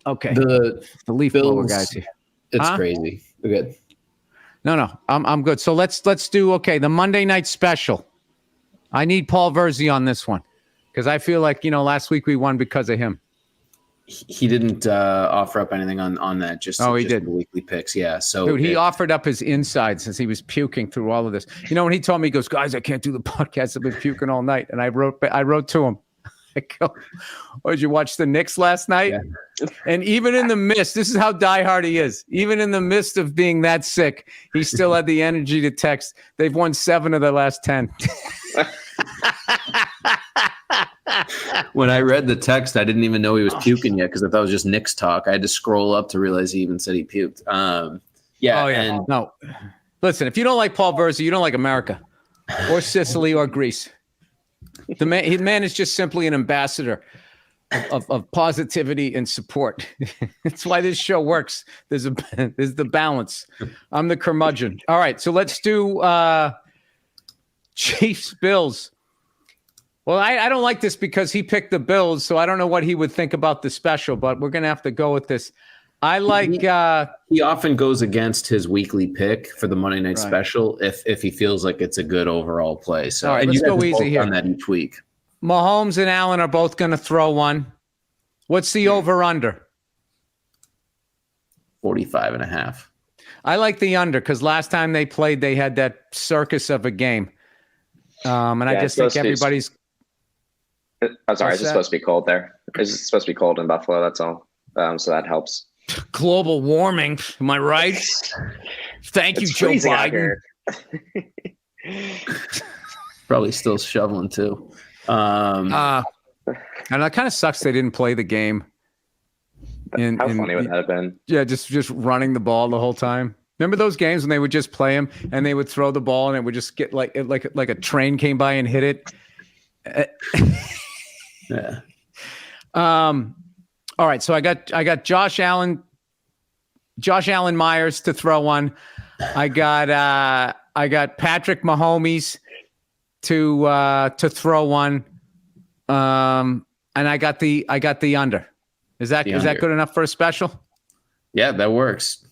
Okay. The leaf blower guys here. It's crazy. We're good. No. I'm good. So let's do the Monday night special. I need Paul Verzi on this one because I feel like last week we won because of him. He didn't offer up anything on that. He did the weekly picks. Yeah. So dude, he offered up his insides since he was puking through all of this. When he told me, he goes, "Guys, I can't do the podcast. I've been puking all night." And I wrote to him. Or did you watch the Knicks last night? Yeah. And even in the midst, this is how diehard he is. Even in the midst of being that sick, he still had the energy to text. They've won 7 of their last 10. When I read the text, I didn't even know he was puking yet because I thought it was just Knicks talk. I had to scroll up to realize he even said he puked. And no. Listen, if you don't like Paul Verzi, you don't like America or Sicily or Greece. The man is just simply an ambassador of positivity and support. That's why this show works. There's the balance. I'm the curmudgeon. All right, so let's do Chiefs Bills. Well, I don't like this because he picked the Bills, so I don't know what he would think about the special, but we're going to have to go with this. I like he often goes against his weekly pick for the Monday night special if he feels like it's a good overall play. So all right, and let's you go easy here on that each week. Mahomes and Allen are both going to throw one. What's the over-under? 45.5. I like the under because last time they played, they had that circus of a game. And I just think everybody's... I'm sorry, it's supposed to be cold there. It's supposed to be cold in Buffalo, that's all. So that helps. Global warming, am I right? Thank you, Joe Biden. Probably still shoveling too. And that kind of sucks they didn't play the game. How funny would that have been? Yeah, just running the ball the whole time. Remember those games when they would just play him and they would throw the ball and it would just get like a train came by and hit it. Yeah. All right, so I got Josh Allen Myers to throw one. I got Patrick Mahomes to throw one. And I got the under. Is that good enough for a special? Yeah, that works.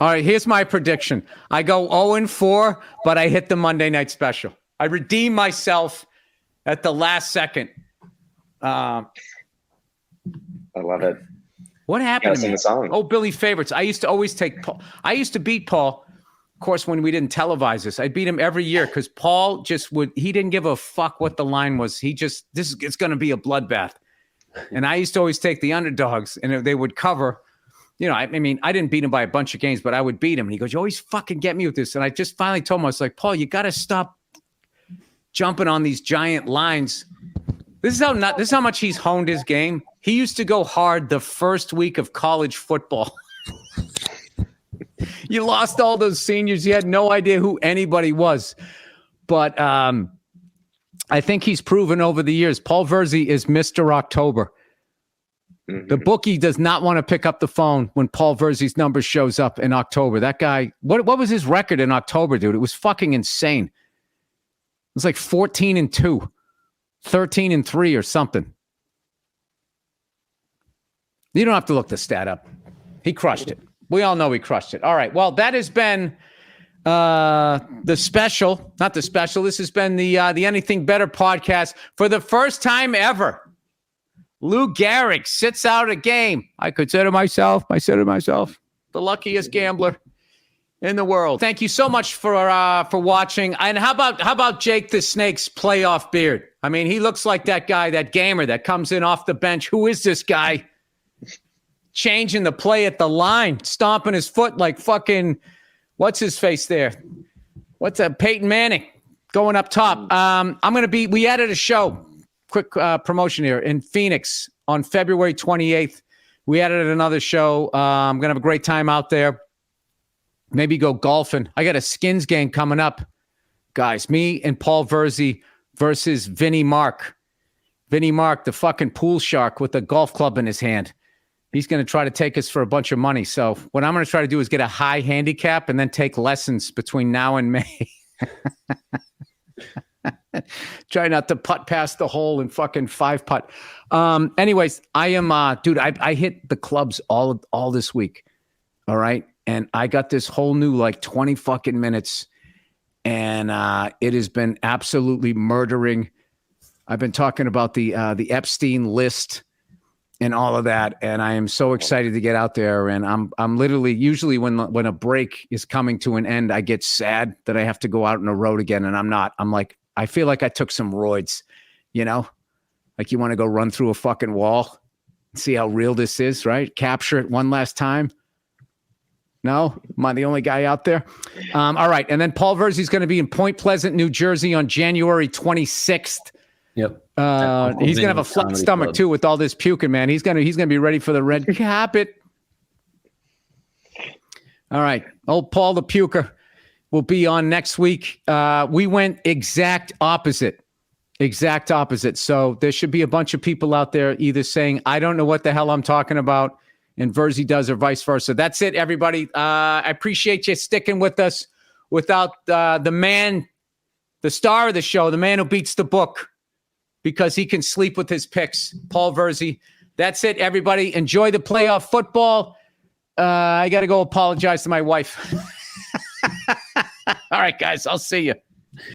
All right, here's my prediction. I go 0-4, but I hit the Monday night special. I redeem myself at the last second. I love it. What happened to me? Sing the song. Oh, Billy favorites. I used to always take Paul. I used to beat Paul. Of course, when we didn't televise this, I beat him every year because Paul he didn't give a fuck what the line was. It's going to be a bloodbath. And I used to always take the underdogs and they would cover. You know, I mean, I didn't beat him by a bunch of games, but I would beat him. And he goes, you always fucking get me with this. And I just finally told him, I was like, Paul, you got to stop jumping on these giant lines. This is how much he's honed his game. He used to go hard the first week of college football. You lost all those seniors. You had no idea who anybody was. But I think he's proven over the years, Paul Verzi is Mr. October. Mm-hmm. The bookie does not want to pick up the phone when Paul Verzi's number shows up in October. That guy, what was his record in October, dude? It was fucking insane. It was like 14-2, 13-3 or something. You don't have to look the stat up. He crushed it. We all know he crushed it. All right. Well, that has been the special, not the special. This has been the Anything Better podcast for the first time ever. Lou Gehrig sits out a game. I consider myself the luckiest gambler in the world. Thank you so much for watching. And how about Jake the Snake's playoff beard? I mean, he looks like that guy, that gamer that comes in off the bench. Who is this guy? Changing the play at the line, stomping his foot like fucking, what's his face there? What's that? Peyton Manning going up top. We added a show, quick promotion here, in Phoenix on February 28th. We added another show. I'm going to have a great time out there. Maybe go golfing. I got a Skins game coming up. Guys, me and Paul Verzi versus Vinnie Mark. Vinnie Mark, the fucking pool shark with a golf club in his hand. He's going to try to take us for a bunch of money. So what I'm going to try to do is get a high handicap and then take lessons between now and May. Try not to putt past the hole and fucking 5-putt. Anyways, I am, dude, I hit the clubs all this week. All right. And I got this whole new 20 fucking minutes. And it has been absolutely murdering. I've been talking about the Epstein list and all of that, and I am so excited to get out there. And I'm literally, usually when a break is coming to an end, I get sad that I have to go out on the road again, and I'm not. I'm like, I feel like I took some roids, you know? Like you want to go run through a fucking wall, see how real this is, right? Capture it one last time. No? Am I the only guy out there? All right. And then Paul Verzi's going to be in Point Pleasant, New Jersey on January 26th. Yep. He's going to have a flat stomach, too, with all this puking, man. He's going to be ready for the red carpet. All right. Old Paul the Puker will be on next week. We went exact opposite. Exact opposite. So there should be a bunch of people out there either saying, I don't know what the hell I'm talking about, and Verzi does, or vice versa. That's it, everybody. I appreciate you sticking with us. Without the man, the star of the show, the man who beats the book because he can sleep with his picks, Paul Verzi. That's it, everybody. Enjoy the playoff football. I got to go apologize to my wife. All right, guys. I'll see you.